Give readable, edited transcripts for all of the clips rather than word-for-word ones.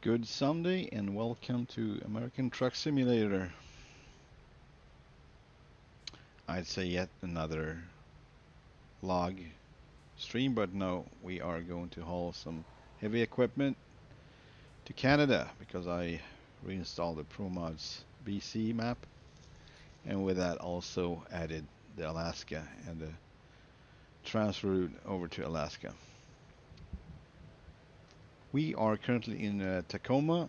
Good Sunday and welcome to American Truck Simulator. I'd say yet another log stream, but no, we are going to haul some heavy equipment to Canada because I reinstalled the ProMods BC map, and with that also added the Alaska and the transfer route over to Alaska. We are currently in Tacoma,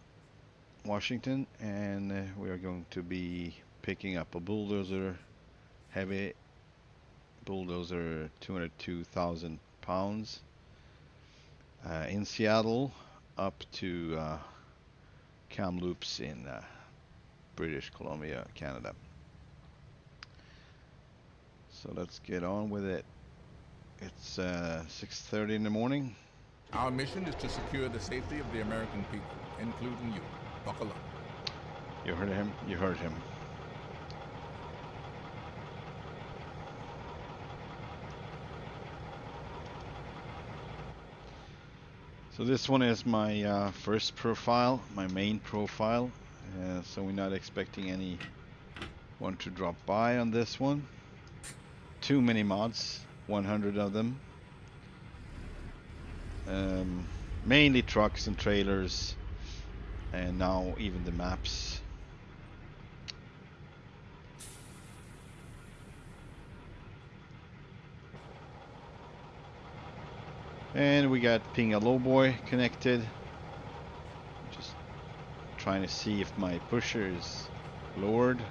Washington, and we are going to be picking up a bulldozer, heavy bulldozer, 202,000 pounds, in Seattle up to Kamloops in British Columbia, Canada. So let's get on with it. It's 6:30 in the morning. Our mission is to secure the safety of the American people, including you. Buckle up. You heard him. You heard him. So this one is my first profile, my main profile. So we're not expecting anyone to drop by on this one. Too many mods, 100 of them. Mainly trucks and trailers, and now even the maps. And we got Pinga Lowboy connected. Just trying to see if my pusher is lowered,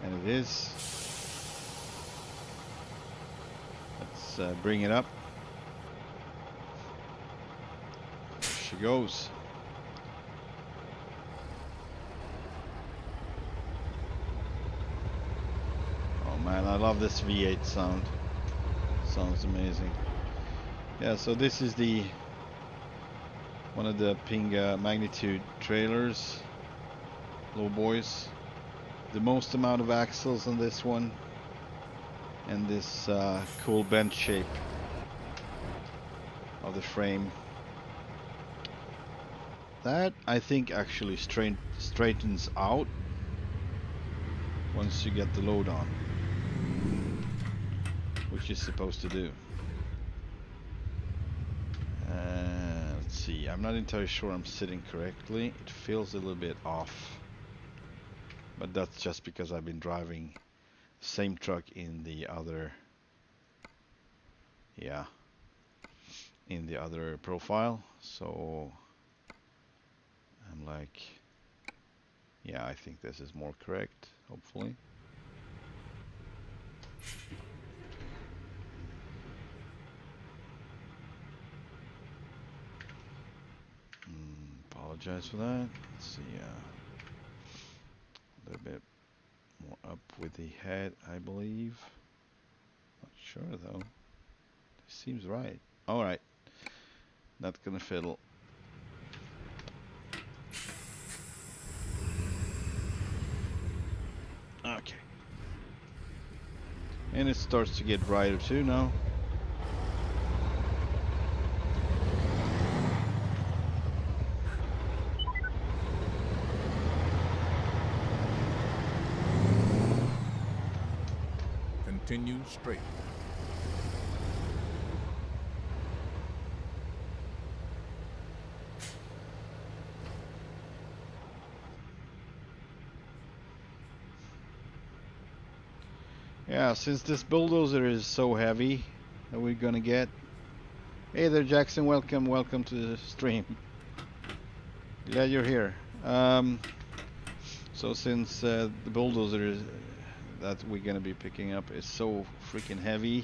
and it is. Let's bring it up. There she goes. Oh man, I love this V8 sound. Sounds amazing. Yeah, so this is one of the Pinga magnitude trailers, low boys. The most amount of axles on this one, and this cool bend shape of the frame. That I think actually straightens out once you get the load on, which is supposed to do. Let's see, I'm not entirely sure I'm sitting correctly. It feels a little bit off, but that's just because I've been driving the same truck in the other, in the other profile. So I'm like, yeah, I think this is more correct, hopefully. Apologize for that. Let's see, a little bit more up with the head, I believe. Not sure though. Seems right. All right. Not gonna fiddle. Okay. And it starts to get brighter too now. Continue straight. Yeah, since this bulldozer is so heavy that we're gonna get. Hey there, Jackson. Welcome to the stream. Glad you're here. So since the bulldozer that we're gonna be picking up is so freaking heavy,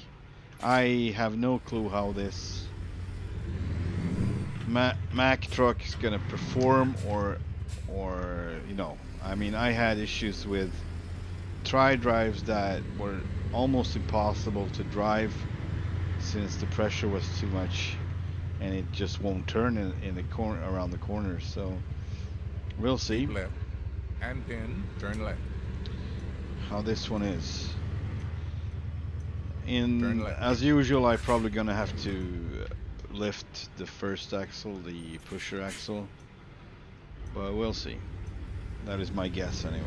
I have no clue how this Mack truck is gonna perform, or you know, I mean, I had issues with tri-drives that were almost impossible to drive since the pressure was too much and it just won't turn in the corner, around the corners. So we'll see. Keep left, and then turn left. How this one is. As usual, I'm probably gonna have to lift the first axle, the pusher axle, but we'll see. That is my guess anyway.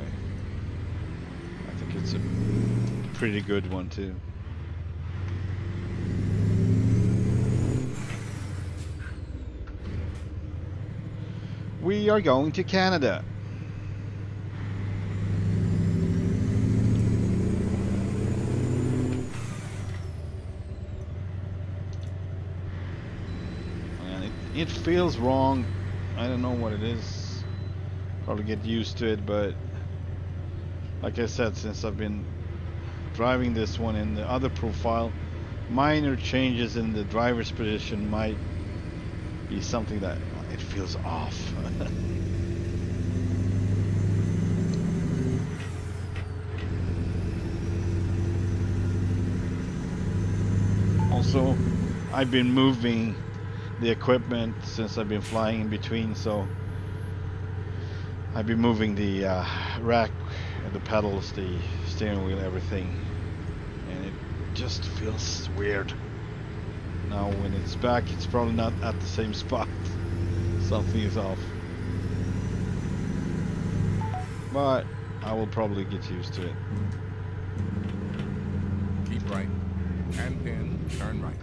I think it's a pretty good one too. We are going to Canada. And it feels wrong. I don't know what it is. Probably get used to it, but like I said, since I've been driving this one in the other profile, minor changes in the driver's position might be something that it feels off. Also, I've been moving the equipment since I've been flying in between, so I've been moving the rack, the pedals, the steering wheel, everything, and it just feels weird. Now when it's back, it's probably not at the same spot. Something is off. But I will probably get used to it. Keep right. And then turn right.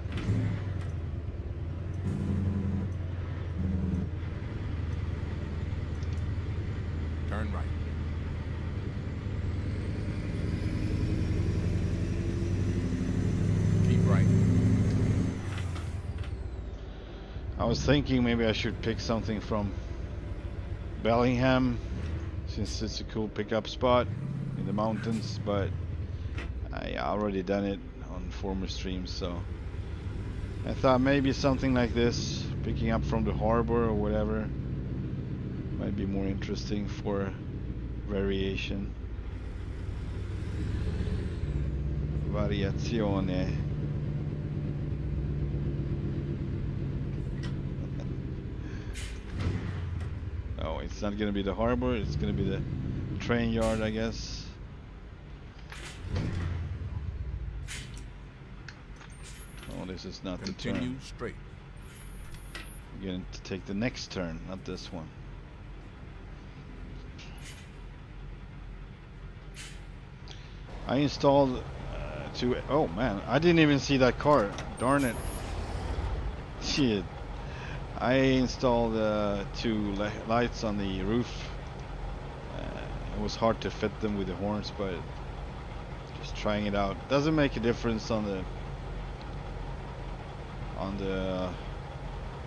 Turn right. Keep right. I was thinking maybe I should pick something from Bellingham, since it's a cool pickup spot in the mountains, but I already done it on former streams, so I thought maybe something like this, picking up from the harbor or whatever, might be more interesting for variation. Variazione. Oh, it's not gonna be the harbor, it's gonna be the train yard, I guess. Oh, this is not the turn. Continue straight. I'm going to take the next turn, not this one. I installed two. Oh man, I didn't even see that car. Darn it. Shit. I installed two lights on the roof. It was hard to fit them with the horns, but just trying it out. Doesn't make a difference on the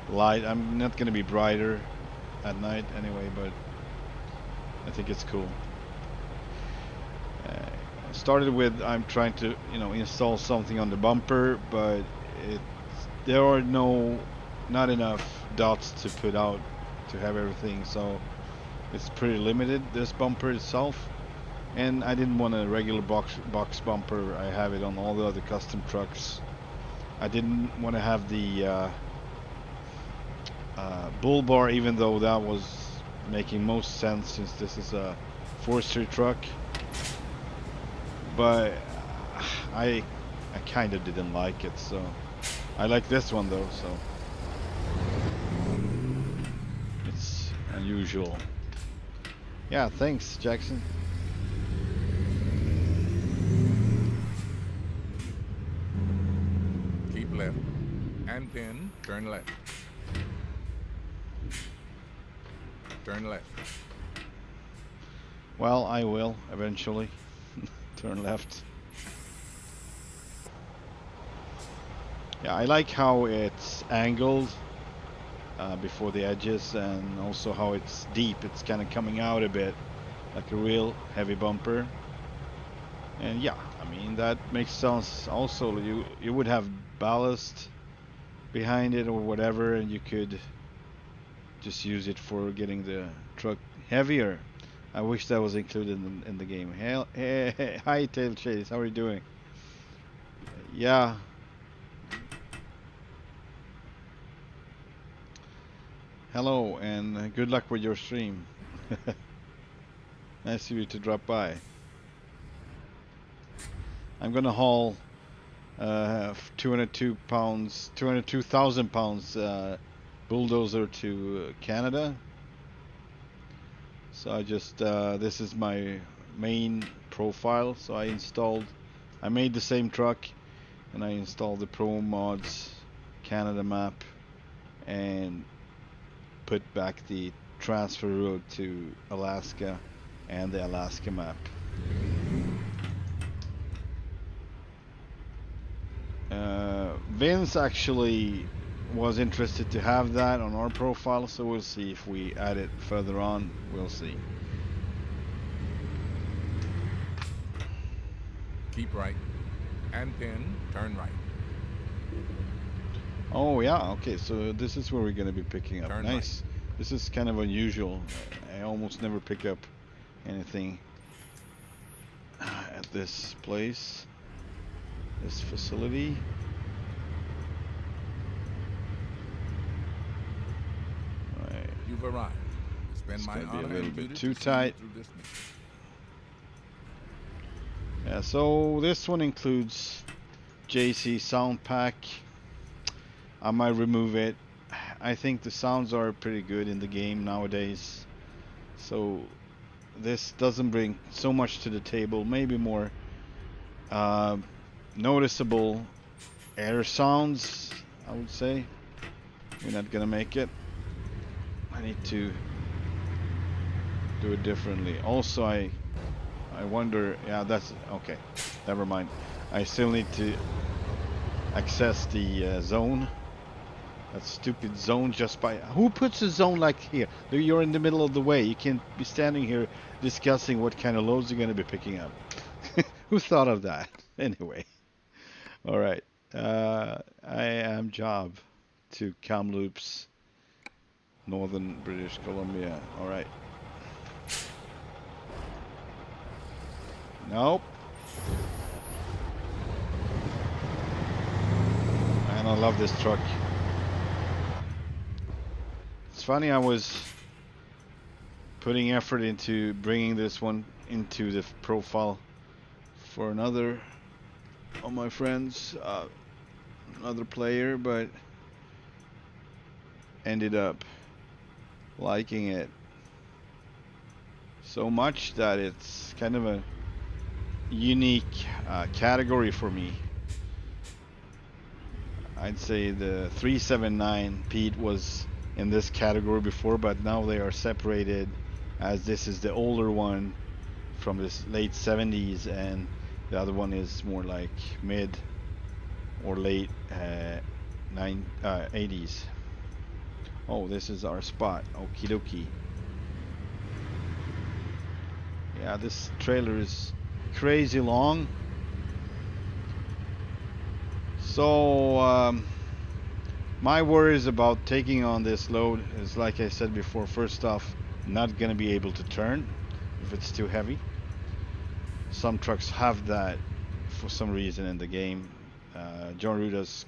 light. I'm not gonna be brighter at night anyway, but I think it's cool. Started with I'm trying to install something on the bumper, but there are not enough dots to put out to have everything, so it's pretty limited, this bumper itself. And I didn't want a regular box bumper. I have it on all the other custom trucks. I didn't want to have the bull bar, even though that was making most sense since this is a forestry truck. But I kind of didn't like it, so I like this one though, so it's unusual. Yeah, thanks, Jackson. Keep left. And then turn left. Turn left. Well, I will eventually turn left. Yeah, I like how it's angled before the edges, and also how it's deep. It's kind of coming out a bit like a real heavy bumper. And yeah, I mean that makes sense. Also, you would have ballast behind it or whatever, and you could just use it for getting the truck heavier. I wish that was included in the game. Hey, hi Tail Chase, how are you doing? Yeah. Hello, and good luck with your stream. Nice of you to drop by. I'm gonna haul 202 pounds, 202,000 pounds bulldozer to Canada. So I just this is my main profile. So I made the same truck, and I installed the Pro Mods Canada map, and put back the transfer road to Alaska and the Alaska map. Vince actually was interested to have that on our profile, so we'll see if we add it further on. We'll see. Keep right, and then turn right. Oh yeah, okay, so this is where we're gonna be picking up. Turn Nice. This is kind of unusual. I almost never pick up anything at this place, this facility. Right. You've arrived. It's been It's my gonna be a honor little and bit duty too to see you tight. through this mission. Yeah, so this one includes JC sound pack. I might remove it. I think the sounds are pretty good in the game nowadays. So this doesn't bring so much to the table. Maybe more uh, noticeable air sounds, I would say. We're not gonna make it. I need to do it differently. Also, I wonder. Yeah, that's okay. Never mind. I still need to access the zone. That stupid zone just by... Who puts a zone like here? You're in the middle of the way. You can't be standing here discussing what kind of loads you're going to be picking up. Who thought of that? Anyway. Alright. I am job to Kamloops, Northern British Columbia. Alright. Nope. And I love this truck. It's funny, I was putting effort into bringing this one into the profile for another of my friends, another player, but ended up liking it so much that it's kind of a unique category for me. I'd say the 379 Pete was in this category before, but now they are separated, as this is the older one from this late 70s and the other one is more like mid or late 80s. Oh, this is our spot. Okie dokie. Yeah, this trailer is crazy long. So my worries about taking on this load is, like I said before, first off, not gonna be able to turn if it's too heavy. Some trucks have that for some reason in the game. John Ruda's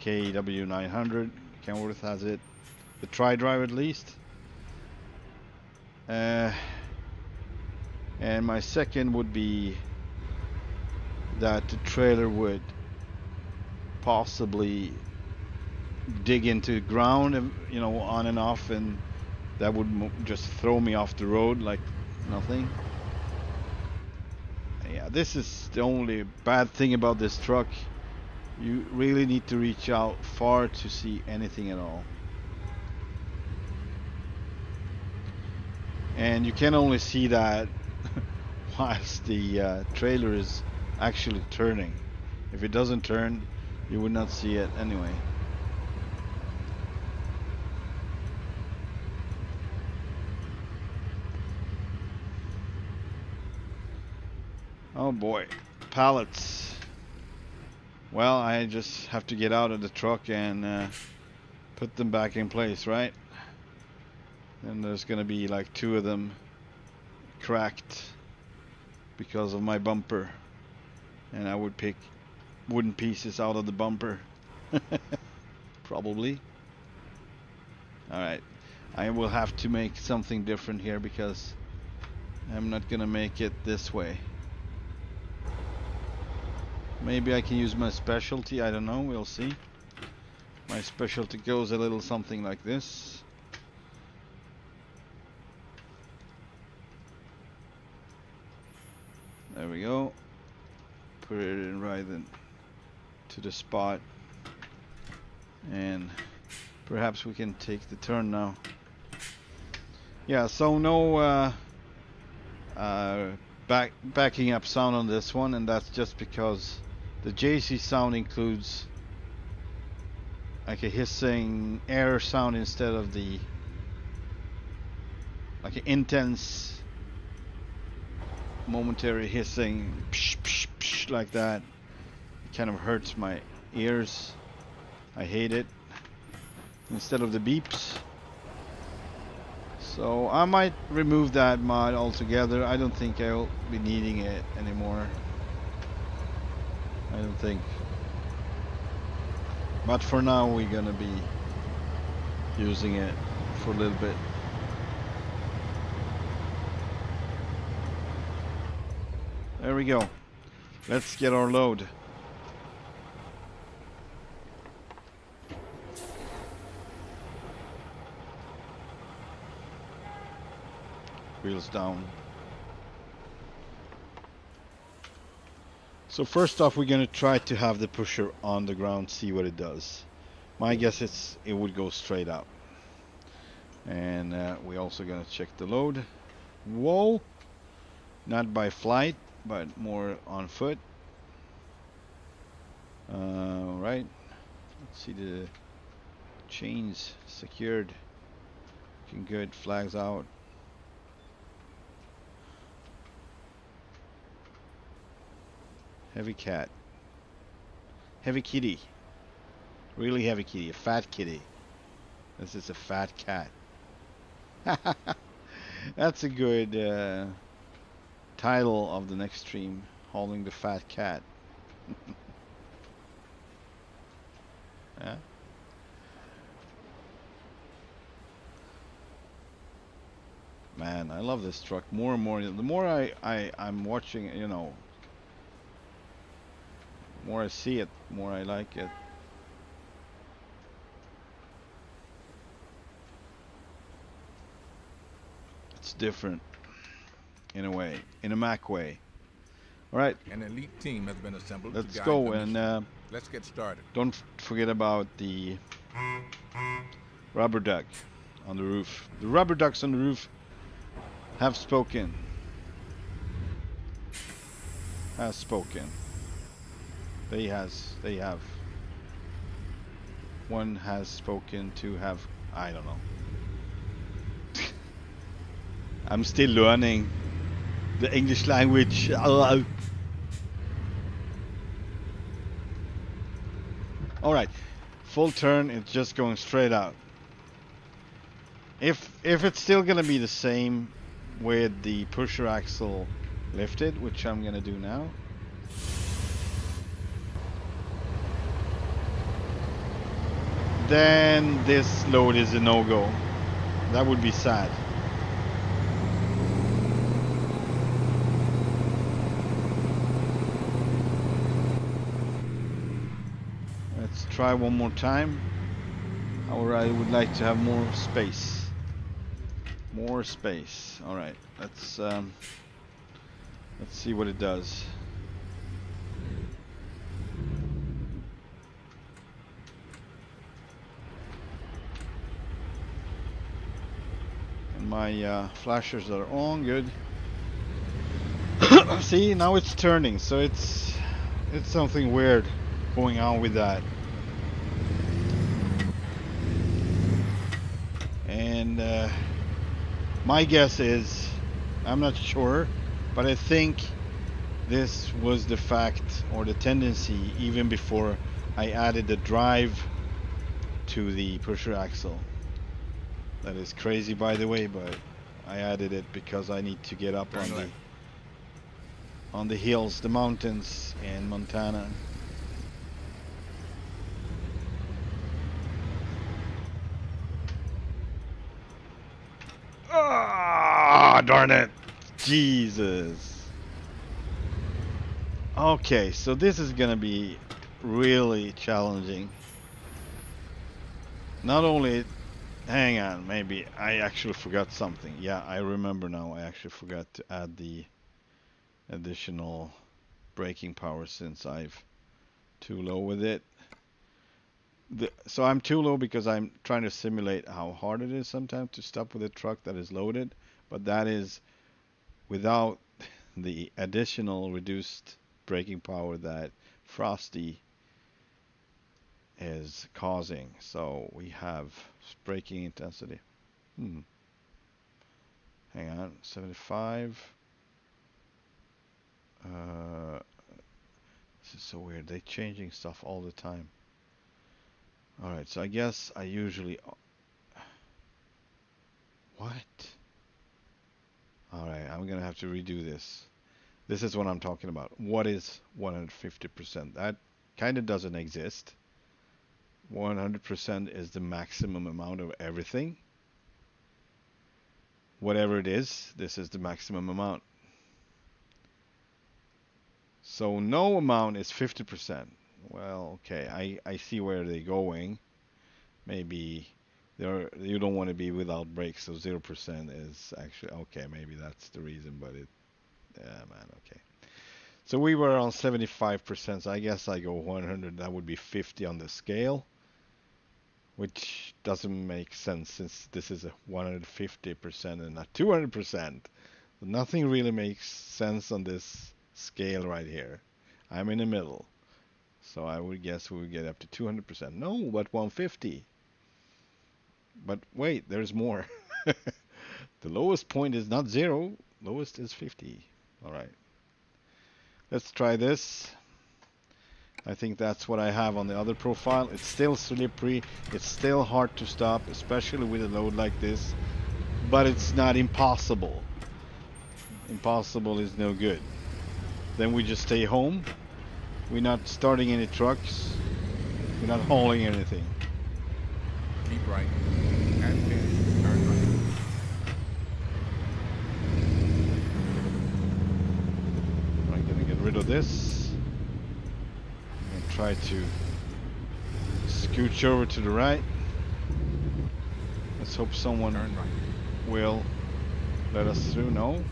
KW900, Kenworth has it, the tri-drive at least. And my second would be that the trailer would possibly dig into ground, you know, on and off, and that would just throw me off the road like nothing. Yeah, this is the only bad thing about this truck. You really need to reach out far to see anything at all. And you can only see that whilst the trailer is actually turning. If it doesn't turn, you would not see it anyway. Oh boy, pallets. Well, I just have to get out of the truck and put them back in place, right? And there's gonna be like 2 of them cracked because of my bumper, and I would pick wooden pieces out of the bumper. Probably. Alright, I will have to make something different here because I'm not gonna make it this way. Maybe I can use my specialty, I don't know, we'll see. My specialty goes a little something like this. go. Put it in right in to the spot, and perhaps we can take the turn now. Yeah, so no backing up sound on this one, and that's just because the JC sound includes like a hissing air sound instead of the like an intense momentary hissing psh, psh, psh, like that. It kind of hurts my ears. I hate it. Instead of the beeps. So I might remove that mod altogether. I don't think I'll be needing it anymore. I don't think. But for now we're gonna be using it for a little bit. There we go. Let's get our load. Wheels down. So first off, we're gonna try to have the pusher on the ground, see what it does. My guess is it would go straight up. And we're also gonna check the load. Whoa! Not by flight, but more on foot. Right. Let's see the chains secured. Looking good. Flags out. Heavy cat. Heavy kitty. Really heavy kitty. A fat kitty. This is a fat cat. That's a good title of the next stream. Hauling the fat cat. Yeah. Man, I love this truck more and more. The more I'm watching, you know, more I see it, more I like it. It's different in a way, in a Mack way. All right. An elite team has been assembled. Let's to guide go, the and mission. Let's get started. don't forget about the rubber duck on the roof. The rubber ducks on the roof have spoken. Has spoken. They have. One has spoken, two have, I don't know. I'm still learning the English language. Alright. Full turn, it's just going straight out. If it's still gonna be the same with the pusher axle lifted, which I'm gonna do now. Then this load is a no-go. That would be sad. Let's try one more time. Or I would like to have more space. More space. All right. Let's see what it does. And my flashers are on. Good. See, now it's turning. So it's something weird going on with that. And my guess is, I'm not sure, but I think this was the fact or the tendency even before I added the drive to the pusher axle. That is crazy, by the way, but I added it because I need to get up on the hills, the mountains in Montana. Ah, darn it. Jesus. Okay, so this is gonna be really challenging. Not only, hang on, maybe I actually forgot something. Yeah, I remember now. I actually forgot to add the additional braking power since I've too low with it. So I'm too low because I'm trying to simulate how hard it is sometimes to stop with a truck that is loaded, but that is without the additional reduced braking power that Frosty is causing. So we have braking intensity. Hang on, 75. This is so weird. They're changing stuff all the time. Alright, so I guess I usually... What? Alright, I'm gonna have to redo this. This is what I'm talking about. What is 150%? That kind of doesn't exist. 100% is the maximum amount of everything. Whatever it is, this is the maximum amount. So no amount is 50%. Well, okay, I see where they're going. Maybe you don't want to be without brakes, so 0% is actually okay. Maybe that's the reason, but yeah, man, okay. So we were on 75%, so I guess I go 100. That would be 50 on the scale, which doesn't make sense since this is a 150% and not 200%. So nothing really makes sense on this scale right here. I'm in the middle. So I would guess we would get up to 200%. No, but 150. But wait, there's more. The lowest point is not 0. Lowest is 50. All right. Let's try this. I think that's what I have on the other profile. It's still slippery. It's still hard to stop, especially with a load like this. But it's not impossible. Impossible is no good. Then we just stay home. We're not starting any trucks. We're not hauling anything. Keep right. And then turn right. I'm gonna get rid of this. And try to scooch over to the right. Let's hope someone Turn right. will let us through. No?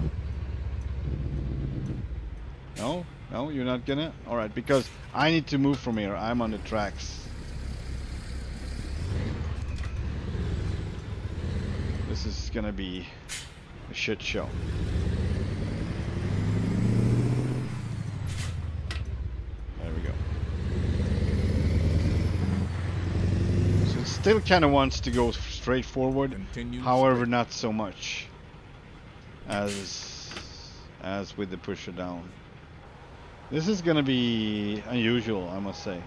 No? No, you're not gonna? Alright, because I need to move from here. I'm on the tracks. This is gonna be a shit show. There we go. So it still kind of wants to go straight forward. Continue However, straight. not so much as with the pusher down. This is gonna be unusual, I must say.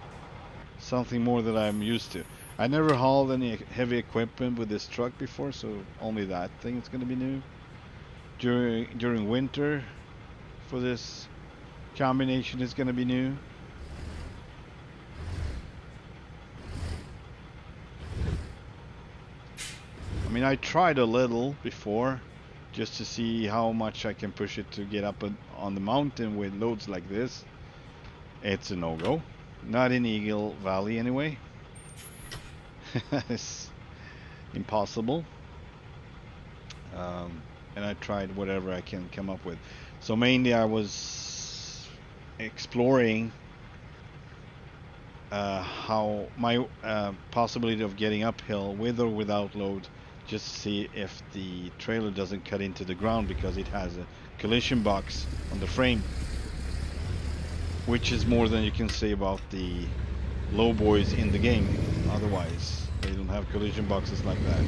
Something more that I'm used to. I never hauled any heavy equipment with this truck before, so only that thing is gonna be new. During winter, for this combination is gonna be new. I mean, I tried a little before, just to see how much I can push it to get up on the mountain with loads like this. It's a no-go. Not in Eagle Valley anyway. It's impossible. And I tried whatever I can come up with. So mainly I was exploring how my possibility of getting uphill with or without load, just to see if the trailer doesn't cut into the ground because it has a collision box on the frame, which is more than you can say about the low boys in the game. Otherwise, they don't have collision boxes like that.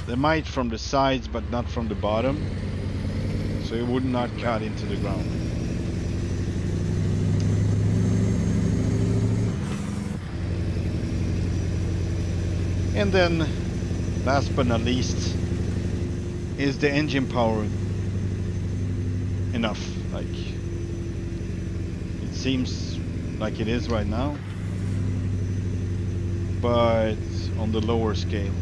They might from the sides, but not from the bottom, so it would not cut into the ground. And then, last but not least, is the engine power enough? Like, it seems like it is right now, but on the lower scale.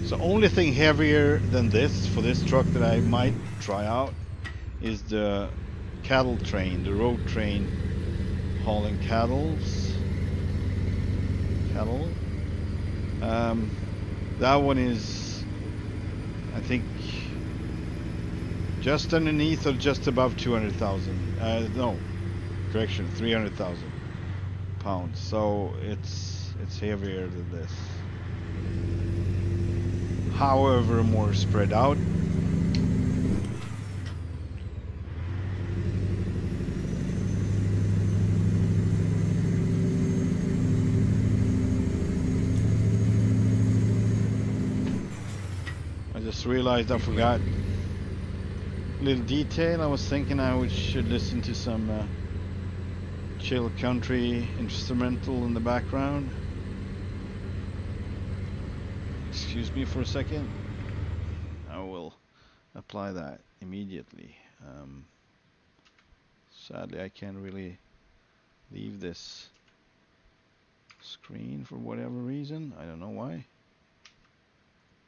So only thing heavier than this for this truck that I might try out is the cattle train, the road train hauling cattle. Um, that one is, I think, just underneath or just above 200,000. No, correction, 300,000 pounds. So it's heavier than this. However, more spread out. I just realized I forgot a little detail. I was thinking should listen to some chill country instrumental in the background. Excuse me for a second. I will apply that immediately. Sadly, I can't really leave this screen for whatever reason. I don't know why.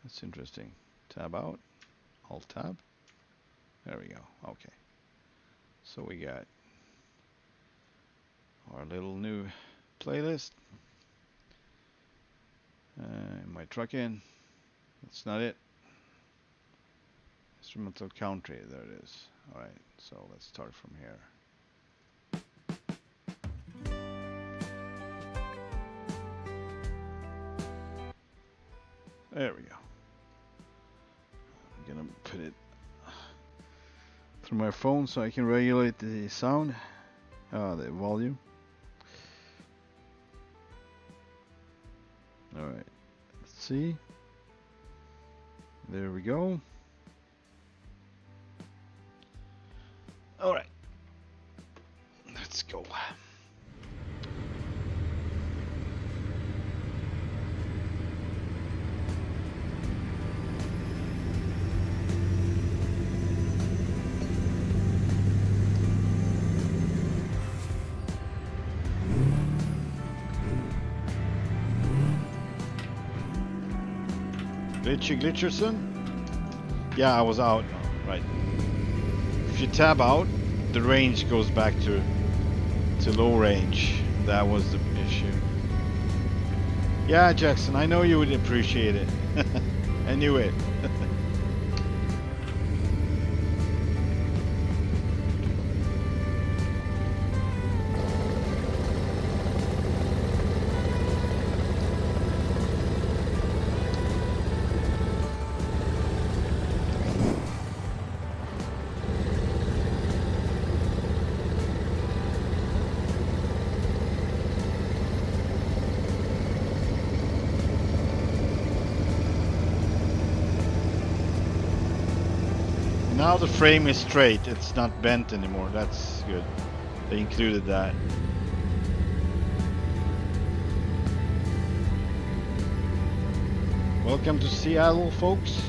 That's interesting. Tab out. Alt tab. There we go. Okay. So we got our little new playlist. My truck in. That's not it. Instrumental country. There it is. All right. So let's start from here. There we go. I'm gonna put it through my phone so I can regulate the sound, the volume. All right, let's see. There we go. All right, let's go. Glitcherson? Yeah, I was out. Right. If you tab out, the range goes back to low range. That was the issue. Yeah, Jackson, I know you would appreciate it. I knew it. Now the frame is straight, it's not bent anymore. That's good. They included that. Welcome to Seattle, folks.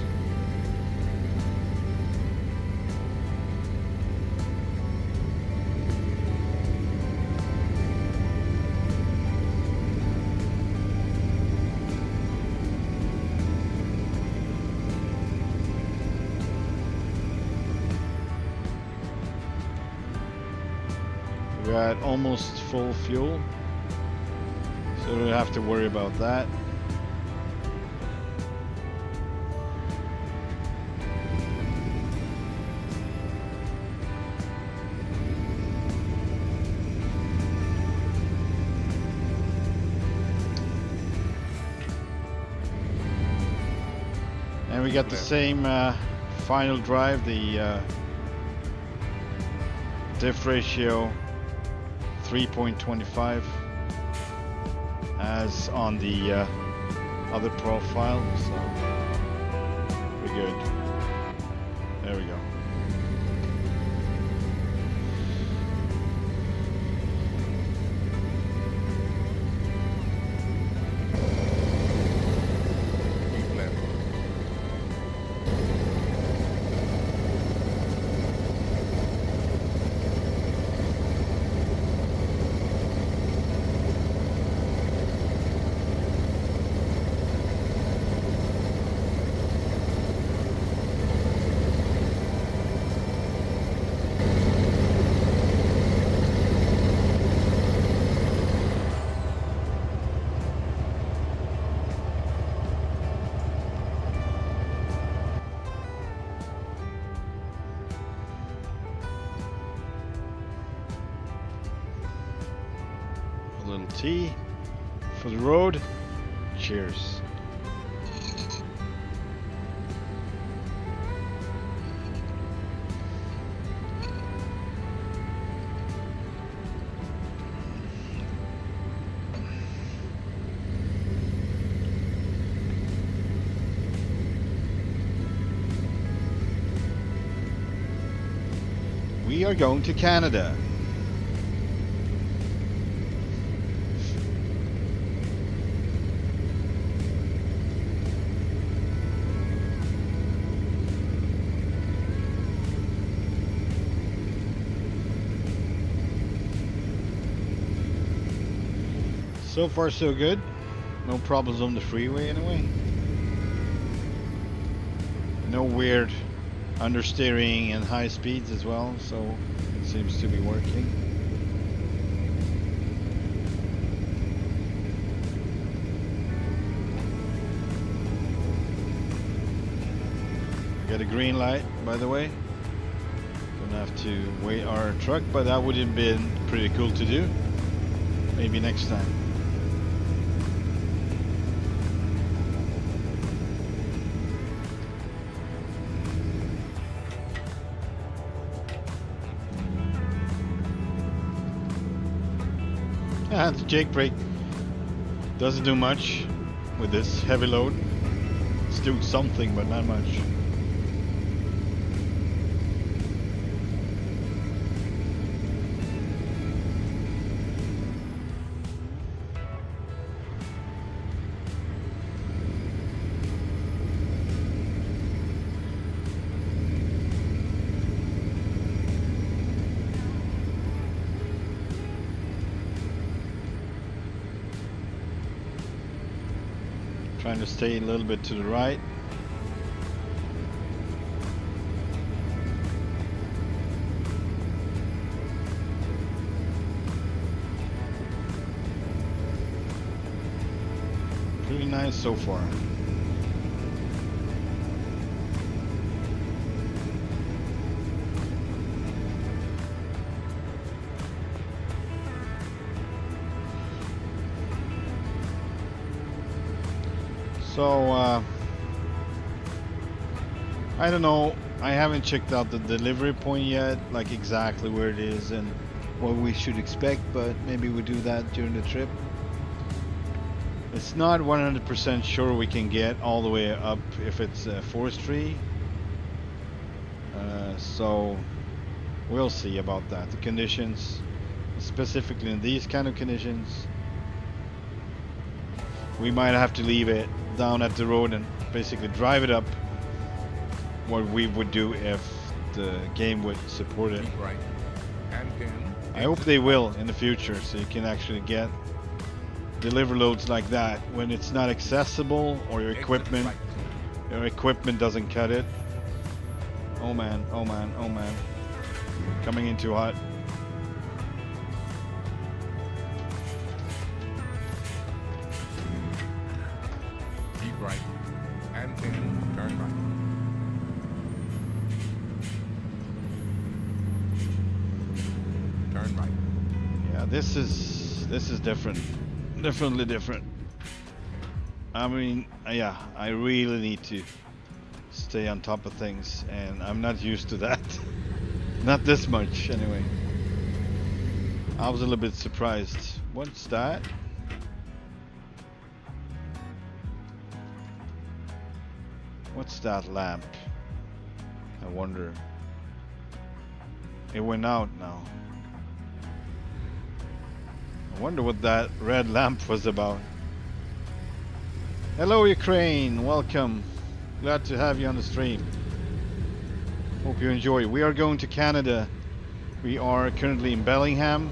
We're at almost full fuel, so we don't have to worry about that. And we got the same final drive, the diff ratio 3.25 as on the other profile, so we're good. There we go. T for the road. Cheers. We are going to Canada. So far so good. No problems on the freeway anyway. No weird understeering and high speeds as well, so it seems to be working. Got a green light, by the way. Don't have to wait our truck, but that would have been pretty cool to do. Maybe next time. The Jake brake doesn't do much with this heavy load. It's doing something, but not much. Trying to stay a little bit to the right. Pretty nice so far. So, I don't know, I haven't checked out the delivery point yet, like exactly where it is and what we should expect, but maybe we do that during the trip. It's not 100% sure we can get all the way up if it's forestry, so we'll see about that. The conditions, specifically in these kind of conditions, we might have to leave it down at the road and basically drive it up, what we would do if the game would support it. Right. And I hope they will in the future, so you can actually get deliver loads like that when it's not accessible or your equipment doesn't cut it. Oh man, oh man, oh man. Coming in too hot. Right. And then turn right. Turn right. Yeah, this is different. Definitely different. I mean, yeah, I really need to stay on top of things, and I'm not used to that. Not this much, anyway. I was a little bit surprised. What's that? What's that lamp? I wonder. It went out now. I wonder what that red lamp was about. Hello Ukraine, welcome. Glad to have you on the stream. Hope you enjoy. We are going to Canada. We are currently in Bellingham,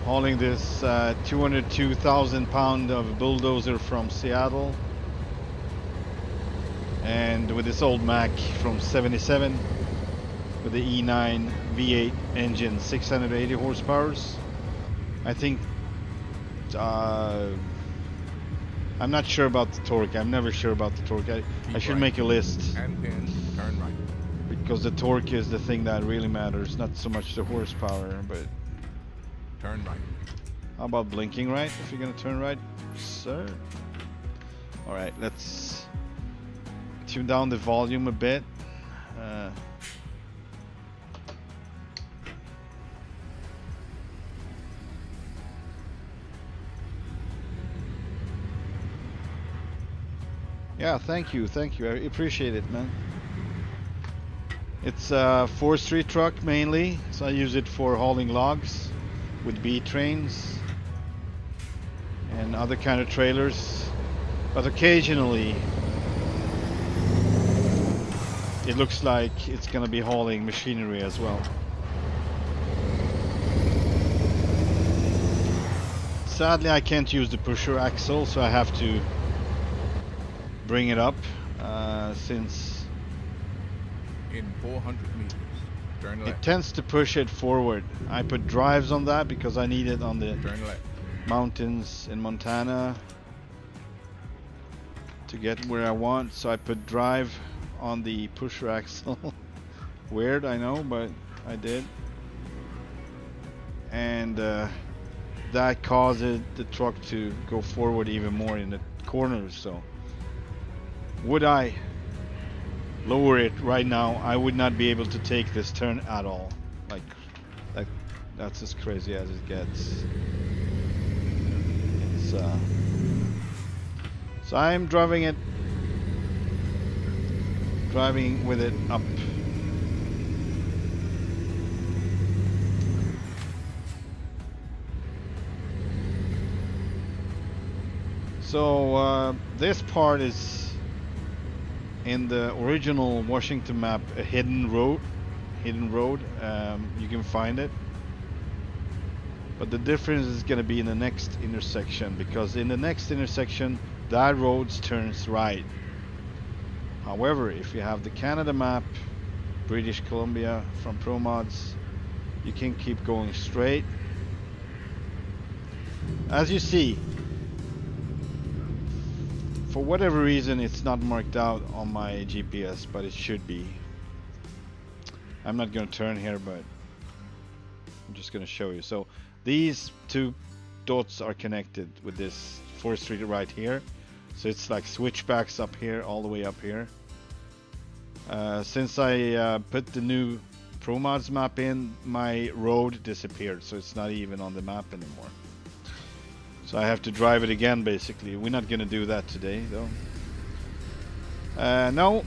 hauling this 202,000 pound of bulldozer from Seattle. And with this old Mack from 77 with the E9 V8 engine, 680 horsepower. I think I'm not sure about the torque. I'm never sure about the torque. I should make a list, And then turn right. because the torque is the thing that really matters, not so much the horsepower, but Turn right. How about blinking right if you're gonna turn right, sir? Alright, let's tune down the volume a bit. Yeah, thank you. I appreciate it, man. It's a forestry truck mainly, so I use it for hauling logs with B trains and other kind of trailers. But occasionally it looks like it's gonna be hauling machinery as well. Sadly, I can't use the pusher axle, so I have to bring it up since In 400 meters, turn it left. tends to push it forward. I put drives on that because I need it on the Turn left. mountains in Montana to get where I want, so I put drive on the pusher axle. Weird, I know, but I did. And that causes the truck to go forward even more in the corners. So would I lower it right now, I would not be able to take this turn at all. Like that's as crazy as it gets. It's so I'm driving with it up. So this part is in the original Washington map a hidden road. You can find it, but the difference is going to be in the next intersection, because in the next intersection that road turns right. However, if you have the Canada map, British Columbia from ProMods, you can keep going straight. As you see, for whatever reason it's not marked out on my GPS, but it should be. I'm not going to turn here, but I'm just going to show you. So these two dots are connected with this forestry right here. So it's like switchbacks up here, all the way up here. Since I put the new ProMods map in, my road disappeared, so it's not even on the map anymore. So I have to drive it again, basically. We're not going to do that today, though. No,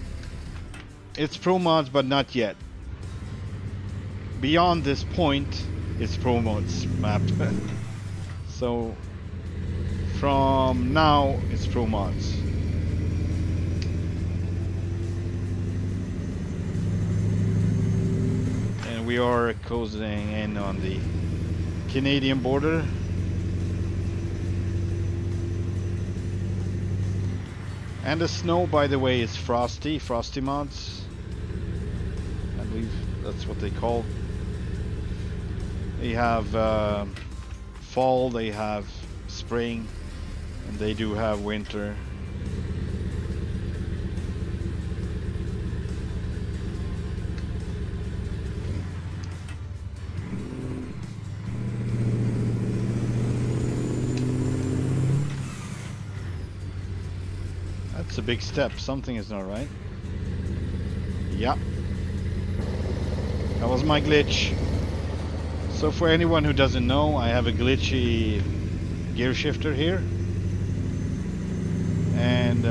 it's ProMods, but not yet. Beyond this point, it's ProMods map. So from now, it's ProMods. And we are closing in on the Canadian border. And the snow, by the way, is frosty mods. I believe that's what they call. They have fall, they have spring, and they do have winter. That's a big step. Something is not right. Yeah. That was my glitch. So for anyone who doesn't know, I have a glitchy gear shifter here. And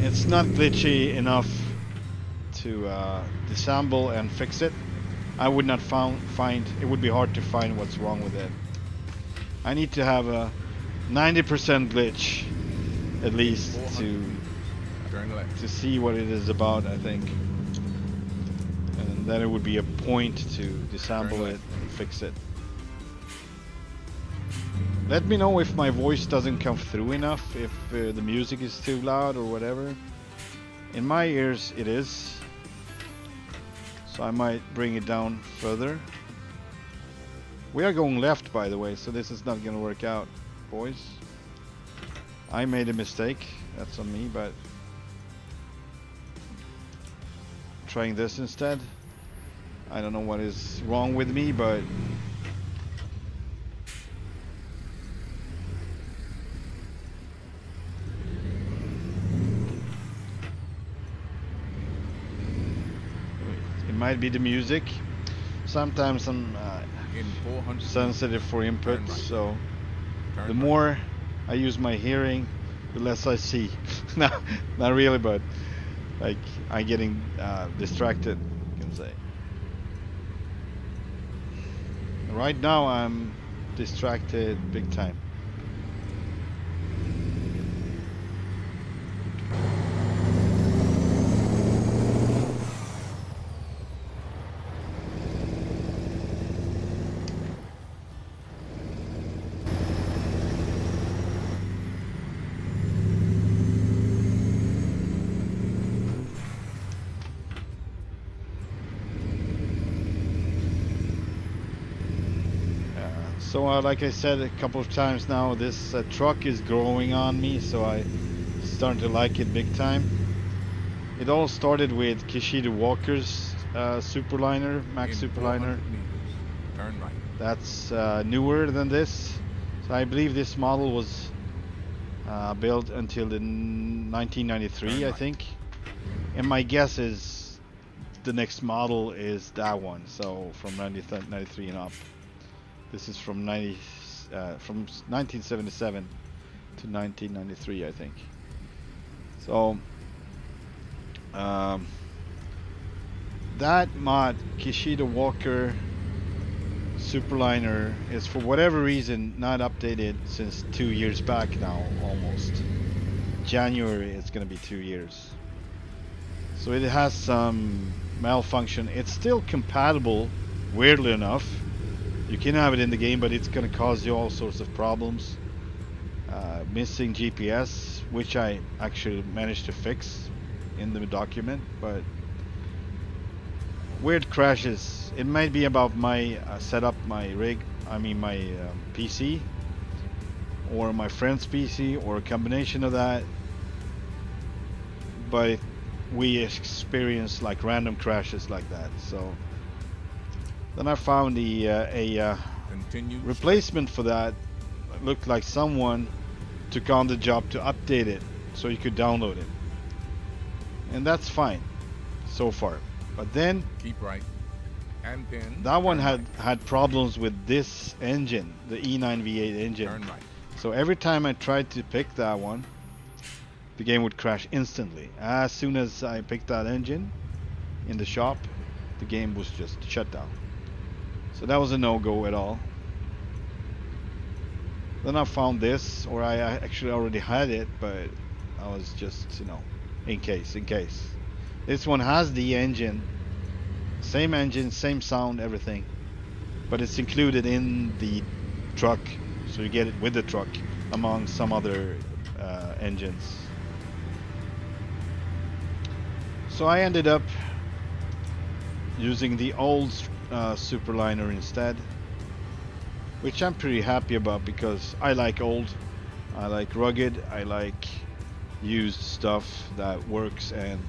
it's not glitchy enough to disassemble and fix it. I would not find, it would be hard to find what's wrong with it. I need to have a 90% glitch at least to see what it is about, I think. And then it would be a point to disassemble it and fix it. Let me know if my voice doesn't come through enough, if the music is too loud or whatever. In my ears it is, so I might bring it down further. We are going left, by the way, so this is not gonna work out, boys. I made a mistake, that's on me, but trying this instead. I don't know what is wrong with me, but might be the music. Sometimes I'm In 400 sensitive meters, for input, turn right. so the Turn right. more I use my hearing, the less I see. No, not really, but like I'm getting distracted, you can say. Right now I'm distracted big time. So like I said a couple of times now, this truck is growing on me, so I starting to like it big time. It all started with Kishida Walker's Superliner, Mack In Superliner. 400 meters, turn right. That's newer than this. So I believe this model was built until the 1993, Turn I right. think. And my guess is the next model is that one. So from 93 and up. This is from 1977 to 1993, I think. So um, that mod, Kishida Walker Superliner, is for whatever reason not updated since 2 years back now, almost. January, it's gonna be 2 years. So it has some malfunction. It's still compatible, weirdly enough. You can have it in the game, but it's gonna cause you all sorts of problems. Missing GPS, which I actually managed to fix in the document, but weird crashes. It might be about my setup, my rig, I mean my PC, or my friend's PC, or a combination of that. But we experience like random crashes like that. So then I found a Continue replacement for that. It looked like someone took on the job to update it so you could download it, and that's fine so far. But then Keep right. And then that one turn had problems with this engine, the E9 V8 engine. Turn right. So every time I tried to pick that one, the game would crash instantly. As soon as I picked that engine in the shop, the game was just shut down. So that was a no-go at all. Then I found this, or I actually already had it, but I was just, in case. This one has the engine, same sound, everything, but it's included in the truck, so you get it with the truck among some other engines. So I ended up using the old Superliner instead, which I'm pretty happy about because I like old, I like rugged, I like used stuff that works and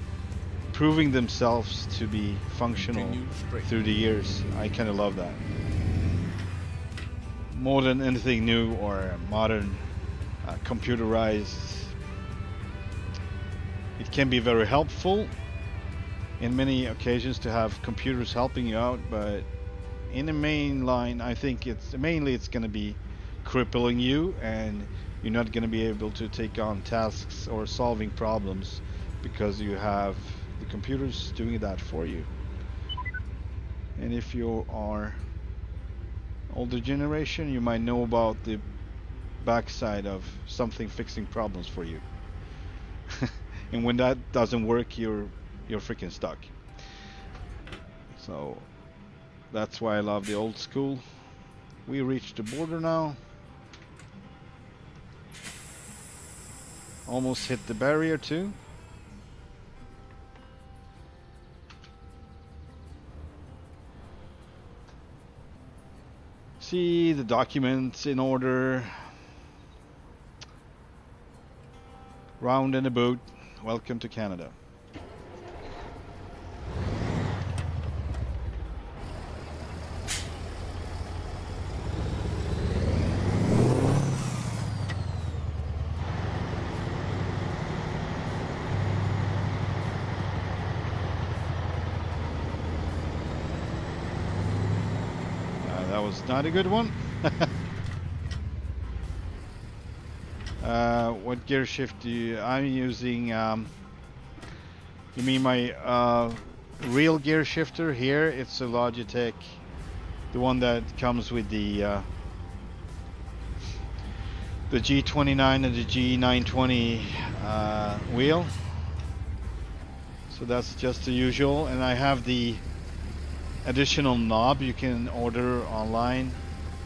proving themselves to be functional through the years. I kind of love that. More than anything new or modern, computerized. It can be very helpful in many occasions to have computers helping you out, but in the main line, I think it's going to be crippling you, and you're not going to be able to take on tasks or solving problems because you have the computers doing that for you. And if you are older generation, you might know about the backside of something fixing problems for you. And when that doesn't work, you're freaking stuck. So that's why I love the old school. We reached the border now. Almost hit the barrier too. See the documents in order. Round and about. Welcome to Canada. was not a good one. What gear shift do you... I'm using... you mean my real gear shifter here? It's a Logitech. The one that comes with the G29 and the G920 wheel. So that's just the usual. And I have the additional knob you can order online.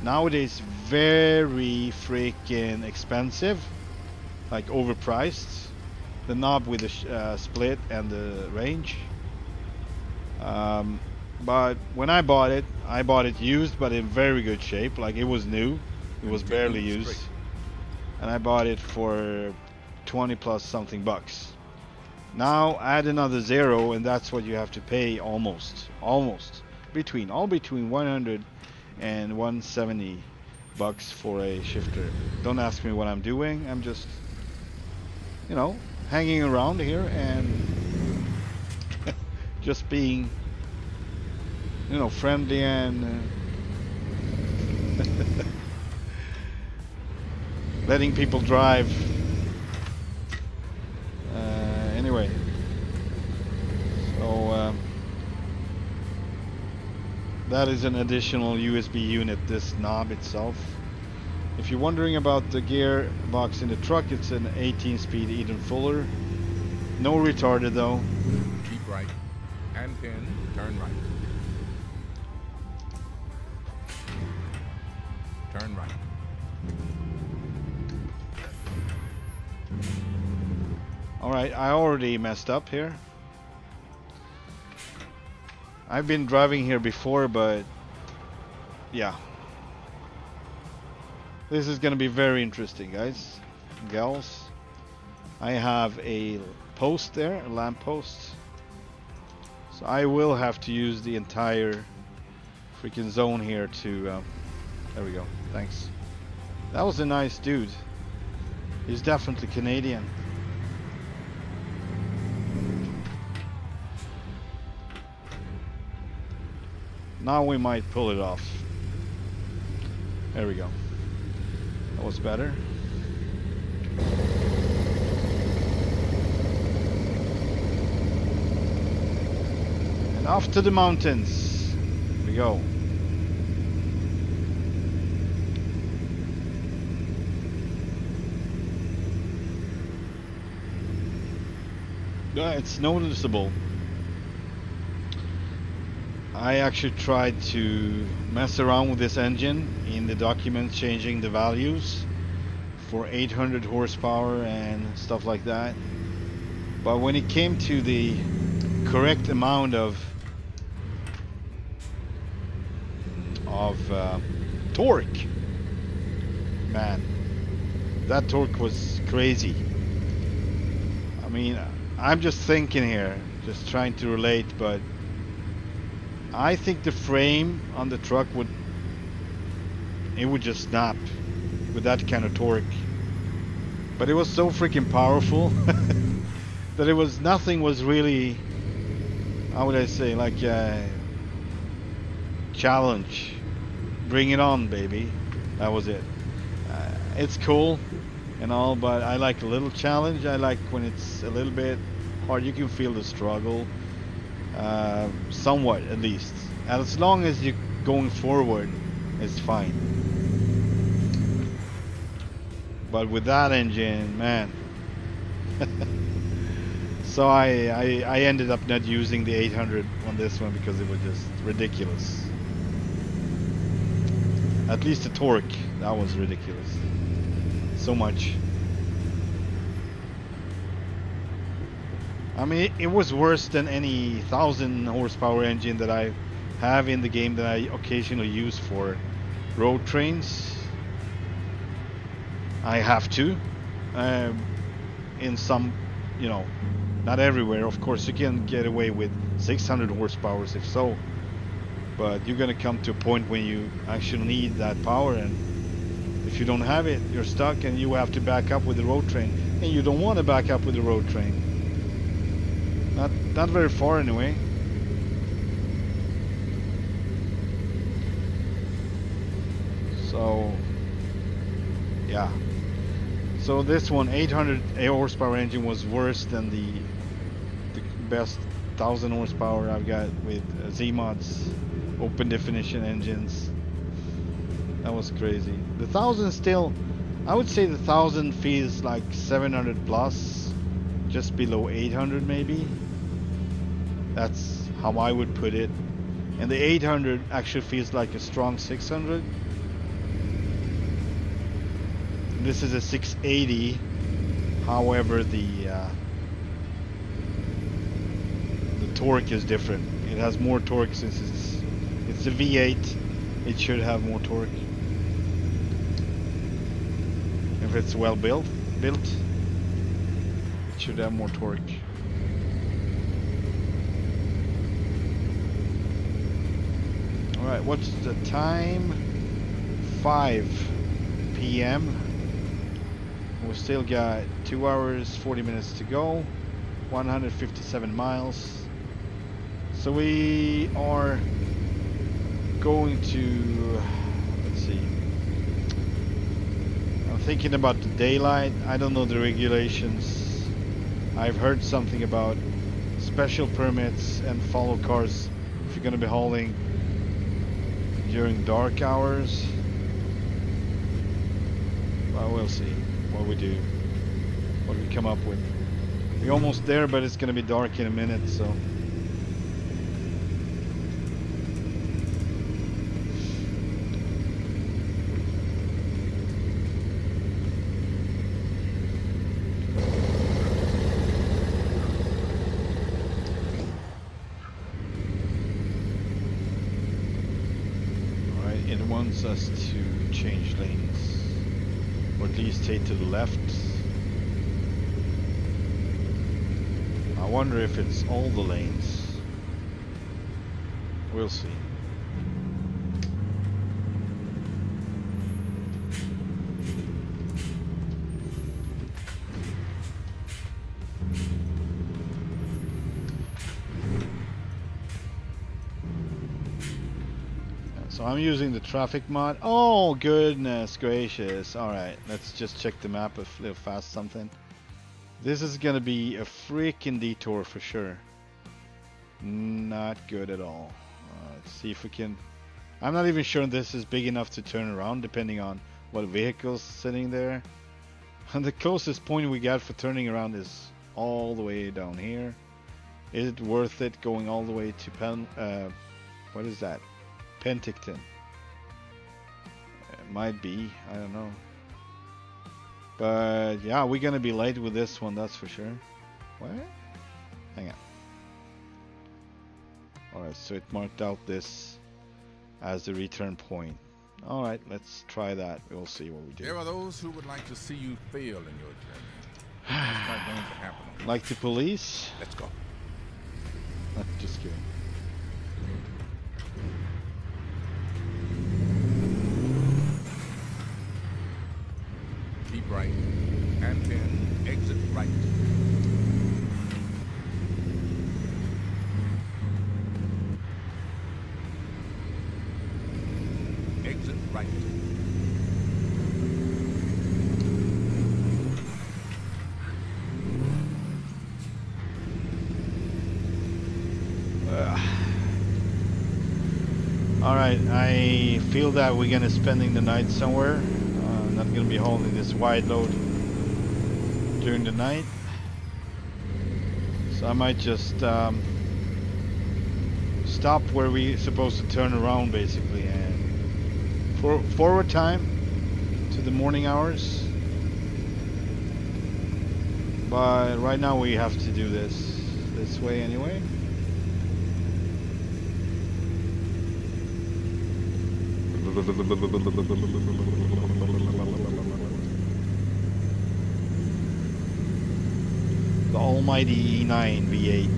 Nowadays, very freaking expensive, like overpriced. The knob with the split and the range. But when I bought it used, but in very good shape. Like it was new, it was barely used, and I bought it for 20 plus something bucks. Now add another zero, and that's what you have to pay almost between 100 and 170 bucks for a shifter. Don't ask me what I'm doing. I'm just, you know, hanging around here and just being, you know, friendly and letting people drive. Anyway, so that is an additional USB unit, this knob itself. If you're wondering about the gearbox in the truck, it's an 18-speed Eden Fuller. No retarded though. Keep right, and pin, turn right. Turn right. Alright, I already messed up here. I've been driving here before, but yeah. This is gonna be very interesting, guys, gals. I have a post there, a lamp post. So I will have to use the entire freaking zone here to... there we go, thanks. That was a nice dude. He's definitely Canadian. Now we might pull it off. There we go. That was better. And off to the mountains. Here we go. Yeah, it's noticeable. I actually tried to mess around with this engine in the documents, changing the values for 800 horsepower and stuff like that. But when it came to the correct amount of torque, man, that torque was crazy. I mean, I'm just thinking here, just trying to relate, but I think the frame on the truck would just snap with that kind of torque. But it was so freaking powerful that it was nothing was really, how would I say, like a challenge. Bring it on, baby. That was it. It's cool and all, but I like a little challenge. I like when it's a little bit hard. You can feel the struggle. Somewhat at least, and as long as you're going forward, it's fine. But with that engine, man. So I ended up not using the 800 on this one because it was just ridiculous. At least the torque, that was ridiculous. So much. I mean, it was worse than any 1,000 horsepower engine that I have in the game that I occasionally use for road trains. I have to. In some, you know, not everywhere. Of course, you can get away with 600 horsepower if so. But you're going to come to a point when you actually need that power. And if you don't have it, you're stuck and you have to back up with the road train. And you don't want to back up with the road train. Not very far anyway. So yeah. So this one, 800 horsepower engine, was worse than the best 1000 horsepower I've got with Z-Mod's open definition engines. That was crazy. The 1000 still, I would say the 1000 feels like 700 plus, just below 800 maybe. That's how I would put it. And the 800 actually feels like a strong 600. This is a 680. However, the torque is different. It has more torque since it's a V8. It should have more torque. If it's well built, it should have more torque. All right, what's the time? 5 p.m. We still got 2 hours 40 minutes to go, 157 miles. So we are going to, let's see, I'm thinking about the daylight. I don't know the regulations. I've heard something about special permits and follow cars if you're going to be hauling during dark hours. Well, we'll see what we do, what we come up with. We're almost there, but it's going to be dark in a minute, so. Alright, it wants us to change lanes. Or at least stay to the left. I wonder if it's all the lanes. We'll see. So I'm using the traffic mod. Oh, goodness gracious. Alright, let's just check the map a little fast something. This is gonna be a freaking detour for sure. Not good at all. Let's see if we can... I'm not even sure this is big enough to turn around depending on what vehicle's sitting there. And the closest point we got for turning around is all the way down here. Is it worth it going all the way to what is that? Penticton. It might be, I don't know. But yeah, we're gonna be late with this one, that's for sure. What? Hang on. Alright, so it marked out this as the return point. Alright, let's try that. We'll see what we do. There are those who would like to see you fail in your journey. That's not going to happen. Like the police? Let's go. Just kidding. Keep right. And then exit right. Exit right. Alright, I feel that we're gonna spending the night somewhere. Not gonna be holding this wide load during the night. So I might just stop where we're supposed to turn around basically, and forward time to the morning hours. But right now we have to do this way anyway. The almighty E9 V8.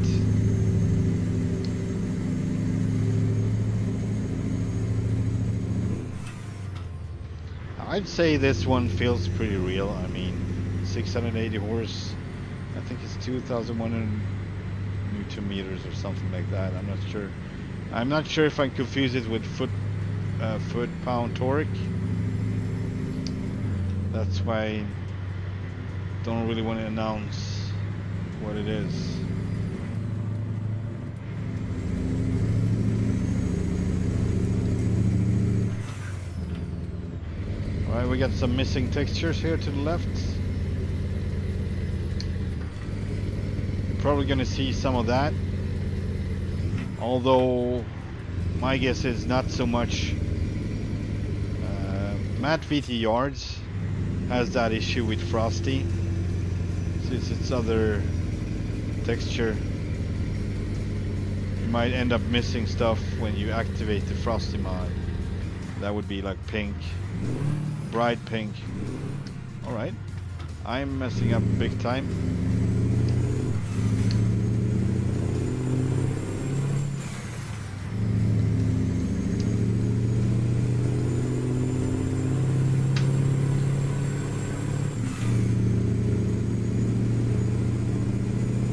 I'd say this one feels pretty real. I mean, 680 horse. I think it's 2,100 Newton meters or something like that. I'm not sure. I'm not sure if I confuse it with foot-pound torque. That's why I don't really want to announce what it is. Alright, we got some missing textures here to the left. You're probably gonna see some of that. Although my guess is not so much. Matt VT Yards has that issue with Frosty. Since it's other texture, you might end up missing stuff when you activate the Frosty mod. That would be like pink, bright pink. Alright, I'm messing up big time.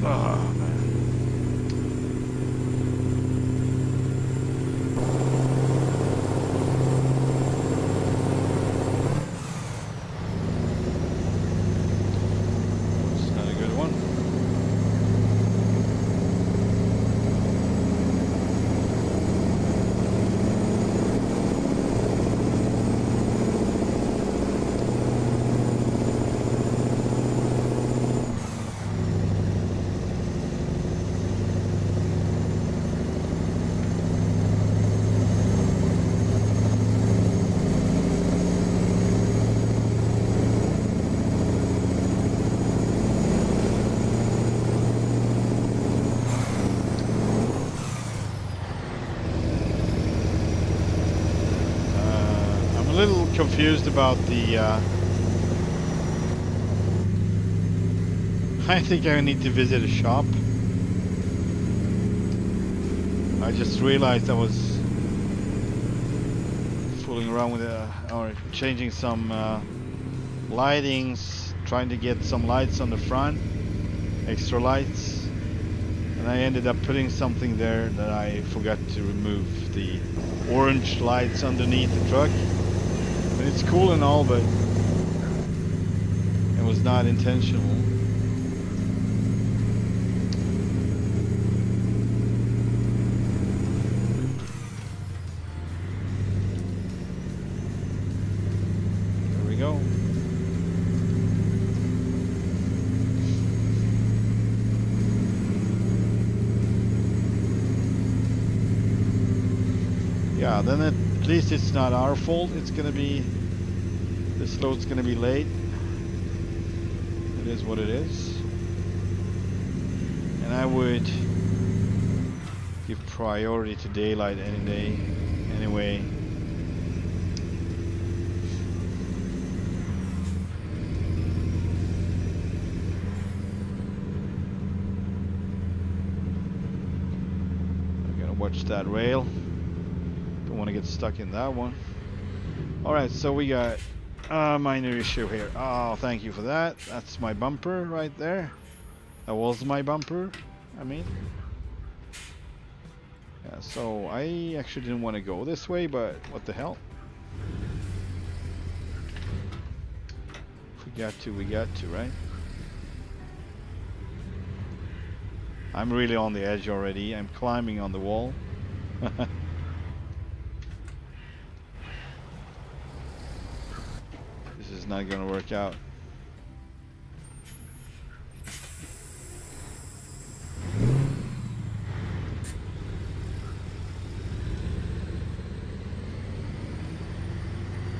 Oh, man. That's not a good one. I'm a little confused about the I think I need to visit a shop. I just realized I was fooling around with or changing some lightings, trying to get some lights on the front, extra lights, and I ended up putting something there that I forgot to remove, the orange lights underneath the truck. And it's cool and all, but it was not intentional. There we go. Yeah, then at least it's not our fault. It's gonna be, this load's gonna be late. It is what it is. And I would give priority to daylight any day, anyway. I'm gonna watch that rail. Don't want to get stuck in that one. Alright, so we got a minor issue here. Oh, thank you for that. That's my bumper right there. That was my bumper, I mean. Yeah, so I actually didn't want to go this way, but what the hell? If we got to, we got to, right? I'm really on the edge already. I'm climbing on the wall. This is not gonna work out.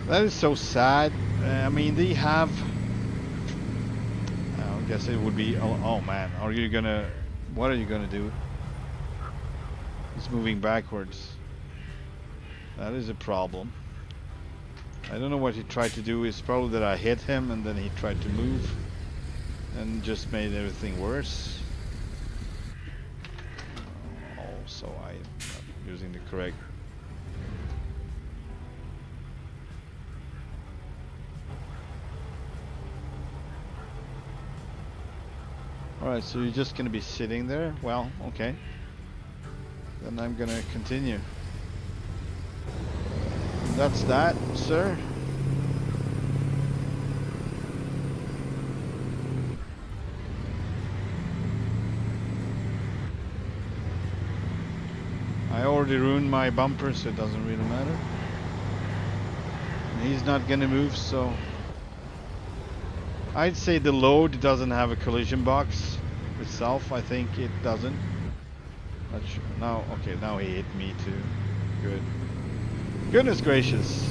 That is so sad. I mean, they have. I guess it would be. Oh man, are you gonna? What are you gonna do? He's moving backwards. That is a problem. I don't know what he tried to do. It's probably that I hit him and then he tried to move and just made everything worse. Oh, so I'm not using the correct. Alright, so you're just gonna be sitting there? Well, okay. Then I'm gonna continue. That's that, sir. I already ruined my bumper, so it doesn't really matter. And he's not gonna move, so I'd say the load doesn't have a collision box itself. I think it doesn't. Not sure. Now, okay, now he hit me too. Good. Goodness gracious.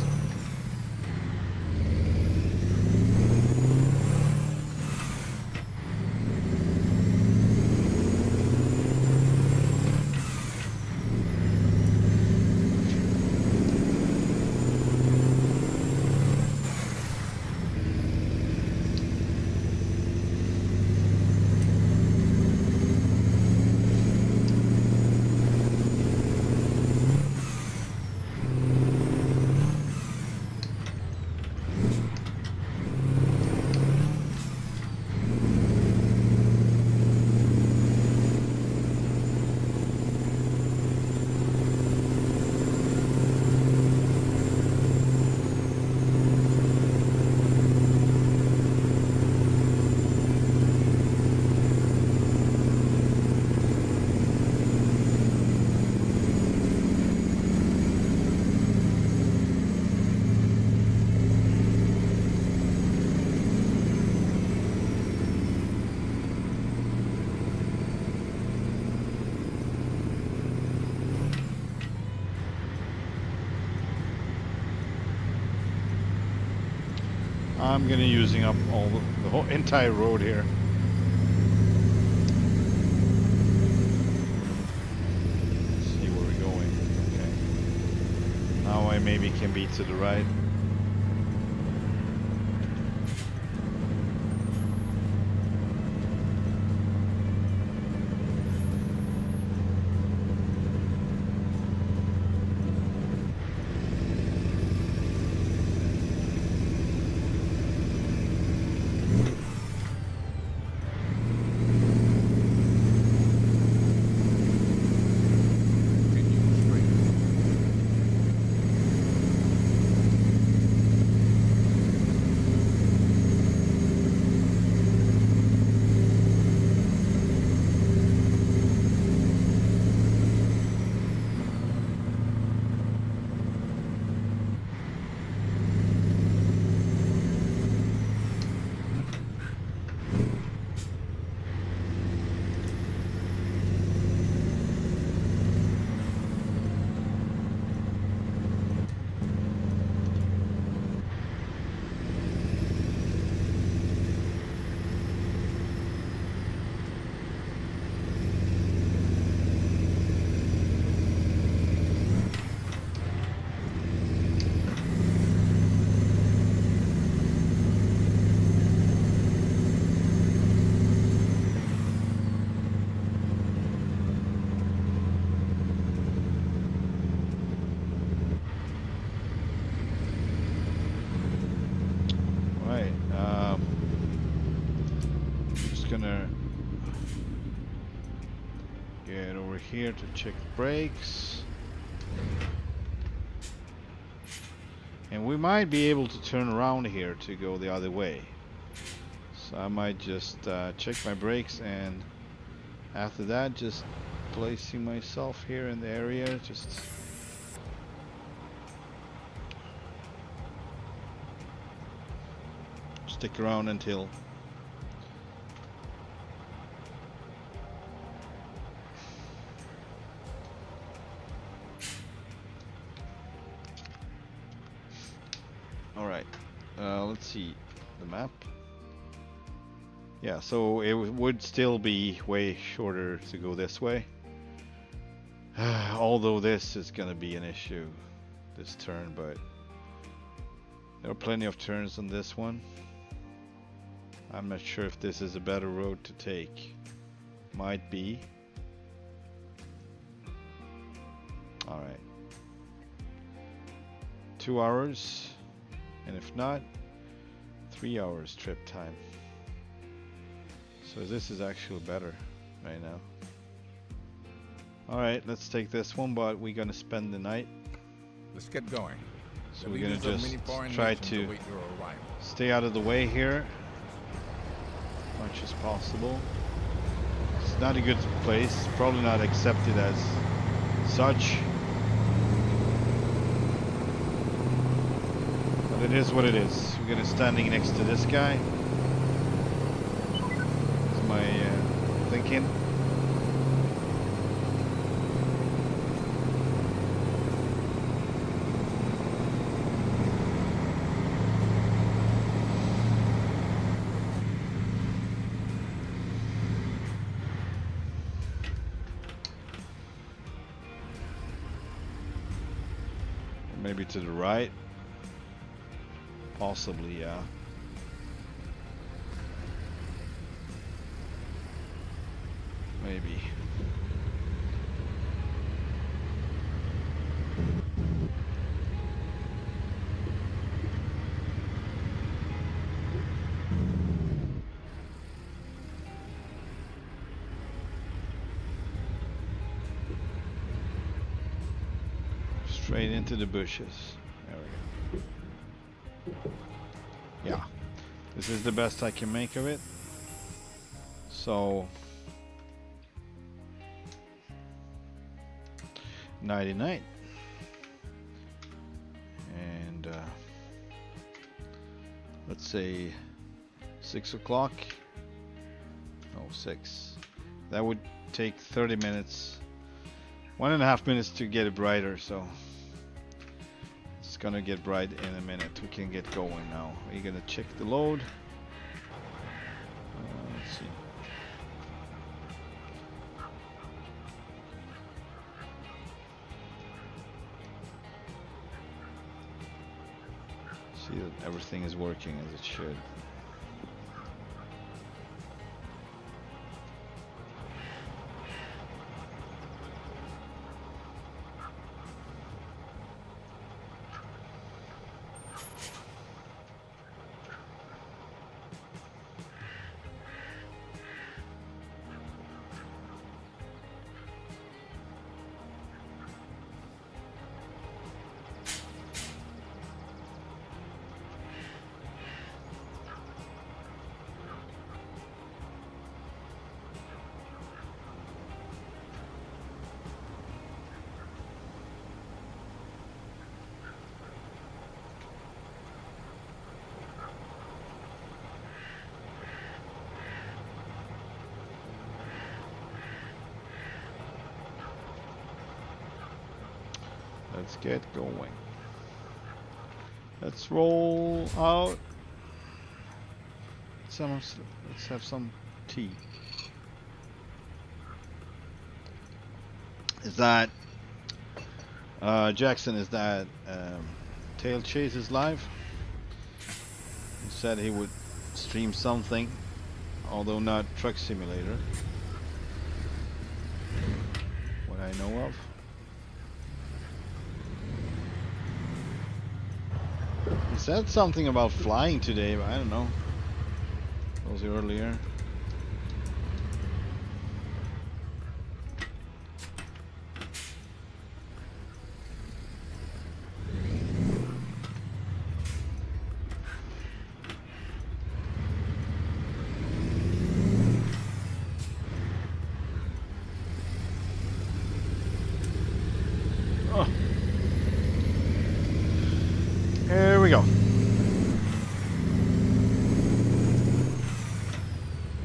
I'm gonna using up all the whole entire road here. Let's see where we're going. Okay. Now I maybe can be to the right. Gonna get over here to check brakes, and we might be able to turn around here to go the other way, so I might just check my brakes, and after that just placing myself here in the area, just stick around until let's see the map. Yeah, so it would still be way shorter to go this way. Although this is gonna be an issue, this turn, but there are plenty of turns on this one. I'm not sure if this is a better road to take. Might be. Alright. 2 hours, and if not, 3 hours trip time. So this is actually better right now. Alright, let's take this one, but we're gonna spend the night. Let's get going. So we're gonna just try to stay out of the way here as much as possible. It's not a good place, probably not accepted as such. But it is what it is. We're gonna standing next to this guy. That's my thinking. Maybe to the right. Possibly, yeah. Maybe. Straight into the bushes. There we go. Yeah. This is the best I can make of it. So 99. And let's say 6 o'clock. No, 6. That would take 30 minutes. 1.5 minutes to get it brighter, so it's gonna get bright in a minute. We can get going now. We're gonna check the load. Let's see. See that everything is working as it should. Let's get going. Let's roll out. Let's have some tea. Is that Jackson? Is that Tail Chase is live? He said he would stream something, although not Truck Simulator. What I know of. He said something about flying today, but I don't know. It was earlier. Here we go.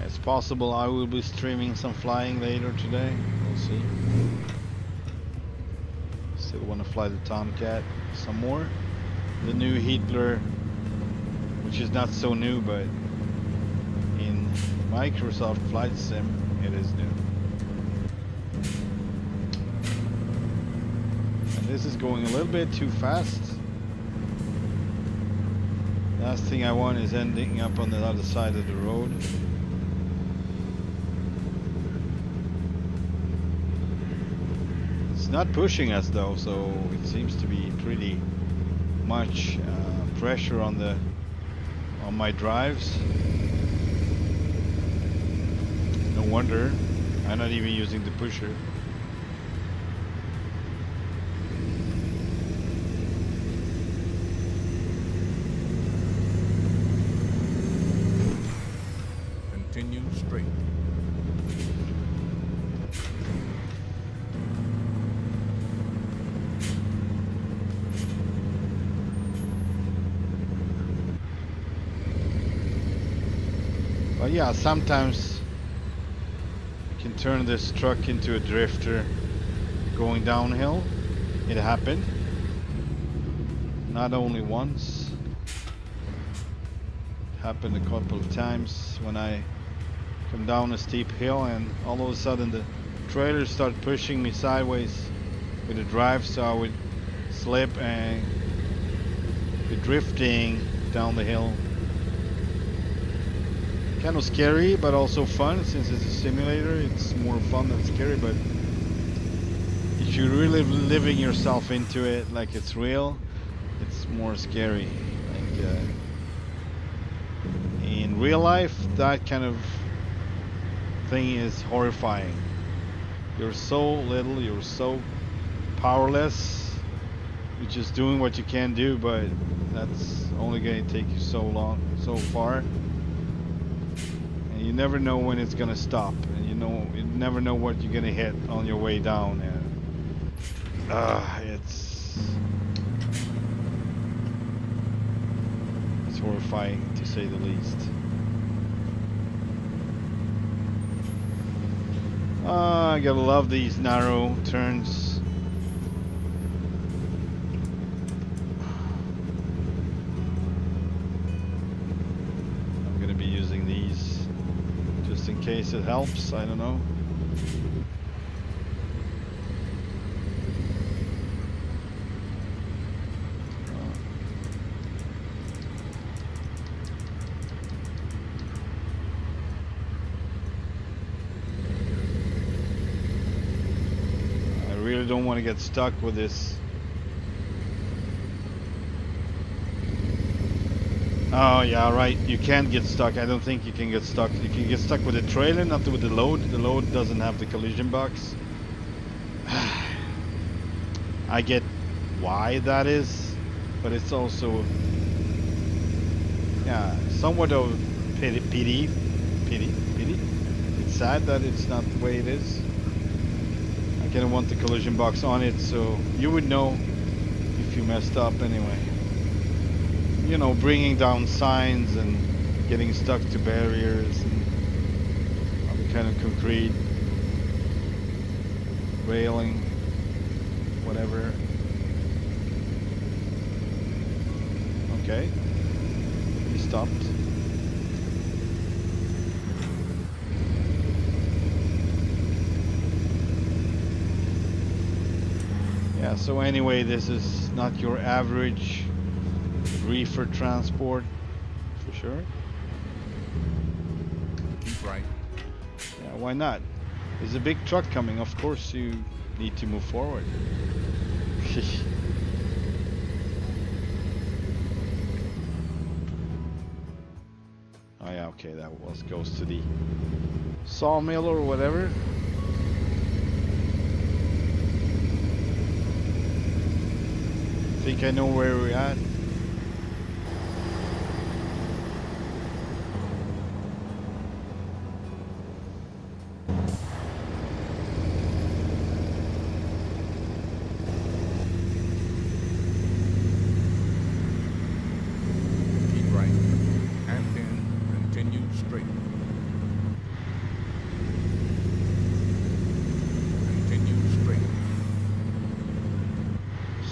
It's possible I will be streaming some flying later today. We'll see. Still want to fly the Tomcat some more. The new Hitler, which is not so new, but in Microsoft Flight Sim, it is new. And this is going a little bit too fast. Last thing I want is ending up on the other side of the road. It's not pushing us though, so it seems to be pretty much pressure on my drives. No wonder I'm not even using the pusher. Continue straight. But yeah, sometimes you can turn this truck into a drifter going downhill. It happened. Not only once. It happened a couple of times when I come down a steep hill and all of a sudden the trailer started pushing me sideways with the drive, so I would slip and be drifting down the hill. Kind of scary, but also fun. Since it's a simulator, it's more fun than scary. But if you're really living yourself into it like it's real, it's more scary. Like in real life, that kind of thing is horrifying. You're so little, you're so powerless. You're just doing what you can do, but that's only going to take you so long, so far. You never know when it's gonna stop, and you never know what you're gonna hit on your way down, and it's horrifying to say the least. I gotta love these narrow turns. I'm gonna be using these just in case it helps, I don't know. I really don't want to get stuck with this. Oh yeah, right. You can't get stuck. I don't think you can get stuck. You can get stuck with the trailer, not with the load. The load doesn't have the collision box. I get why that is, but it's also, yeah, somewhat of pity. It's sad that it's not the way it is. I kind of want the collision box on it, so you would know if you messed up anyway. You know, bringing down signs and getting stuck to barriers and other kind of concrete, railing, whatever. Okay, he stopped. Yeah, so anyway, this is not your average reefer transport, for sure. Keep right. Yeah, why not? There's a big truck coming, of course you need to move forward. Oh yeah, okay, that goes to the sawmill or whatever. I think I know where we're at.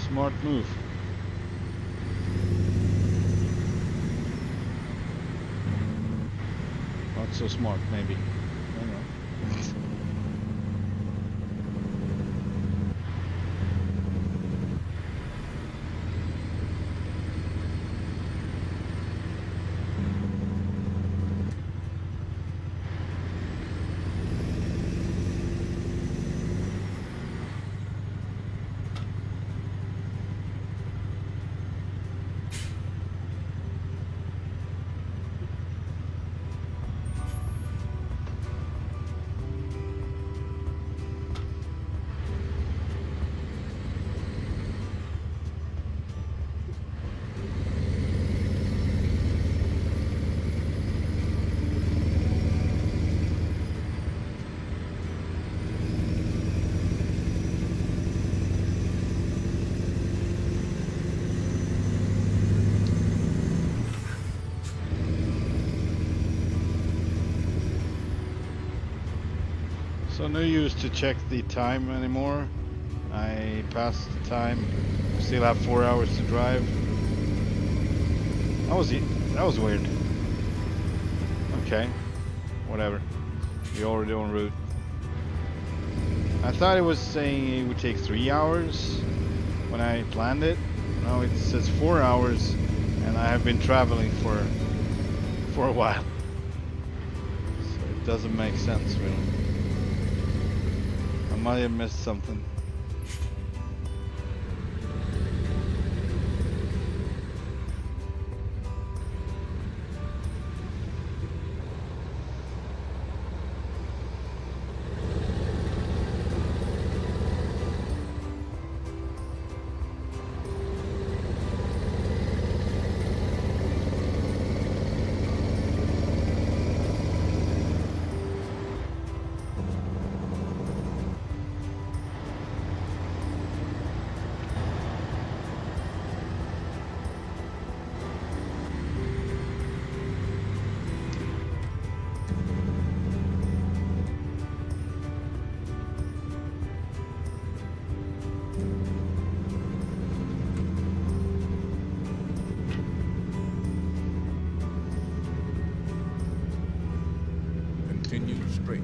Smart move. Not so smart, maybe. I don't know. So no use to check the time anymore. I passed the time. We still have 4 hours to drive. That was weird. Okay, whatever. We already en route. I thought it was saying it would take 3 hours when I planned it. No, it says 4 hours, and I have been traveling for a while. So it doesn't make sense really. I might have missed something. Continue straight.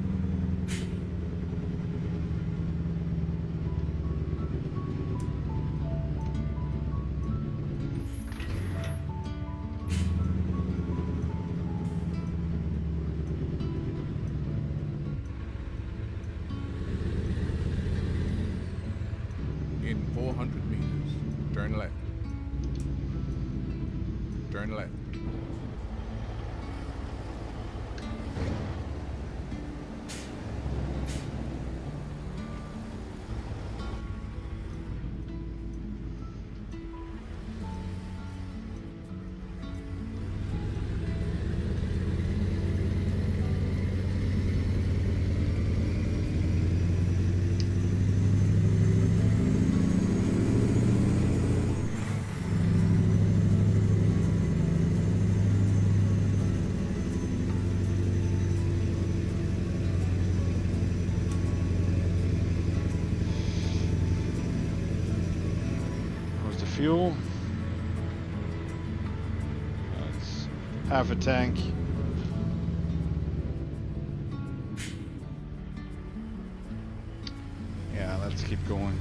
In 400 meters, turn left. Turn left. Fuel. That's half a tank. Yeah, let's keep going.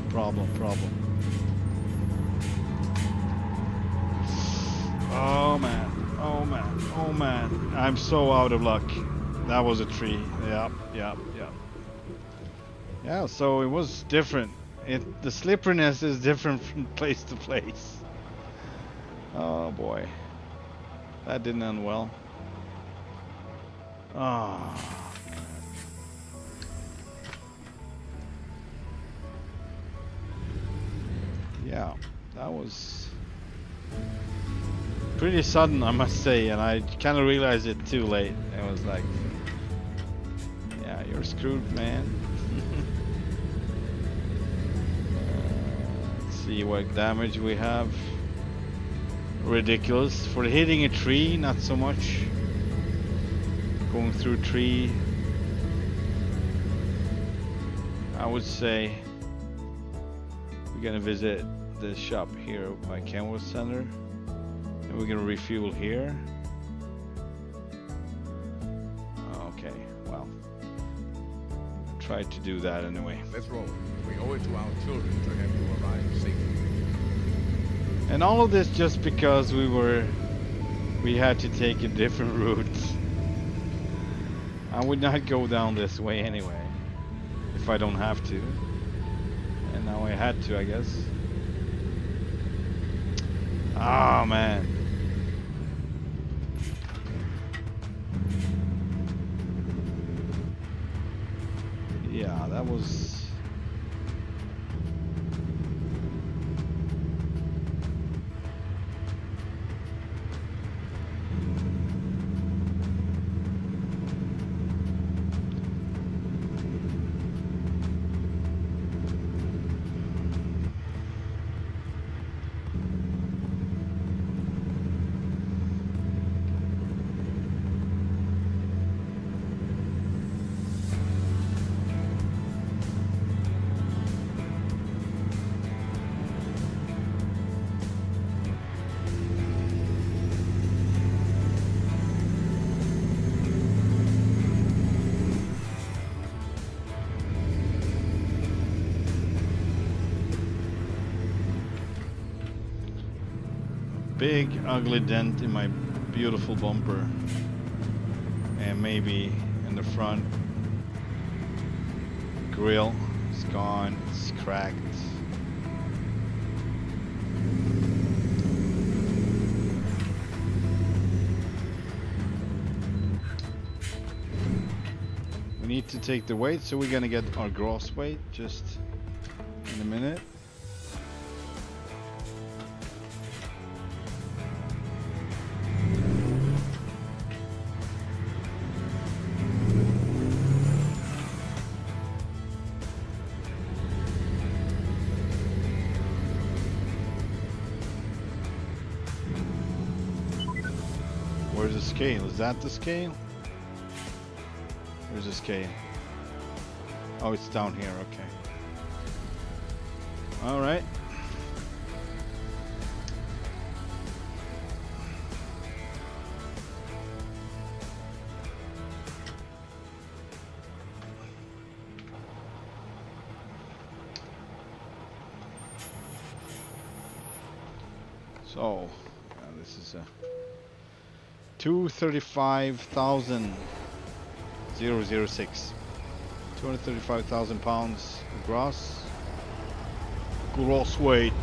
Problem. Oh man. I'm so out of luck. That was a tree. Yep. Yeah, so it was different. The slipperiness is different from place to place. Oh boy. That didn't end well. Oh. Yeah, that was pretty sudden, I must say, and I kind of realized it too late. It was like, yeah, you're screwed, man. Let's see what damage we have. Ridiculous. For hitting a tree, not so much. Going through a tree, I would say we're gonna visit the shop here by Kenwood Center, and we're gonna refuel here. Okay, well, tried to do that anyway. Let's roll. We owe it to our children to have you arrive safely. And all of this just because we had to take a different route. I would not go down this way anyway, if I don't have to. And now I had to, I guess. Oh man. Yeah, that was. Big ugly dent in my beautiful bumper, and maybe in the front grill. It's gone, it's cracked. We need to take the weight, so we're gonna get our gross weight just in a minute. Where's the scale? Is that the scale? Where's the scale? Oh, it's down here, okay. Alright. So, this is a 235,006. 235,000 pounds gross. Gross weight.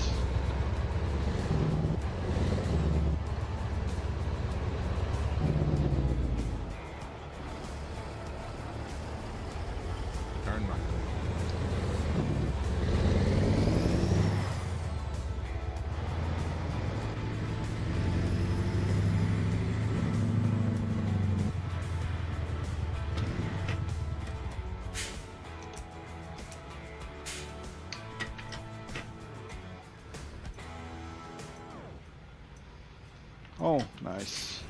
Turn right. Oh, nice.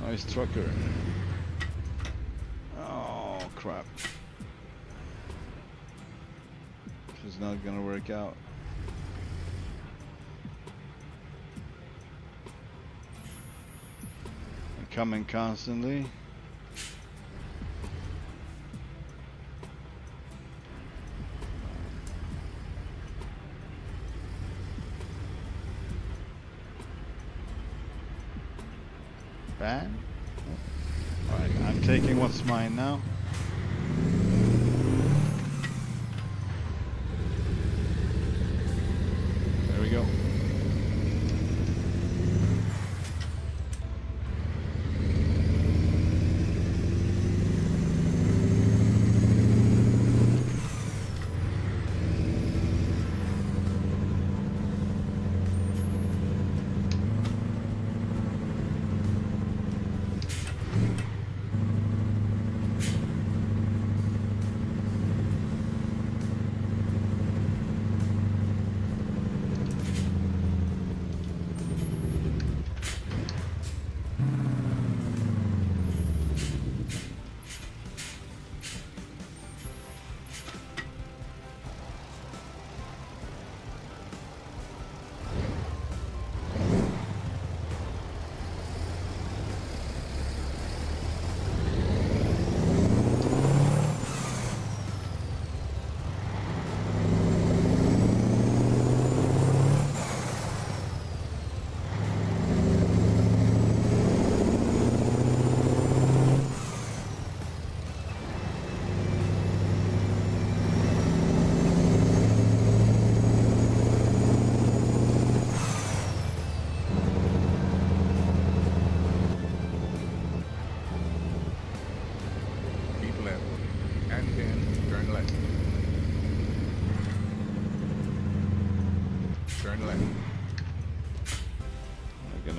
Nice trucker. Oh, crap. This is not gonna work out. I'm coming constantly. Bad. Alright, I'm taking what's mine now. There we go.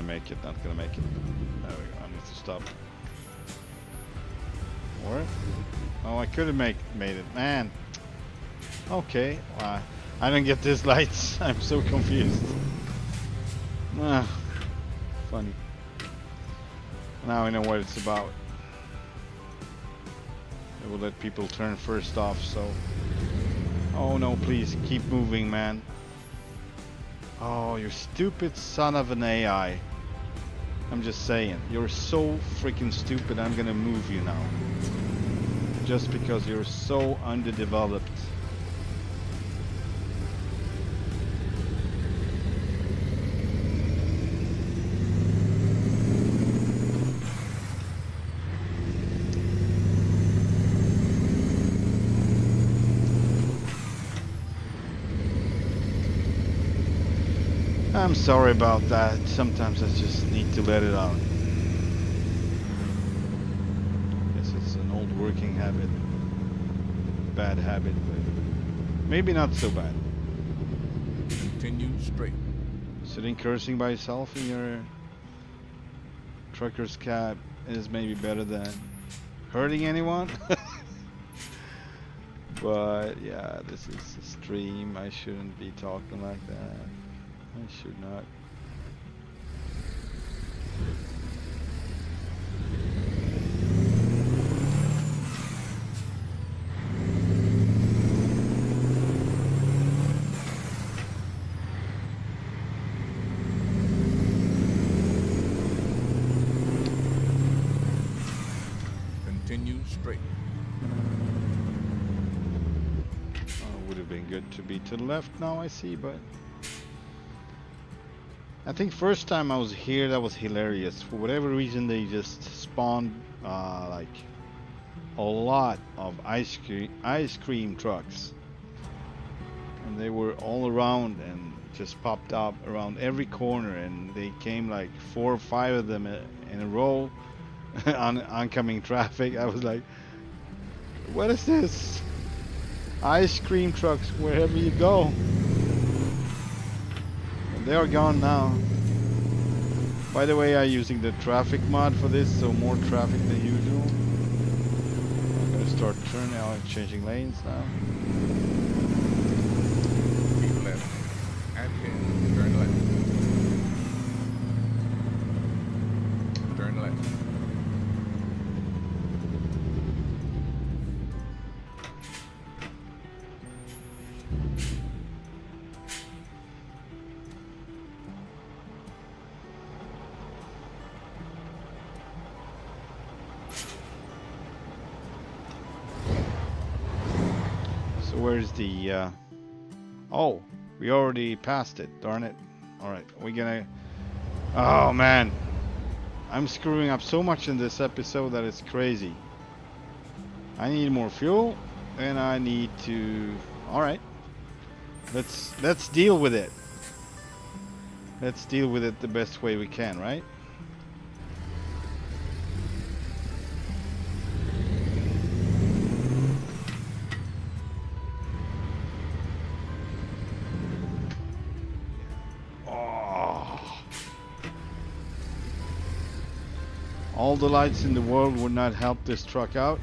gonna make it, not gonna make it. There we go, I need to stop. Or? Oh, I could have made it, man. Okay, I don't get these lights. I'm so confused. Ah, funny. Now I know what it's about. It will let people turn first off, so... Oh no, please, keep moving, man. Oh, you stupid son of an AI. I'm just saying, you're so freaking stupid, I'm gonna move you now. Just because you're so underdeveloped. I'm sorry about that. Sometimes I just need to let it out. Guess it's an old working habit. Bad habit, but maybe not so bad. Continue straight. Sitting cursing by yourself in your trucker's cab is maybe better than hurting anyone. But yeah, this is a stream. I shouldn't be talking like that. I should not. Continue straight. Would have been good to be to the left now, I see, but I think first time I was here that was hilarious. For whatever reason they just spawned like a lot of ice cream trucks. And they were all around and just popped up around every corner, and they came like 4 or 5 of them in a row on oncoming traffic. I was like, what is this? Ice cream trucks wherever you go. And they are gone now. By the way, I'm using the traffic mod for this, so more traffic than usual. I'm gonna start turning out and changing lanes now. Keep left. And in. Turn left. Turn left. So where's the oh, we already passed it, darn it. Alright, we're gonna... Oh man, I'm screwing up so much in this episode that it's crazy. I need more fuel, and I need to... Alright, let's deal with it. Let's deal with it the best way we can, right? All the lights in the world would not help this truck out.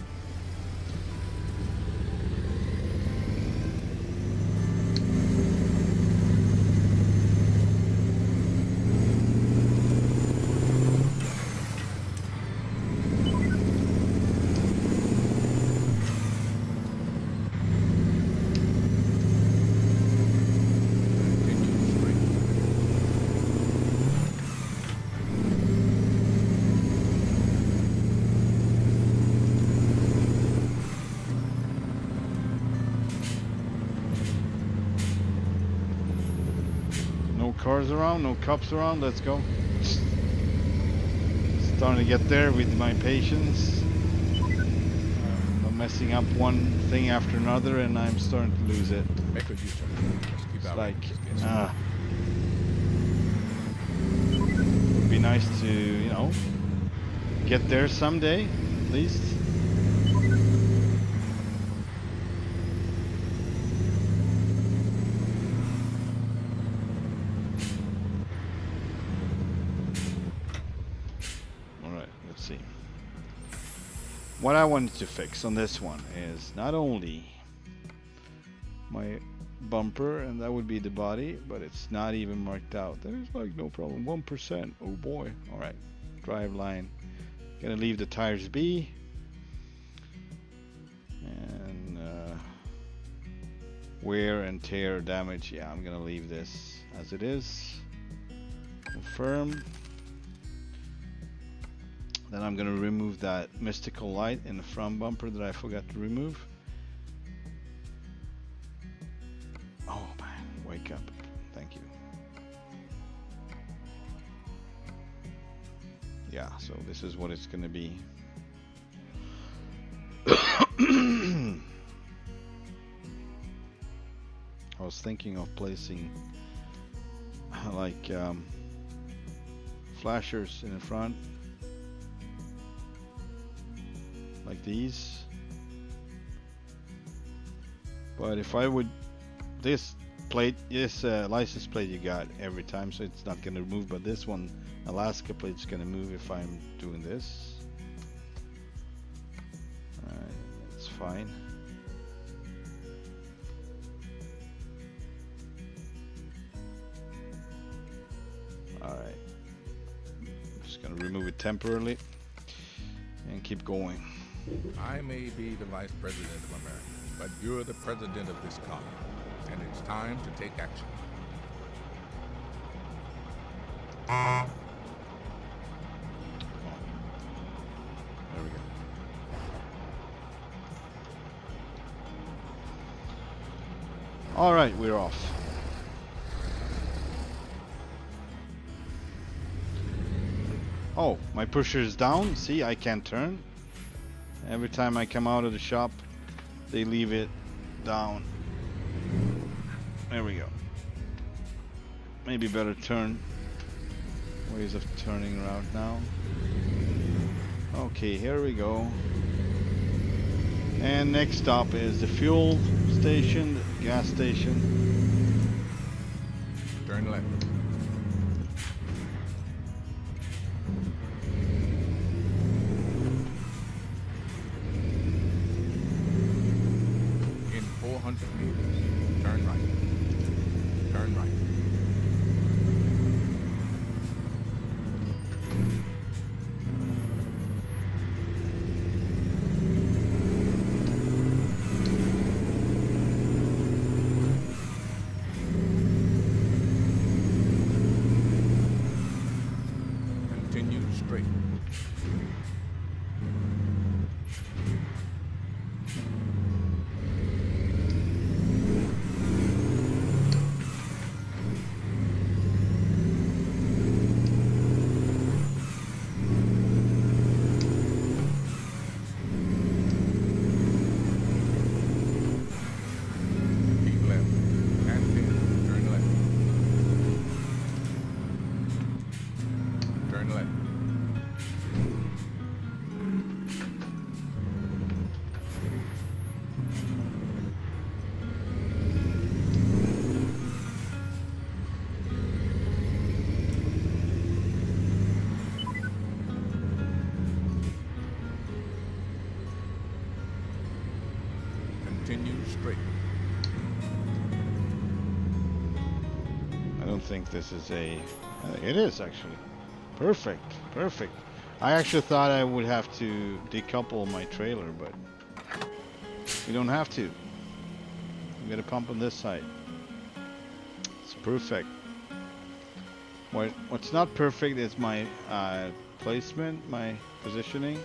Cars around, no cops around, let's go. Starting to get there with my patience. I'm messing up one thing after another and I'm starting to lose it. Make a U-turn. It's like, would be nice to, you know, get there someday, at least. see. What I wanted to fix on this one is not only my bumper, and that would be the body, but it's not even marked out. There's like no problem. 1%. Oh boy. All right. Drive line. Gonna leave the tires be. And wear and tear damage. Yeah, I'm gonna leave this as it is. Confirm. Then I'm gonna remove that mystical light in the front bumper that I forgot to remove. Oh man, wake up. Thank you. Yeah, so this is what it's gonna be. I was thinking of placing like flashers in the front, like these. But if I would, this plate, this license plate you got every time, so it's not gonna move. But this one, Alaska plate's gonna move if I'm doing this. It's fine. Alright. I'm just gonna remove it temporarily and keep going. I may be the Vice President of America, but you're the President of this colony, and it's time to take action. There we go. Alright, we're off. Oh, my pusher is down. See, I can't turn. Every time I come out of the shop, they leave it down. There we go. Maybe better turn. Ways of turning around now. Okay, here we go. And next stop is the fuel station, the gas station. Turn left. In 400 meters, turn right. Turn right. Continue straight. Keep left. And then turn left. Turn left. Continue straight. I don't think this is a... It is actually. Perfect, perfect. I actually thought I would have to decouple my trailer, but we don't have to. I'm gonna pump on this side. It's perfect. What's not perfect is my placement, my positioning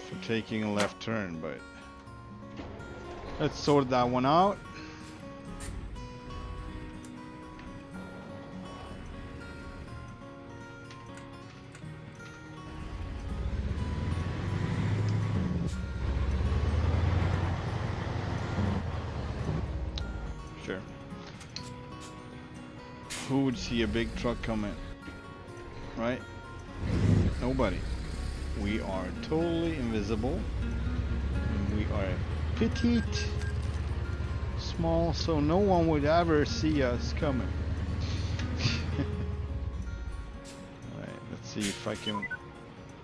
for taking a left turn, but let's sort that one out. Sure. Who would see a big truck coming? Right? Nobody. We are totally invisible. And we are petite, small, so no one would ever see us coming. Alright, let's see if I can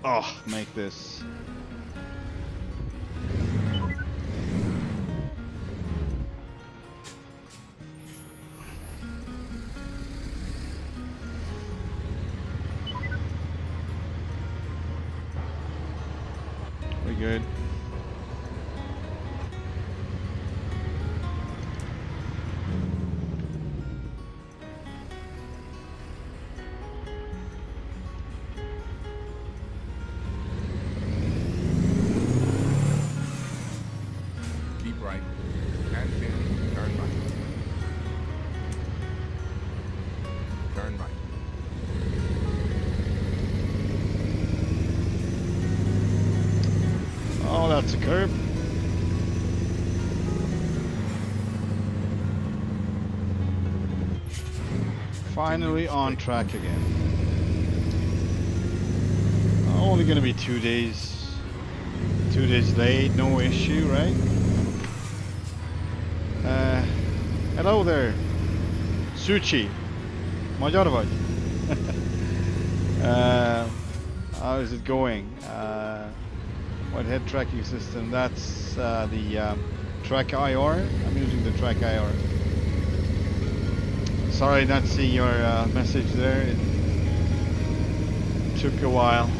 Oh, make this. We good. Keep right. And 10. Turn right. Turn right. Oh, that's a curb. Finally on track again. Only gonna be 2 days. 2 days late, no issue, right? Hello there. Suchi. Magyar vagy? How is it going? What head tracking system? That's the Track IR. I'm using the Track IR. Sorry not seeing your message there. It took a while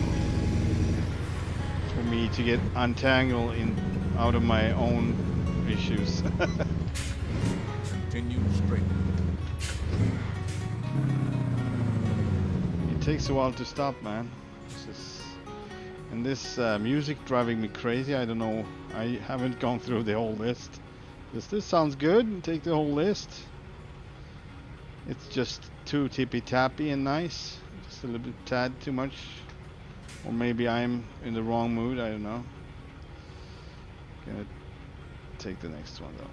for me to get untangled out of my own issues. Continue straight. It takes a while to stop, man. And this music driving me crazy. I don't know. I haven't gone through the whole list. This sounds good. Take the whole list. It's just too tippy-tappy and nice. Just a little bit tad too much. Or maybe I'm in the wrong mood. I don't know. Gonna take the next one though.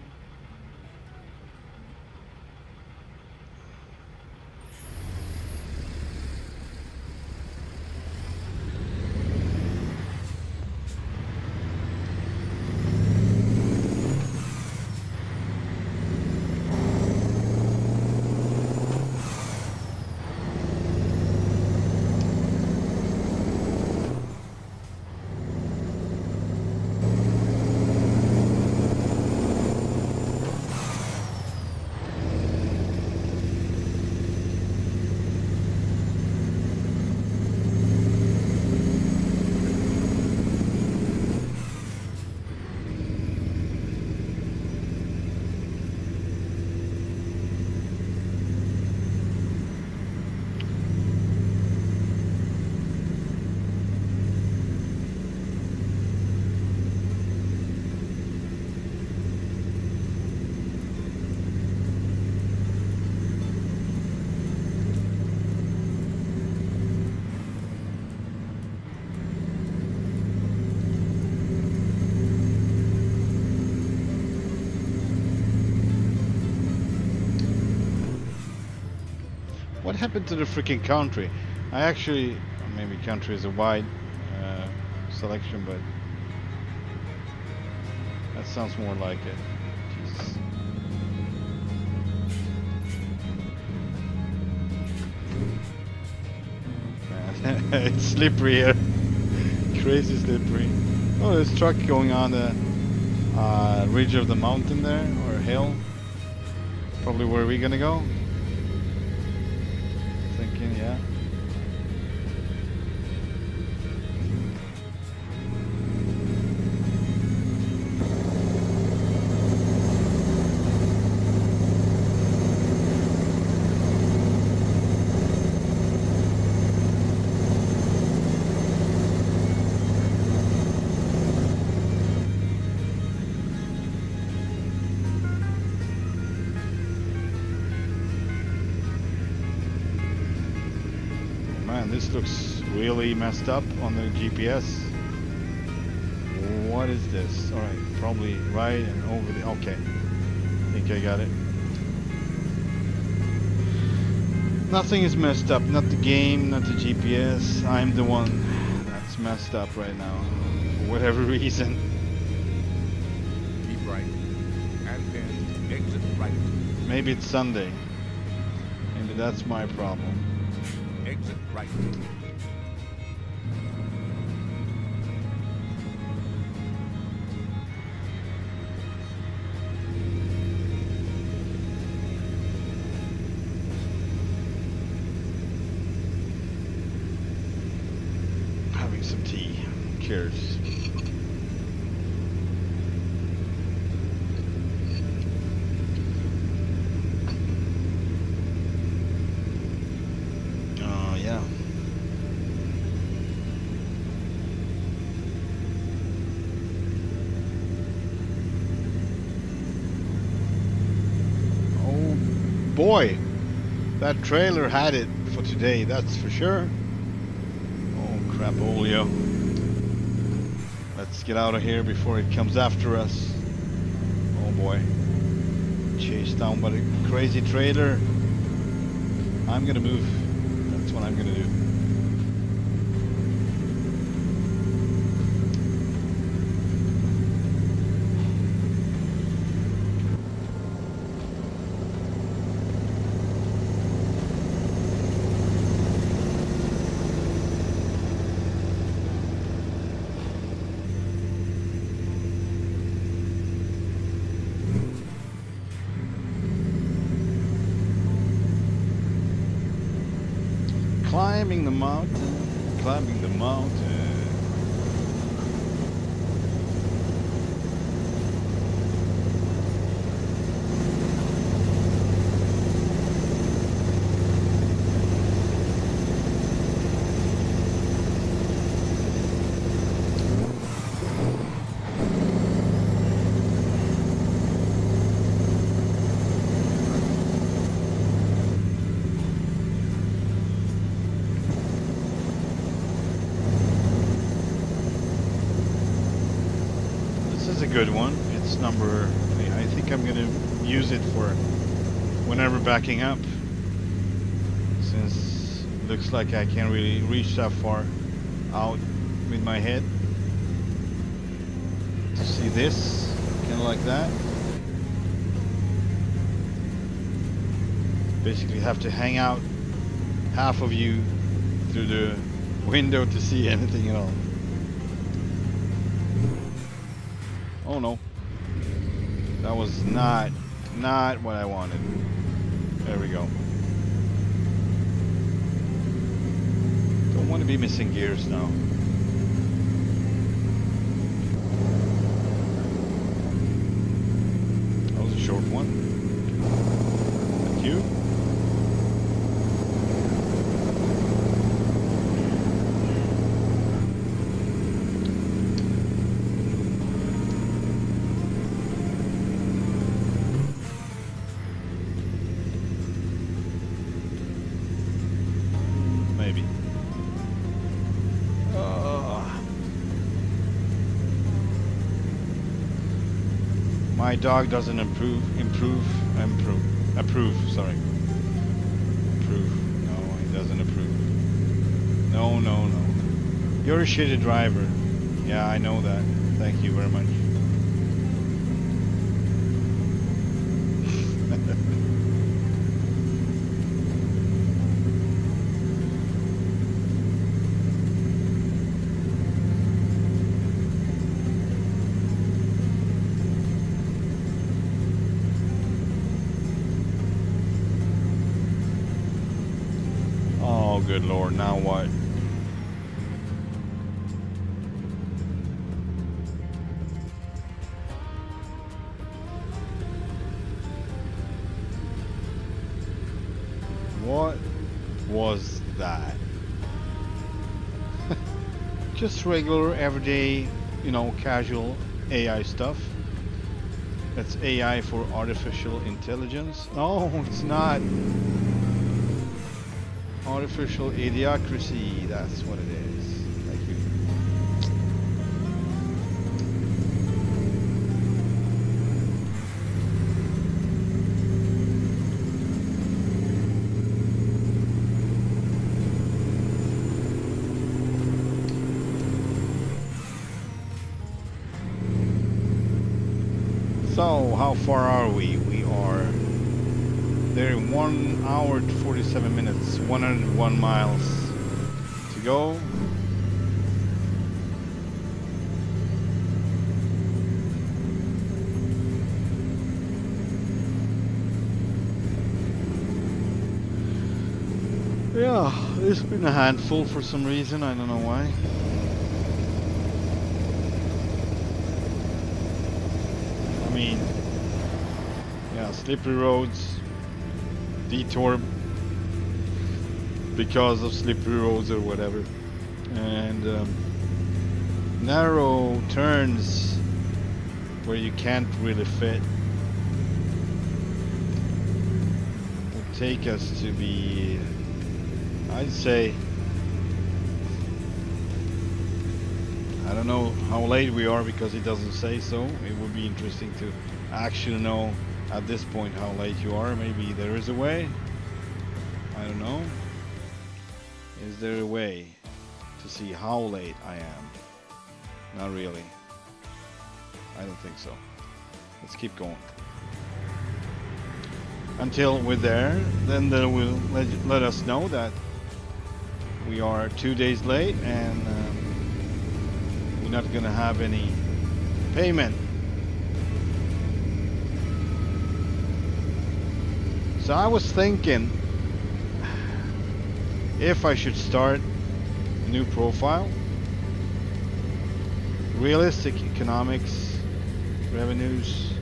What happened to the freaking country? I actually, maybe country is a wide selection, but that sounds more like it. Jesus. Man, it's slippery here. Crazy slippery. Oh, there's a truck going on the ridge of the mountain there, or hill. Probably where we're gonna go. Thinking, yeah. Man, this looks really messed up on the GPS. What is this? Alright, probably right and over the... Okay. I think I got it. Nothing is messed up. Not the game, not the GPS. I'm the one that's messed up right now. For whatever reason. Keep right. And then exit right. Maybe it's Sunday. Maybe that's my problem. Exit right. drink some tea. Cheers. Yeah. Oh boy, that trailer had it for today, that's for sure. Oh crap, Olio. Let's get out of here before it comes after us. Oh boy. Chased down by the crazy trailer. I'm gonna move. That's what I'm gonna do. Climbing the mountain, climbing the mountain. This is a good one. It's number, I think I'm gonna use it for whenever backing up, since it looks like I can't really reach that far out with my head to see this, kind of like that. Basically have to hang out half of you through the window to see anything at all. Oh no, that was not what I wanted. There we go. Don't want to be missing gears now. That was a short one. Thank you. Maybe. My dog doesn't approve. Sorry. Approve. No, he doesn't approve. No, no, no. You're a shitty driver. Yeah, I know that. Thank you very much. Oh, good Lord, now what? What was that? Just regular, everyday, casual AI stuff. That's AI for artificial intelligence. No, it's not. Artificial idiocracy, that's what it is. Thank you. So, how far are we? We are there in 1 hour to 47 minutes, 101 miles to go. Yeah, it's been a handful for some reason, I don't know why. I mean, yeah, slippery roads, detour because of slippery roads or whatever, and narrow turns where you can't really fit will take us to be, I'd say, I don't know how late we are because it doesn't say so. It would be interesting to actually know at this point how late you are. Maybe there is a way. I don't know. Is there a way to see how late I am? Not really. I don't think so. Let's keep going. Until we're there, then they will let us know that we are 2 days late and we're not going to have any payment. So I was thinking if I should start a new profile, realistic economics, revenues,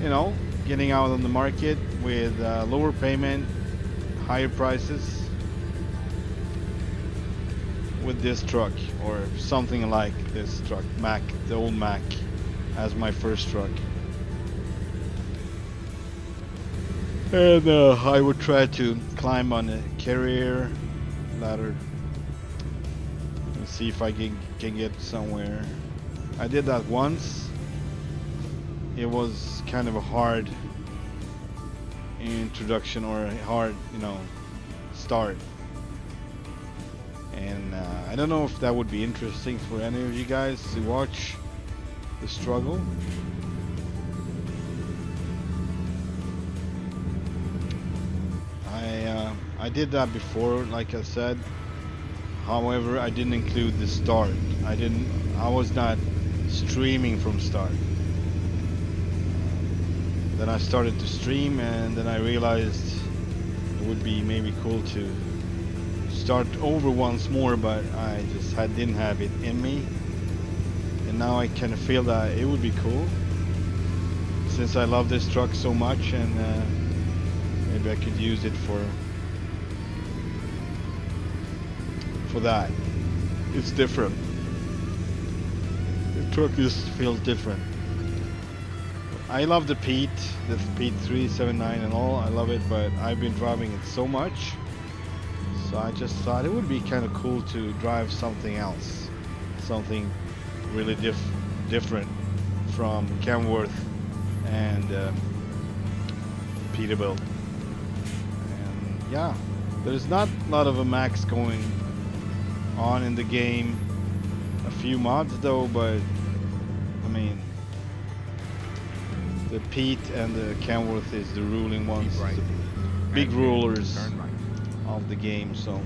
you know, getting out on the market with lower payment, higher prices with this truck or something like this truck, Mack, the old Mack, as my first truck. And I would try to climb on a carrier ladder and see if I can get somewhere. I did that once. It was kind of a hard introduction or a hard, start. And I don't know if that would be interesting for any of you guys to watch the struggle. I did that before, like I said. However, I didn't include the start. I was not streaming from start. Then I started to stream, and then I realized it would be maybe cool to start over once more, but I just didn't have it in me. And now I kind of feel that it would be cool, since I love this truck so much, and maybe I could use it for that. It's different. The truck just feels different. I love the Pete 379 and all. I love it, but I've been driving it so much, so I just thought it would be kind of cool to drive something else, something really different from Kenworth and Peterbilt. And yeah, there's not a lot of a Max going on in the game. A few mods though, but I mean, the Pete and the Kenworth is the ruling ones, Right. the big rulers Turn right. of the game. So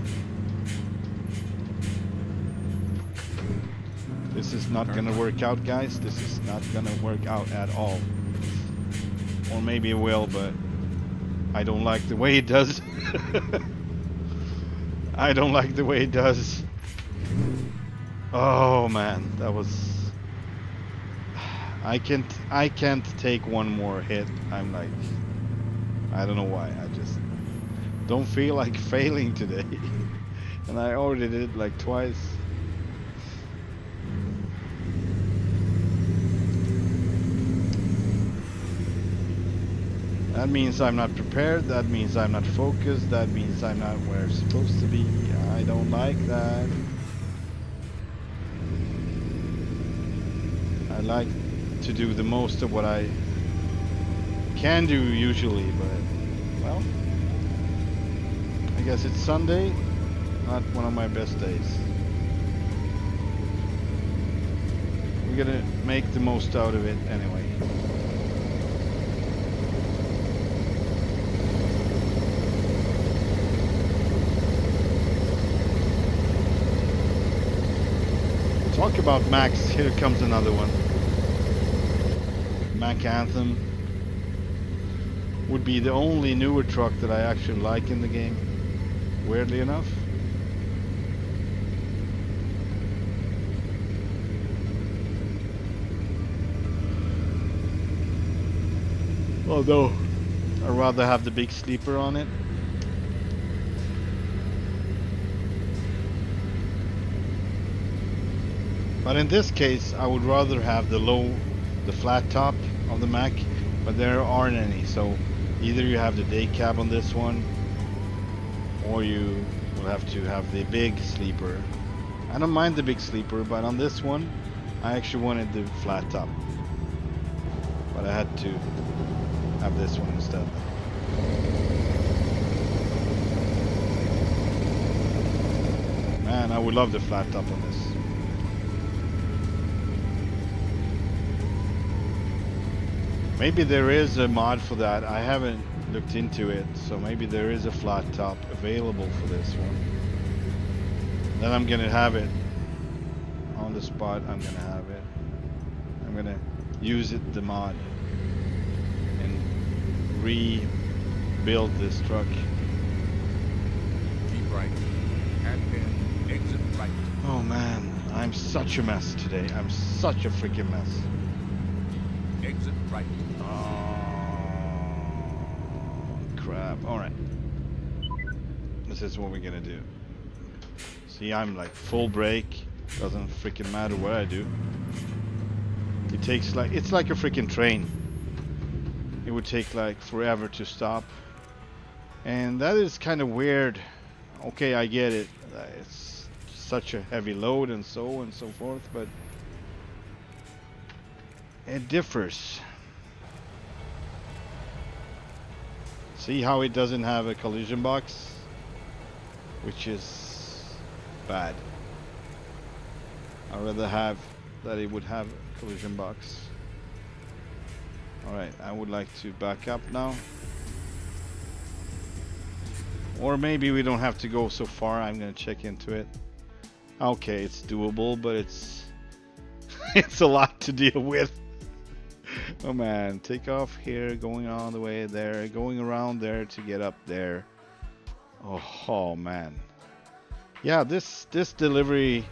this is not gonna work out, guys. This is not gonna work out at all. Or maybe it will, but I don't like the way it does. I don't like the way it does. Oh man, that was... I can't take one more hit. I'm like, I don't know why. I just don't feel like failing today. And I already did it like twice. That means I'm not prepared. That means I'm not focused. That means I'm not where I'm supposed to be. I don't like that. I like to do the most of what I can do usually, but well, I guess it's Sunday, not one of my best days. We're gonna make the most out of it anyway. Talk about Max, here comes another one. Mack Anthem would be the only newer truck that I actually like in the game, weirdly enough. Although I'd rather have the big sleeper on it. But in this case, I would rather have the flat top of the Mack, but there aren't any. So either you have the day cab on this one, or you will have to have the big sleeper. I don't mind the big sleeper, but on this one, I actually wanted the flat top. But I had to have this one instead. Man, I would love the flat top on this. Maybe there is a mod for that. I haven't looked into it, so maybe there is a flat top available for this one. Then I'm gonna have it on the spot. I'm gonna have it. I'm gonna use it, the mod, and rebuild this truck. Keep right. And then exit right. Oh man, I'm such a mess today. I'm such a freaking mess. Exit right. Oh, crap. Alright. This is what we're gonna do. See, I'm like full brake. Doesn't freaking matter what I do. It takes like, it's like a freaking train. It would take like forever to stop. And that is kind of weird. Okay, I get it. It's such a heavy load and so forth, but it differs. See how it doesn't have a collision box? Which is bad. I'd rather have that it would have a collision box. Alright, I would like to back up now. Or maybe we don't have to go so far. I'm gonna check into it. Okay, it's doable, but it's it's a lot to deal with. Oh man, take off here, going all the way there, going around there to get up there. Oh man. Yeah, this delivery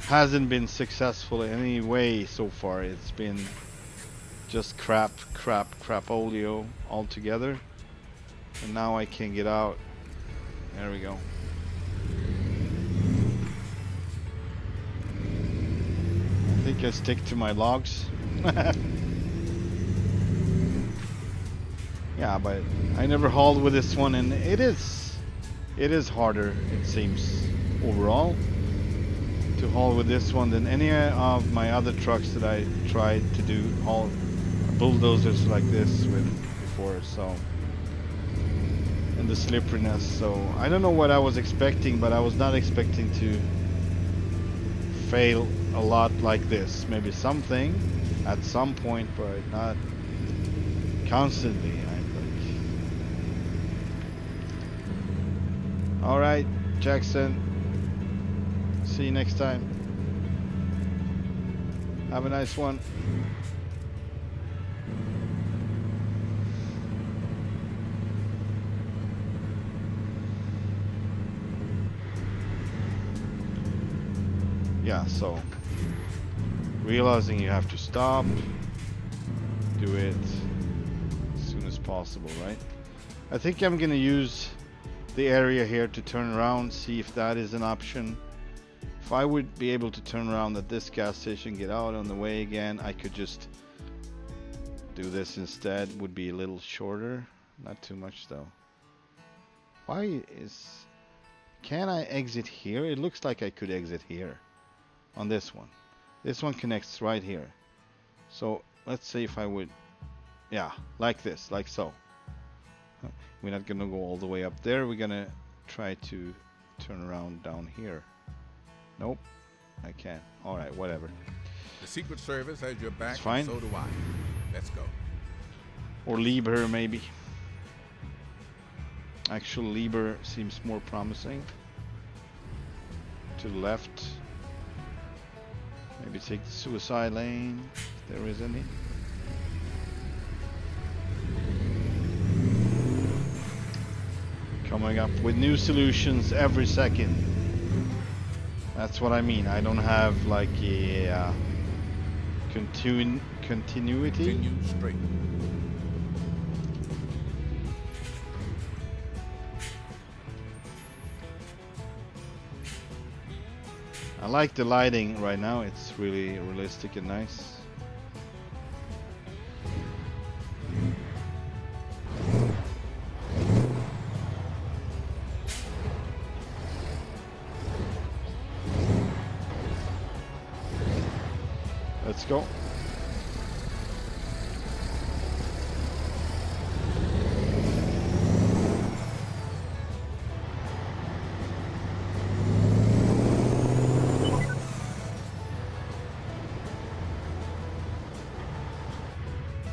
hasn't been successful in any way so far. It's been just crapolio altogether. And now I can get out. There we go. I think I stick to my logs. Yeah, but I never hauled with this one, and it is harder, it seems, overall, to haul with this one than any of my other trucks that I tried to do haul bulldozers like this with before. So, and the slipperiness. So I don't know what I was expecting, but I was not expecting to fail a lot like this. Maybe something at some point, but not constantly. Alright, Jackson. See you next time. Have a nice one. Yeah, so realizing you have to stop, do it as soon as possible, right? I think I'm gonna use the area here to turn around, see if that is an option. If I would be able to turn around at this gas station, get out on the way again, I could just do this instead. Would be a little shorter, not too much though. Can I exit here? It looks like I could exit here on this one. This one connects right here. So let's see if I would, yeah, like this, like so. We're not gonna go all the way up there. We're gonna try to turn around down here. Nope, I can't. All right, whatever. The Secret Service has your back, It's fine. and so do I. Let's go. Or Lieber, maybe. Actual Lieber seems more promising. To the left. Maybe take the suicide lane, if there is any. Coming up with new solutions every second. That's what I mean. I don't have like a continuity. Continue straight. I like the lighting right now. It's really realistic and nice. Let's go.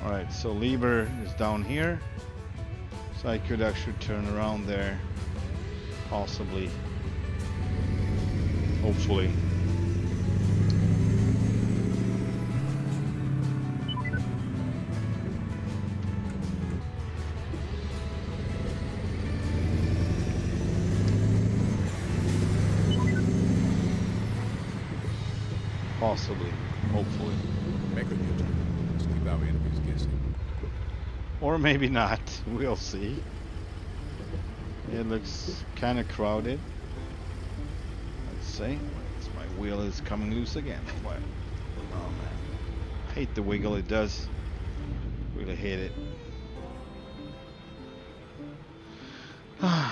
Alright, so lever is down here. So I could actually turn around there. Possibly. Hopefully. Possibly. Hopefully. Make a U-turn. Let's keep our enemies guessing. Or maybe not. We'll see. It looks kind of crowded. Let's see. My wheel is coming loose again. What? Oh man. Hate the wiggle it does. Really hate it. Alright,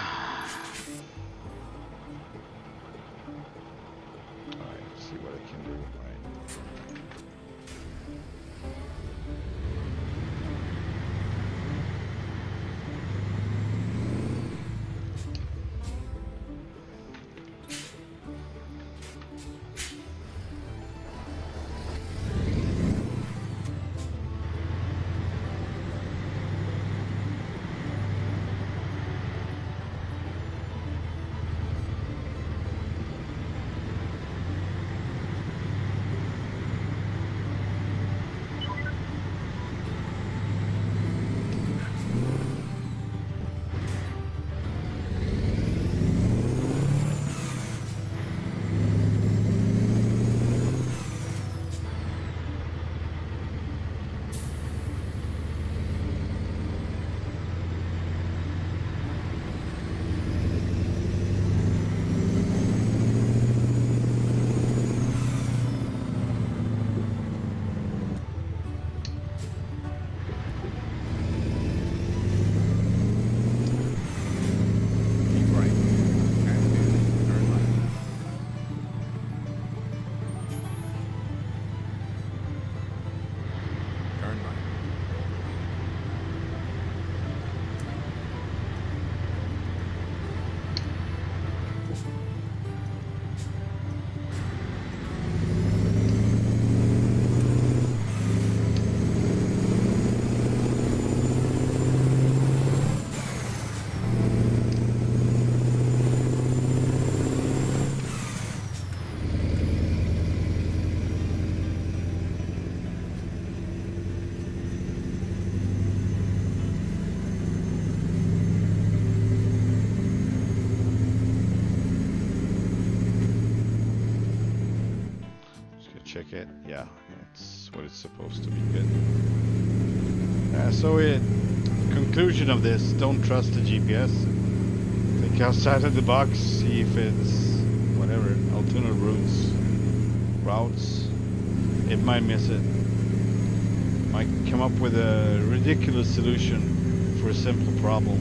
let's see what I can do. Alright. Check it. Yeah, it's what it's supposed to be. Good. Conclusion of this: don't trust the GPS. Think outside of the box. See if it's whatever alternate routes. It might miss it. Might come up with a ridiculous solution for a simple problem.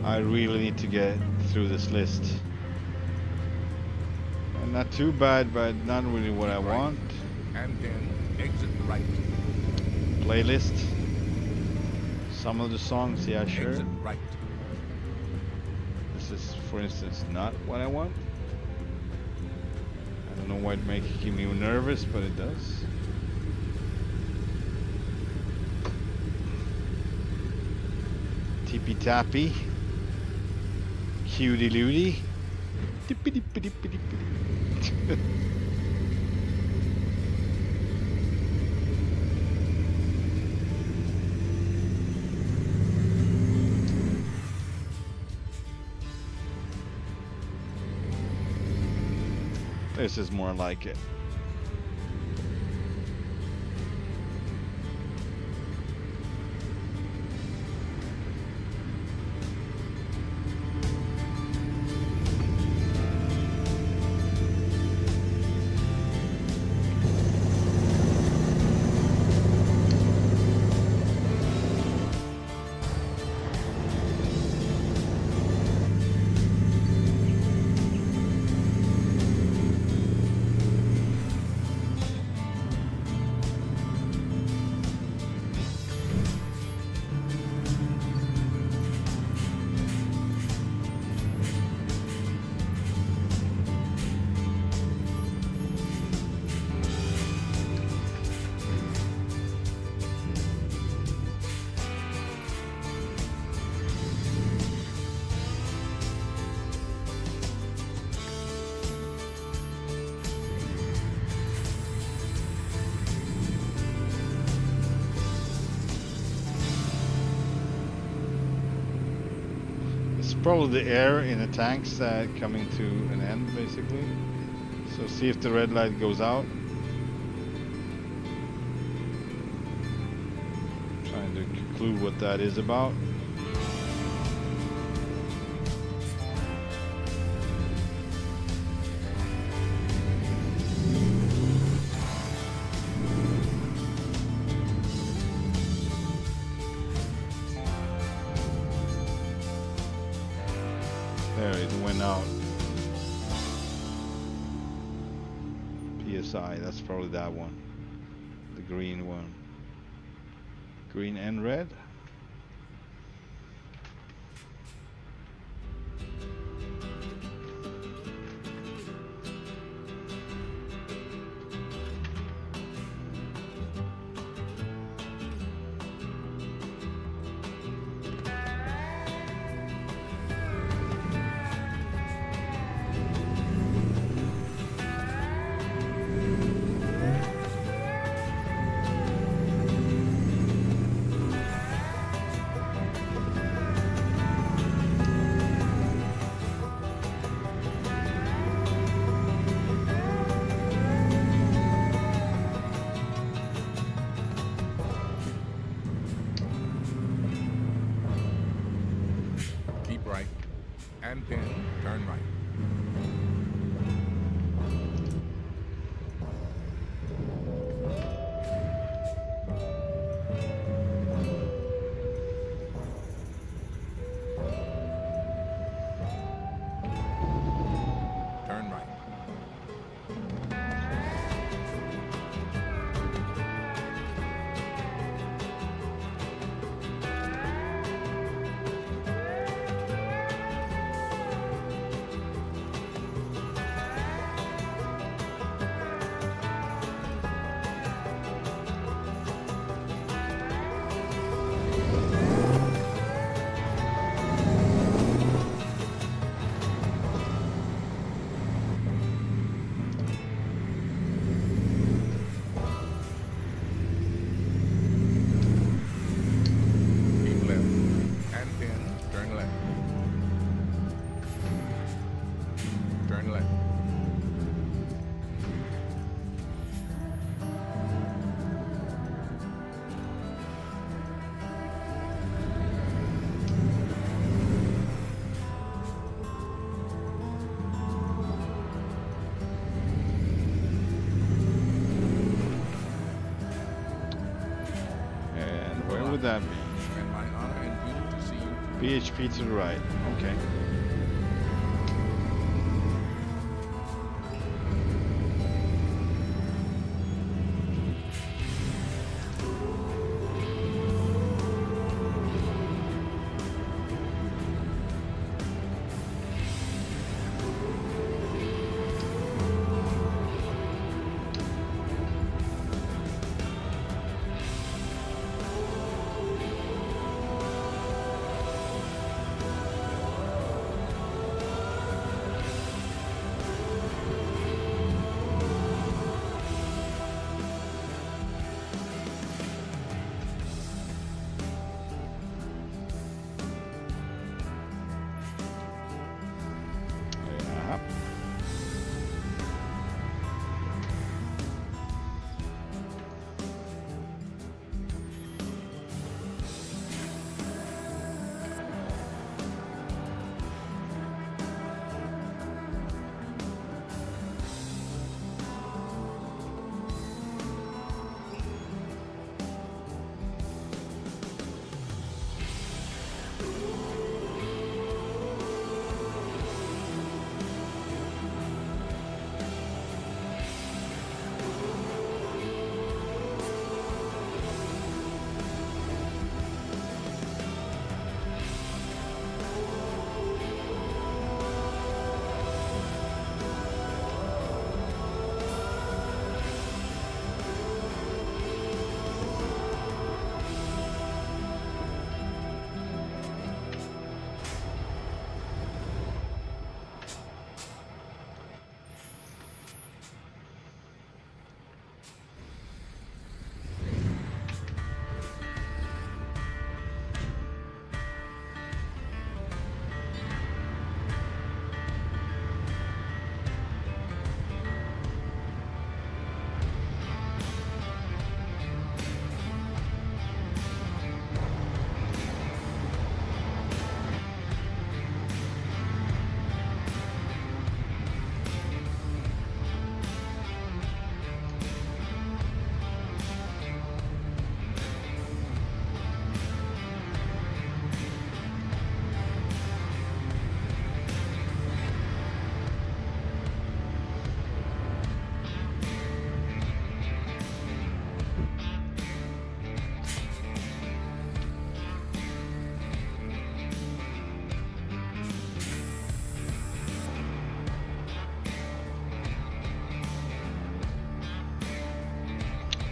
I really need to get through this list. And not too bad, but not really what I want. And then exit right. Playlist. Some of the songs, yeah, sure. Exit right. This is, for instance, not what I want. I don't know why it makes me nervous, but it does. Tippy tappy. Cutie looty. Dippity pitty pitty pitty. This is more like it. probably the air in the tanks coming to an end, basically. So see if the red light goes out. Trying to conclude what that is about. There, it went out. PSI, that's probably that one. The green one. Green and red. Keep right. And pin, turn right. Turn right. Keep left. And pin, turn left. Turn left. And where would that be? And my honor and duty to see you. BHP to the right. Okay.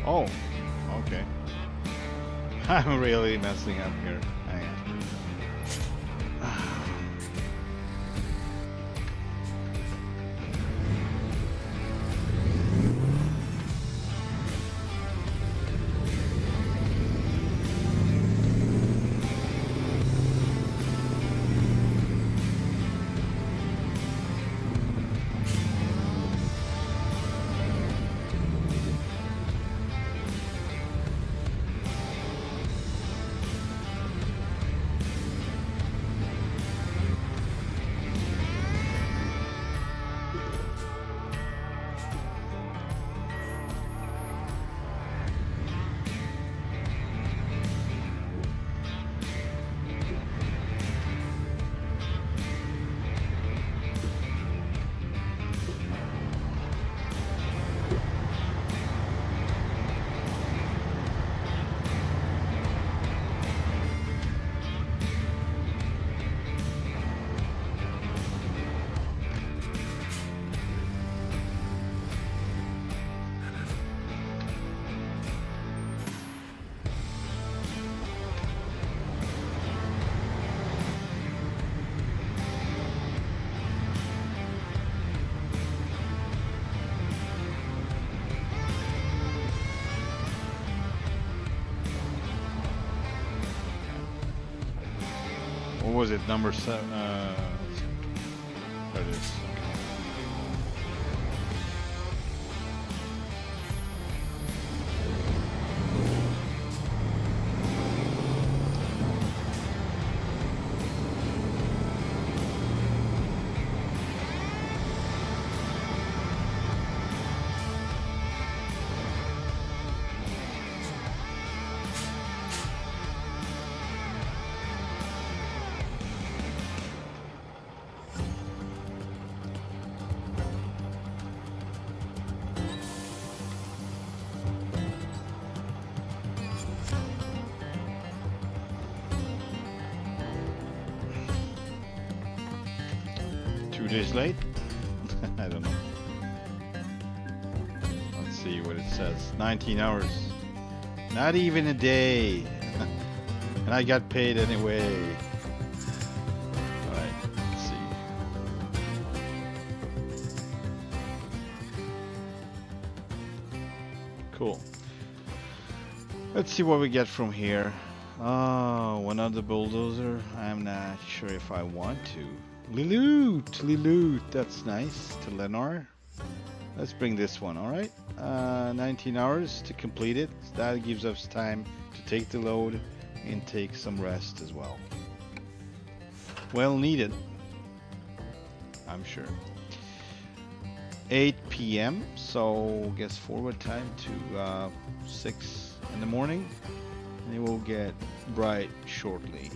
Oh, okay. I'm really messing up here. Hang on. What was it? Number 7? There it is. Okay. 2 days late? I don't know. Let's see what it says. 19 hours. Not even a day. And I got paid anyway. Alright, let's see. Cool. Let's see what we get from here. Oh, one other bulldozer. I'm not sure if I want to. Liloot, that's nice. To Lenore. Let's bring this one, alright? 19 hours to complete it. That gives us time to take the load and take some rest as well. Well needed, I'm sure. 8 p.m. So guess forward time to 6 in the morning, and it will get bright shortly.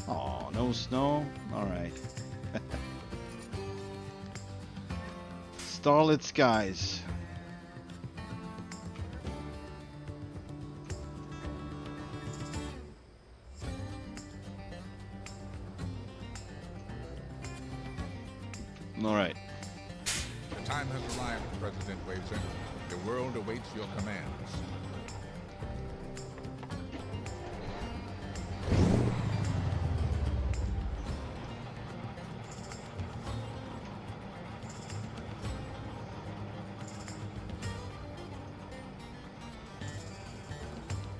Oh, no snow. All right. Starlit skies. All right. The time has arrived, President Waveson. The world awaits your commands.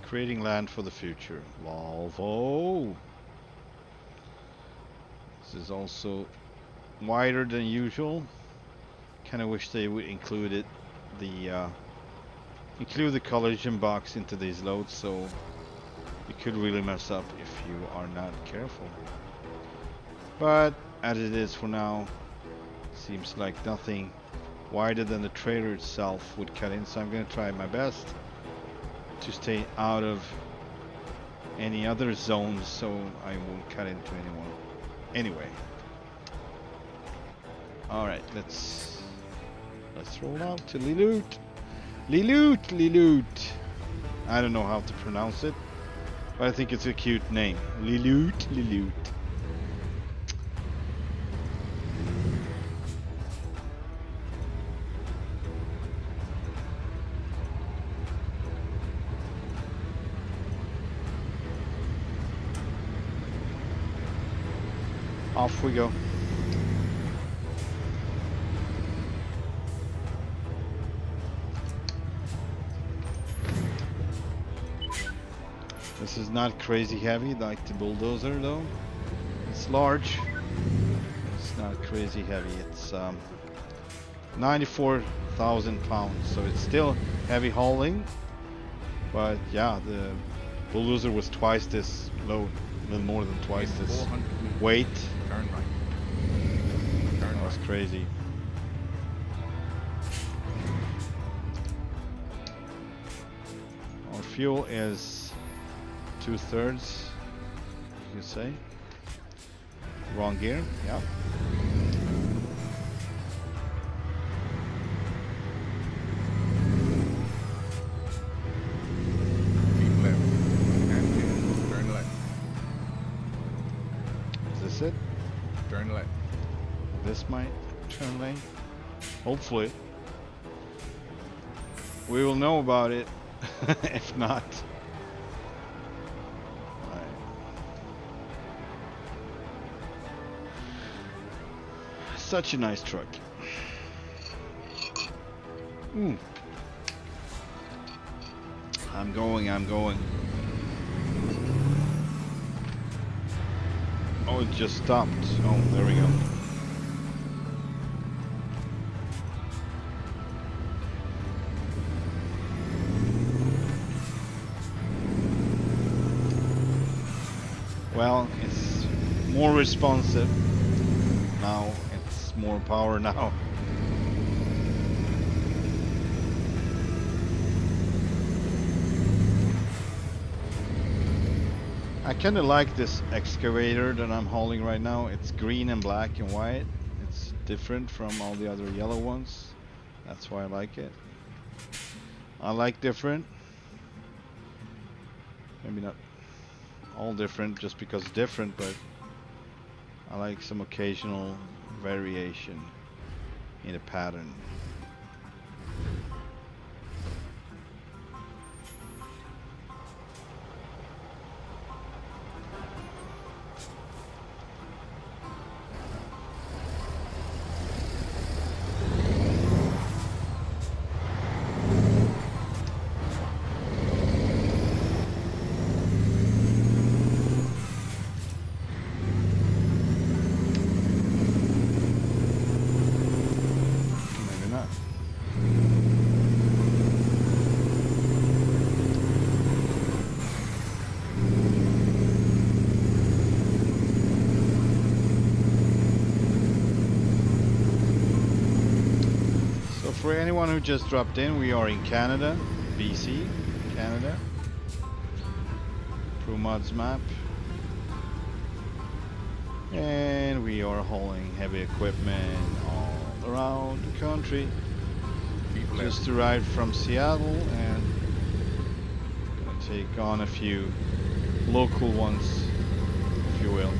Creating land for the future. Volvo. This is also wider than usual. Kind of wish they would include the collision box into these loads, so you could really mess up if you are not careful. But as it is for now, seems like nothing wider than the trailer itself would cut in, so I'm going to try my best to stay out of any other zones so I won't cut into anyone. Anyway. Alright, let's roll out to Liloot. Liloot. I don't know how to pronounce it, but I think it's a cute name. Liloot. Off we go. This is not crazy heavy like the bulldozer though. It's large. It's not crazy heavy. It's 94,000 pounds, so it's still heavy hauling. But yeah, the bulldozer was twice this load, a little more than twice In this 400 meters, weight. turn right. Turn That was right. crazy. Our fuel is 2/3, you say. Wrong gear, yeah. Keep left. And 10. Turn left. Is this it? Turn left. This might turn lane. Hopefully. We will know about it if not. Alright. Such a nice truck. I'm going. Oh, it just stopped. Oh, there we go. Well, it's more responsive now. It's more power now. I kind of like this excavator that I'm hauling right now. It's green and black and white. It's different from all the other yellow ones. That's why I like it. I like different. Maybe not all different just because it's different, but I like some occasional variation in the pattern. Maybe not. So for anyone who just dropped in, we are in Canada, BC, Canada. ProMods map. And we are hauling heavy equipment all around the country. Keep left. Just arrived from Seattle and gonna take on a few local ones, if you will.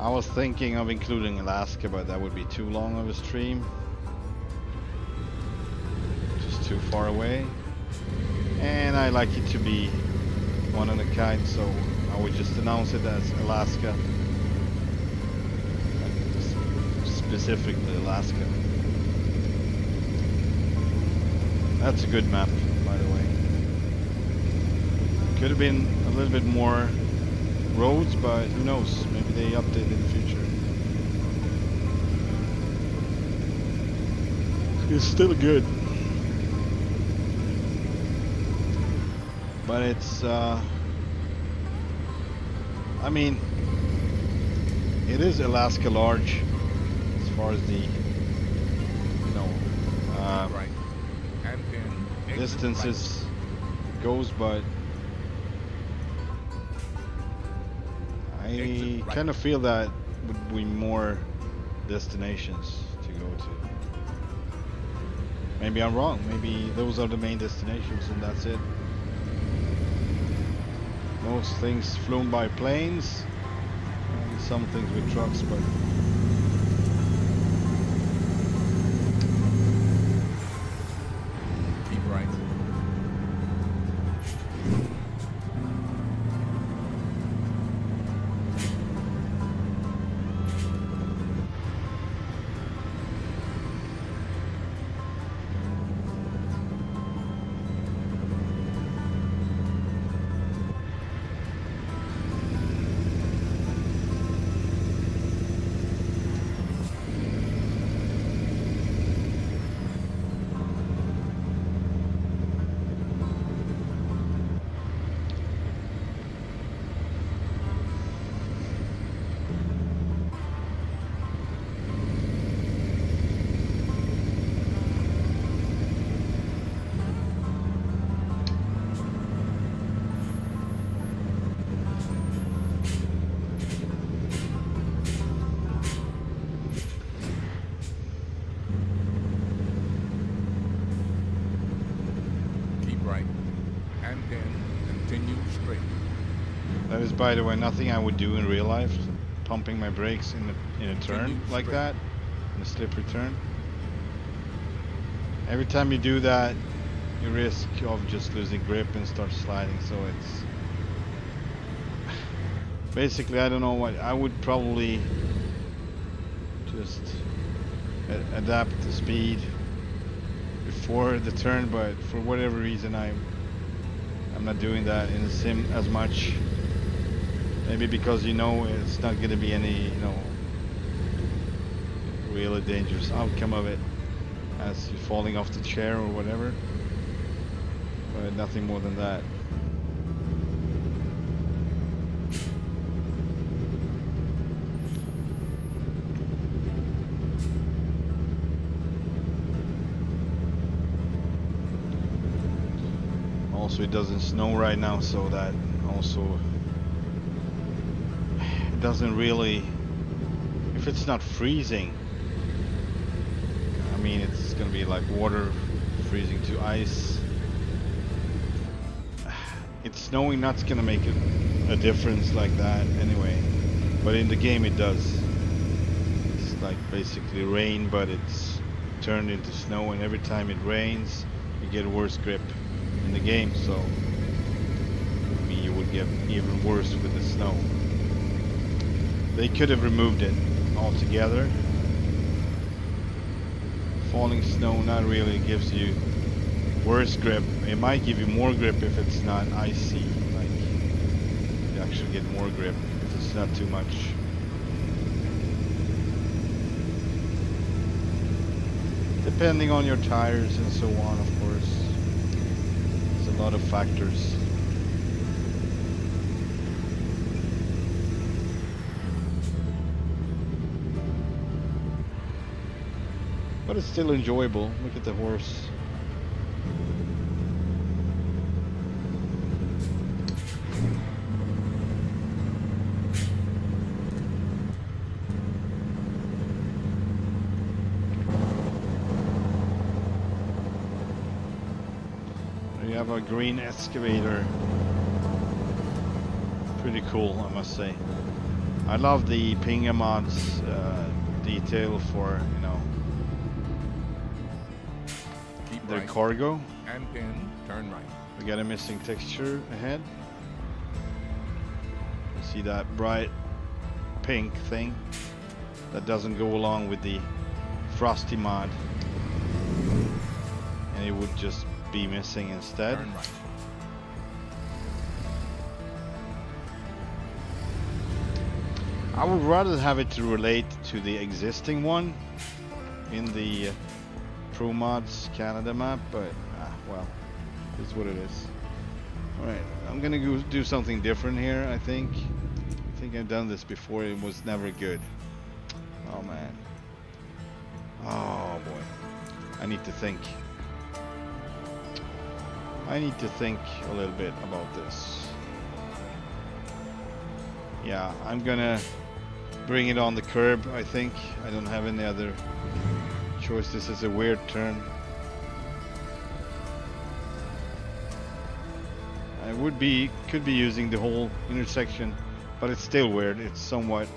I was thinking of including Alaska, but that would be too long of a stream. Just too far away. And I like it to be one of a kind, so I would just announce it as Alaska. Specifically Alaska. That's a good map, by the way. Could have been a little bit more roads, but who knows? Maybe they update in the future. It's still good. But it's, I mean, it is Alaska large as far as the, you know, Right. And 10. Exit distances goes, but I Exit right. kind of feel that would be more destinations to go to. Maybe I'm wrong. Maybe those are the main destinations and that's it. Most things flown by planes, and some things with trucks, but then continue straight. That is, by the way, nothing I would do in real life. Pumping my brakes in a Continue turn like straight. that, in a slippery turn. Every time you do that, you risk of just losing grip and start sliding. So it's basically, I don't know what I would probably just adapt the speed before the turn, but for whatever reason I'm not doing that in the sim as much. Maybe because it's not going to be any really dangerous outcome of it as you're falling off the chair or whatever, but nothing more than that. Also, it doesn't snow right now, so that also it doesn't really, if it's not freezing, I mean it's gonna be like water freezing to ice. It's snowing, not gonna make a difference like that anyway, but in the game it does. It's like basically rain, but it's turned into snow, and every time it rains you get worse grip in the game, so I mean you would get even worse with the snow. They could have removed it altogether. Falling snow not really gives you worse grip. It might give you more grip if it's not icy, like you actually get more grip if it's not too much. Depending on your tires and so on, of course. There's a lot of factors. But it's still enjoyable. Look at the horse. You have a green excavator. Pretty cool, I must say. I love the Pinga mods detail for, Keep their right. cargo. And then turn right. We got a missing texture ahead. You see that bright pink thing that doesn't go along with the Frosty mod, and it would just be missing instead. Turn right. I would rather have it to relate to the existing one in the Pro Mods Canada map, but well, it's what it is. Alright, I'm gonna go do something different here, I think. I think I've done this before, it was never good. Oh man. Oh boy. I need to think. I need to think a little bit about this. Yeah, I'm gonna bring it on the curb, I think. I don't have any other choice. This is a weird turn. I could be using the whole intersection, but it's still weird. It's somewhat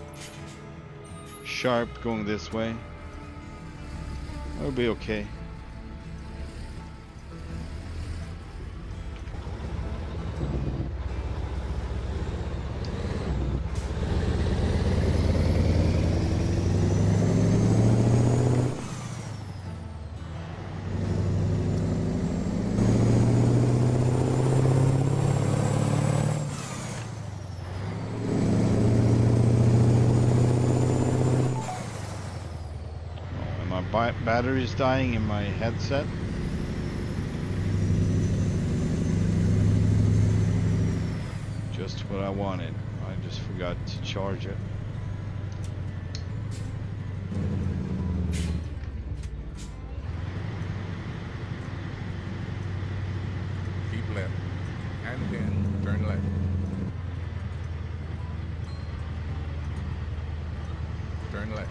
sharp going this way. It'll be okay. Battery's dying in my headset. Just what I wanted. I just forgot to charge it. Keep left. And then turn left. Turn left.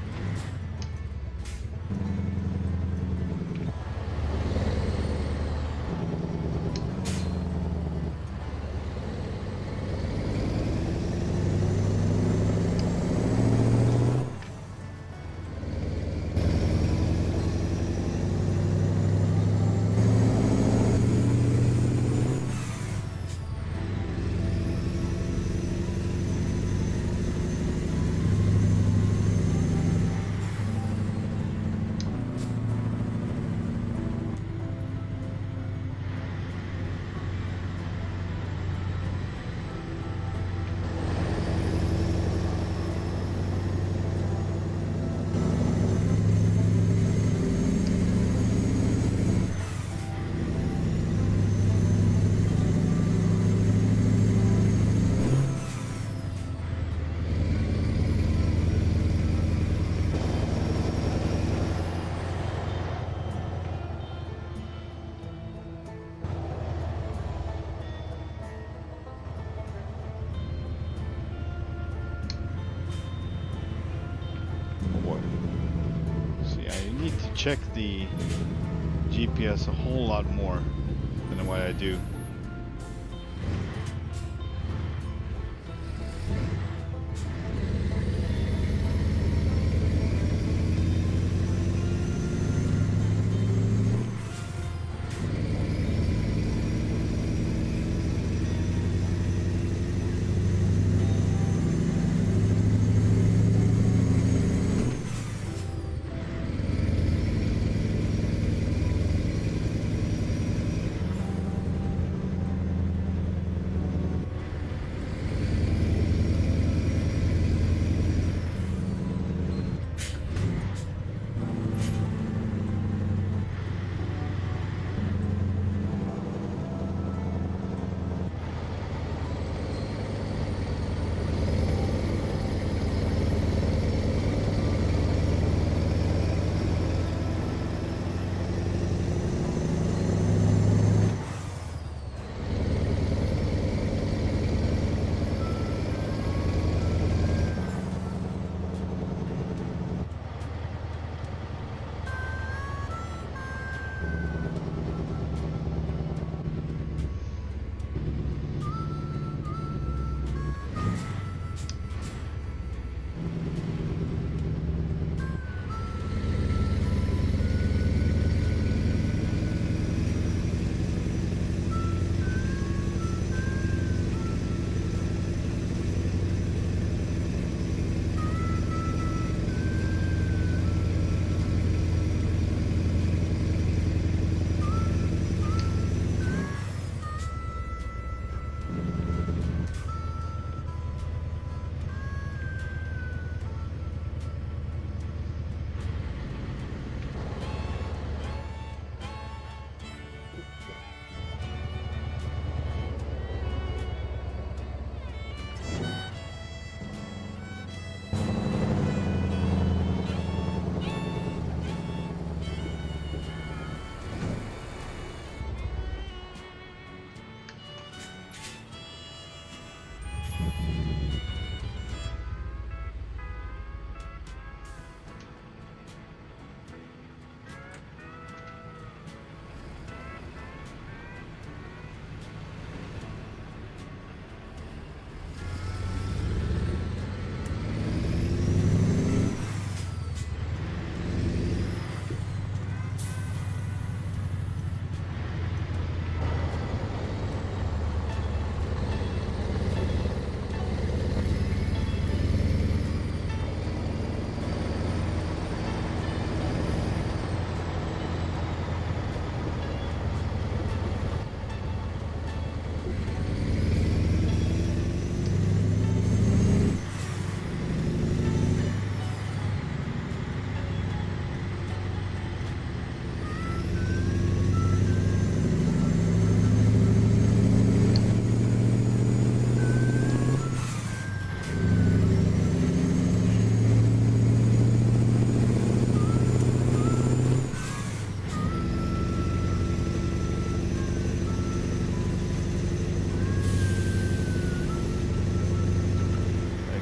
check the GPS a whole lot more than what I do.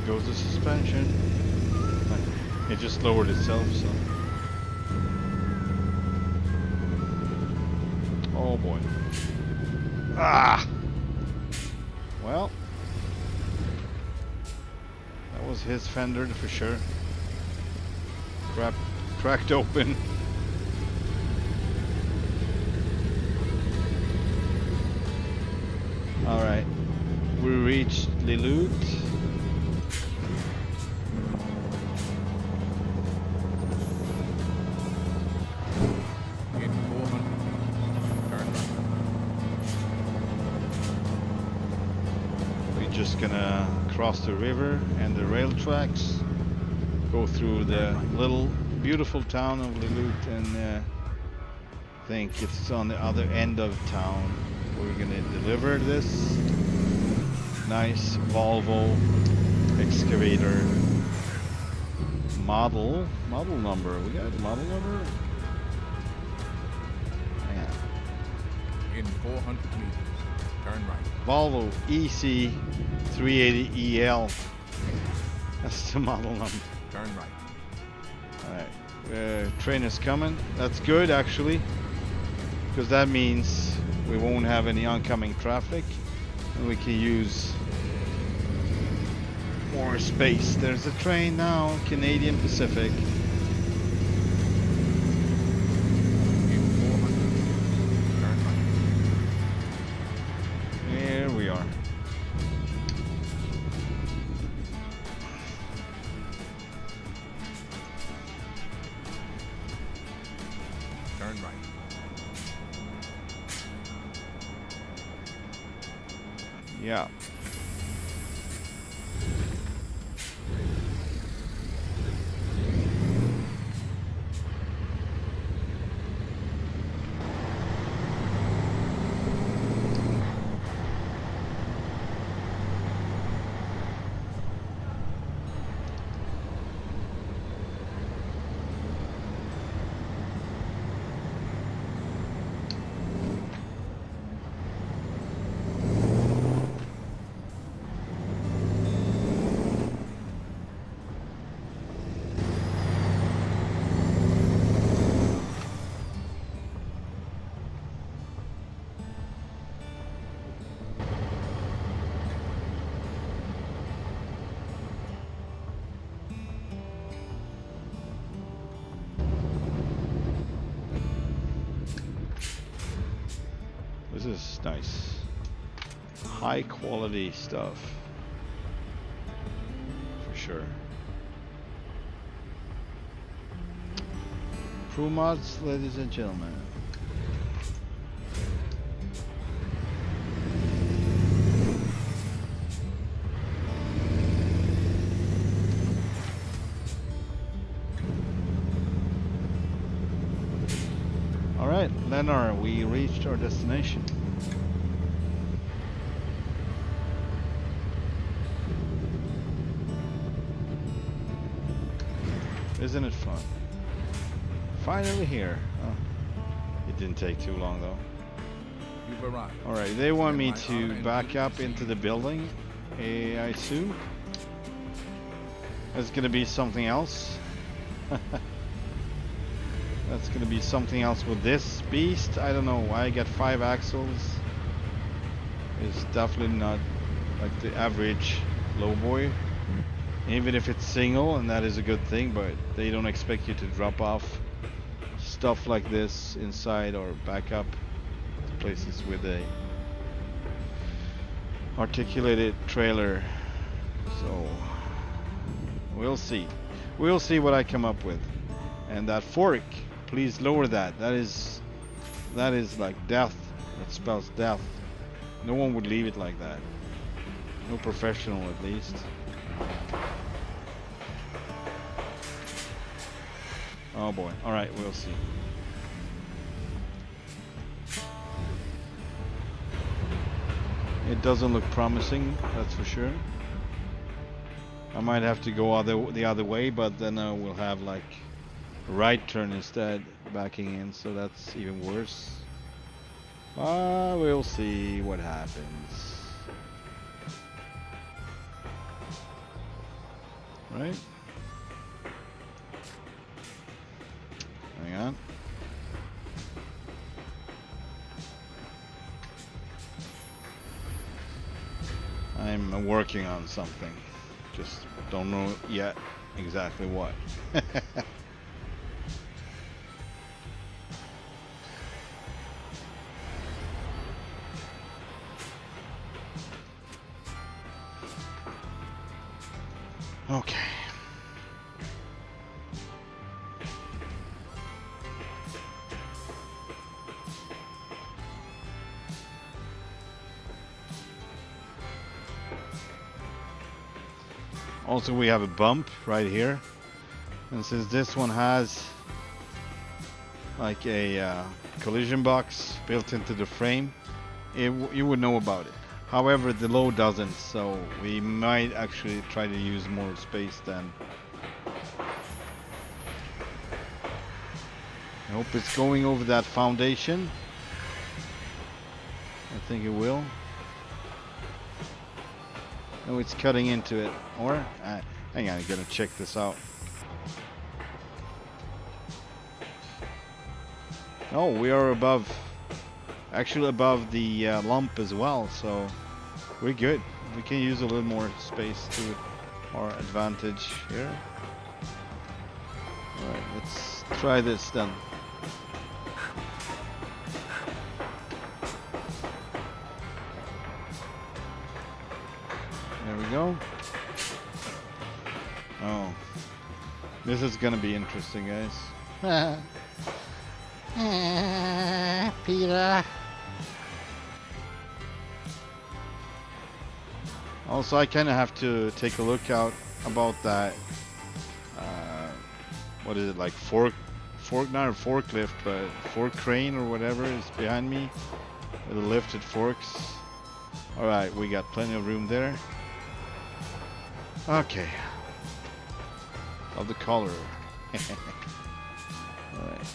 Goes the suspension. It just lowered itself, so. Oh boy. Ah! Well. That was his fender for sure. Cracked open. Alright. We reached Lilut. Just gonna cross the river and the rail tracks, go through the little beautiful town of Lilut, and I think it's on the other end of town. We're gonna deliver this nice Volvo excavator model number. We got a model number? In 400 meters, turn right. Volvo EC 380EL. That's the model number. Turn right. Alright, train is coming. That's good actually, because that means we won't have any oncoming traffic and we can use more space. There's a train now, Canadian Pacific. In 400 feet, turn right. Here we are. Turn right. Yeah. This is nice. High quality stuff. For sure. Crew mods, ladies and gentlemen. Alright, Lennar, we reached our destination. Isn't it fun? Finally here. Oh, it didn't take too long though. You've arrived. Alright, they want me My honor to and back duty up to into you. the building, I assume. That's gonna be something else. That's gonna be something else with this beast. I don't know why I got 5 axles. It's definitely not like the average lowboy. Even if it's single, and that is a good thing, but they don't expect you to drop off stuff like this inside or back up to places with a articulated trailer. So we'll see. We'll see what I come up with. And that fork, please lower that. That is like death. That spells death. No one would leave it like that. No professional at least. Oh boy. Alright, we'll see. It doesn't look promising, that's for sure. I might have to go the other way, but then we'll have like a right turn instead, backing in, so that's even worse. We'll see what happens. Right? Hang on. I'm working on something. Just don't know yet exactly what. Okay. Also, we have a bump right here, and since this one has like a collision box built into the frame, you would know about it. However, the low doesn't, so we might actually try to use more space then. I hope it's going over that foundation. I think it will. No, it's cutting into it. Or, hang on, I'm gonna check this out. Oh, we are above, actually above the lump as well, so we're good. We can use a little more space to our advantage here. Alright, let's try this then. There we go. Oh. This is gonna be interesting, guys. Peter. Also, I kind of have to take a look out about that. What is it, like not a forklift, but fork crane or whatever is behind me with the lifted forks. All right, we got plenty of room there. Okay. Of the color. All right.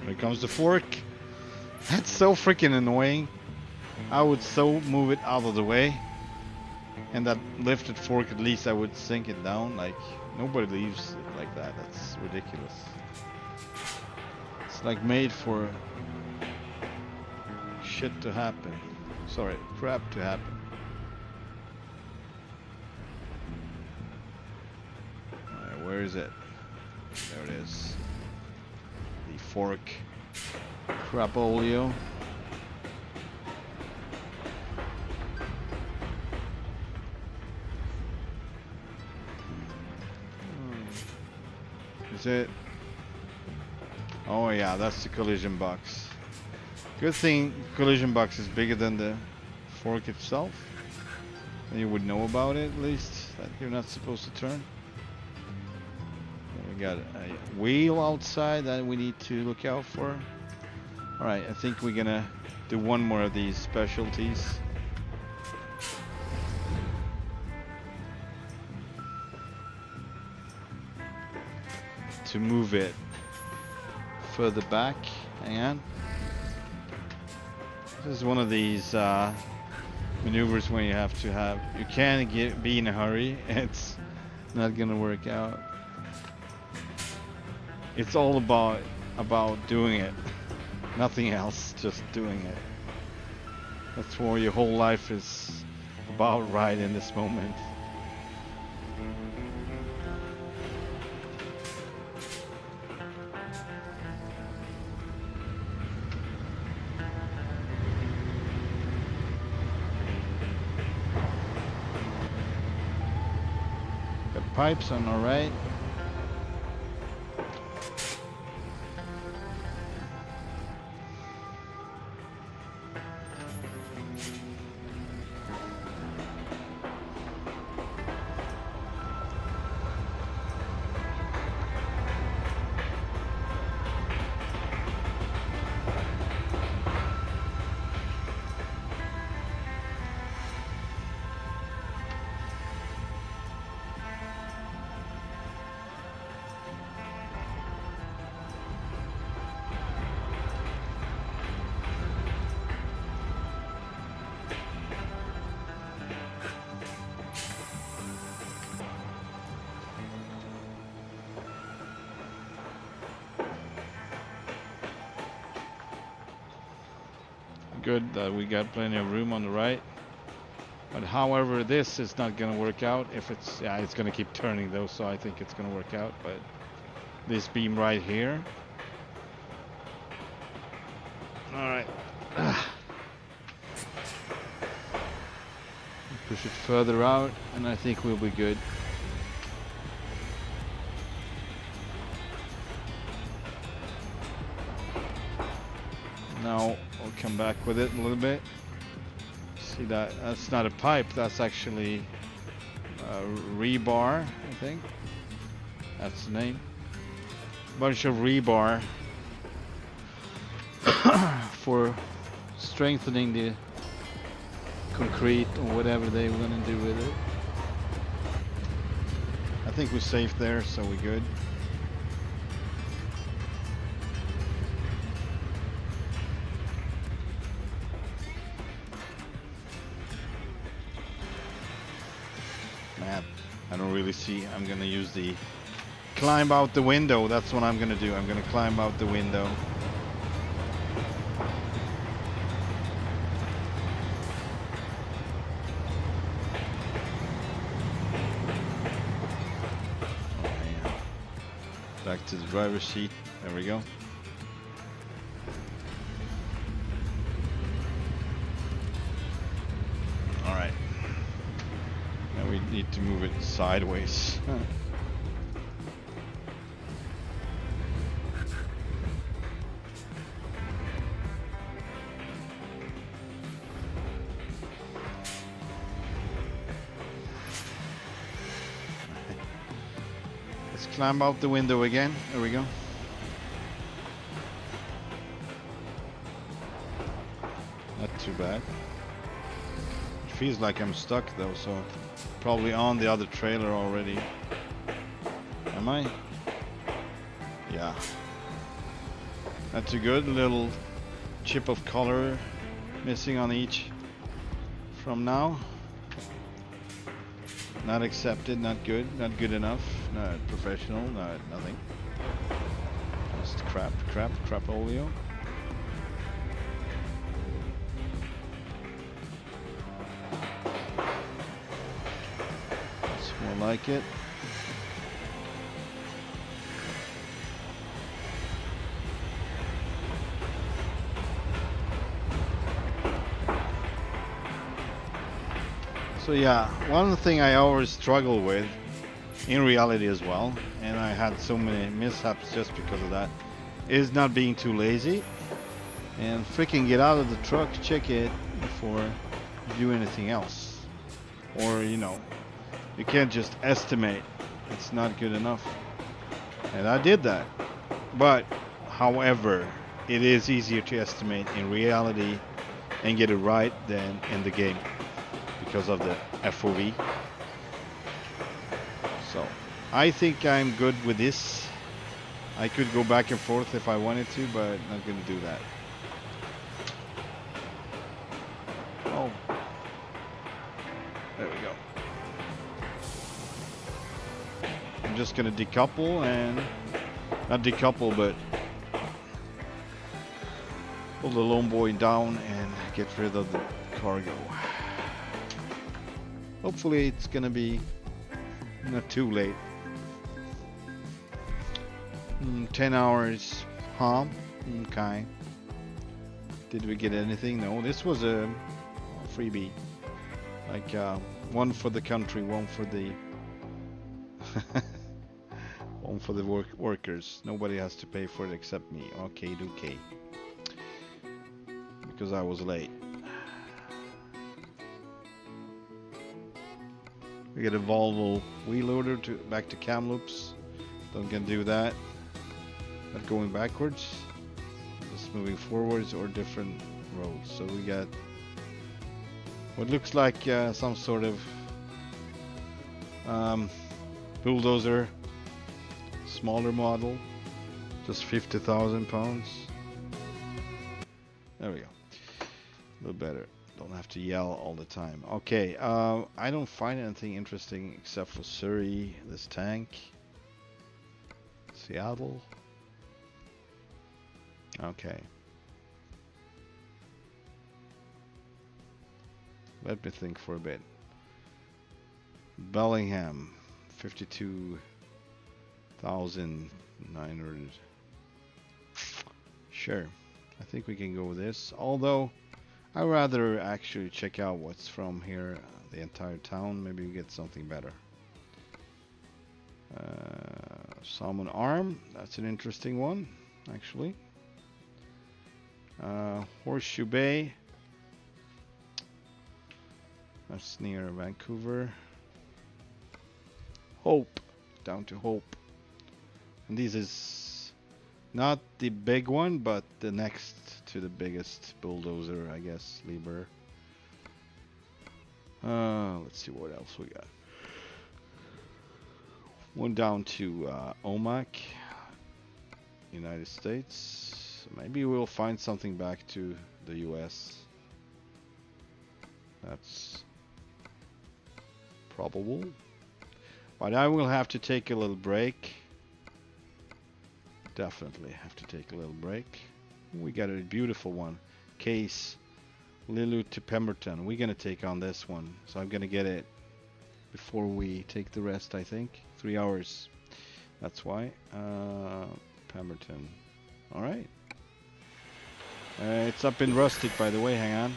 Here comes the fork. That's so freaking annoying. I would so move it out of the way. And that lifted fork, at least I would sink it down. Like, nobody leaves it like that. That's ridiculous. It's like made for shit to happen. Sorry, crap to happen. Alright, where is it? There it is. The fork crapolio. Is it? Oh yeah, that's the collision box. Good thing collision box is bigger than the fork itself. And you would know about it at least, that you're not supposed to turn. We got a wheel outside that we need to look out for. Alright, I think we're gonna do one more of these specialties. To move it further back. Hang on. This is one of these maneuvers when you have to have, you can't be in a hurry. It's not gonna work out. It's all about doing it, nothing else, just doing it. That's what your whole life is about right in this moment. Got pipes on our right. Good that we got plenty of room on the right. But however, this is not gonna work out. If it's, yeah, it's gonna keep turning though, so I think it's gonna work out. But this beam right here, All right. Push it further out, and I think we'll be good. Now we'll come back with it a little bit. See that? That's not a pipe. That's actually rebar, I think. That's the name. Bunch of rebar for strengthening the concrete or whatever they were gonna do with it. I think we're safe there, so we're good. Man, I don't really see. I'm gonna use the climb out the window. That's what I'm gonna do. I'm gonna climb out the window. Back to the driver's seat. There we go. All right. Now we need to move it sideways. Let's climb out the window again. There we go. Not too bad. It feels like I'm stuck though, so probably on the other trailer already. Am I? Yeah. Not too good. A little chip of color missing on each from now. Not accepted, not good, not good enough, not professional, not nothing. Just crap oleo. It's more like it. So yeah, one thing I always struggle with, in reality as well, and I had so many mishaps just because of that, is not being too lazy and freaking get out of the truck, check it before you do anything else. Or, you know, you can't just estimate. It's not good enough. And I did that. But, however, it is easier to estimate in reality and get it right than in the game, because of the FOV. So I think I'm good with this. I could go back and forth if I wanted to, but not gonna do that. Oh, there we go. I'm just gonna decouple and not decouple, but pull the lone boy down and get rid of the cargo. Hopefully it's gonna be not too late. 10 hours, huh? Okay. Did we get anything? No, this was a freebie. Like one for the country, one for the one for the workers. Nobody has to pay for it except me. Okay, okay. Because I was late. We get a Volvo wheel loader to back to Kamloops. Don't gonna do that. Not going backwards. Just moving forwards or different roads. So we got what looks like some sort of bulldozer, smaller model, just 50,000 pounds. There we go. A little better. Don't have to yell all the time. Okay, I don't find anything interesting except for Surrey, this tank. Seattle. Okay. Let me think for a bit. Bellingham, 52,900. Sure. I think we can go with this. Although I'd rather actually check out what's from here, the entire town. Maybe we get something better. Salmon Arm. That's an interesting one, actually. Horseshoe Bay. That's near Vancouver. Hope. Down to Hope. And this is not the big one, but the next to the biggest bulldozer, I guess. Lieber. Let's see what else we got. One down to Mack, United States. Maybe we'll find something back to the US. That's probable. But I will have to take a little break. Definitely have to take a little break. We got a beautiful one. Case Lilu to Pemberton. We're gonna take on this one. So I'm gonna get it before we take the rest, I think. 3 hours. That's why. Pemberton. Alright. It's up in Rustic, by the way. Hang on.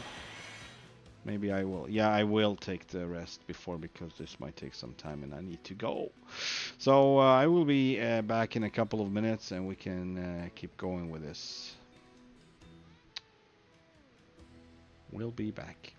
Maybe I will. Yeah, I will take the rest before because this might take some time and I need to go. So I will be back in a couple of minutes and we can keep going with this. We'll be back.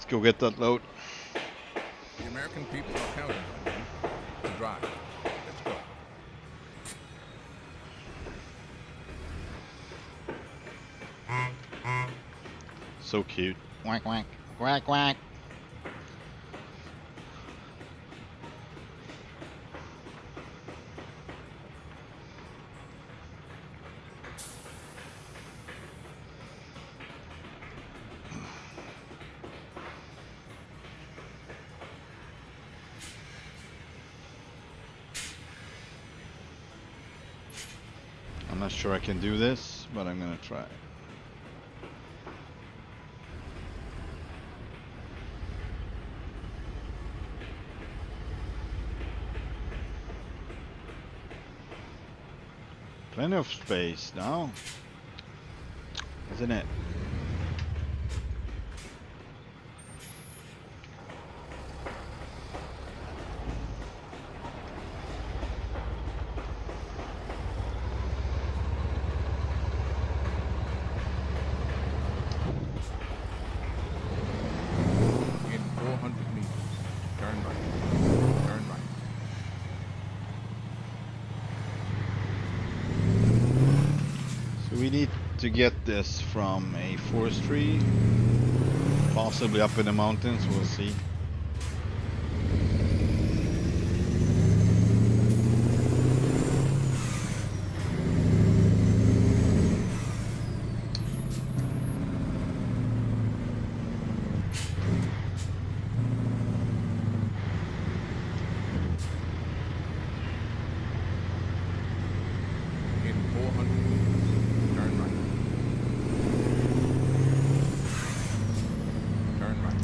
Let's go get that load. The American people are counting on you to drive. Let's go. So cute. Quack, quack, quack, quack. I'm not sure I can do this, but I'm gonna try. Plenty of space now, isn't it? In 400 meters, turn right. Turn right. So we need to get this from a forestry, possibly up in the mountains, we'll see. In 400 meters, turn right. Turn right.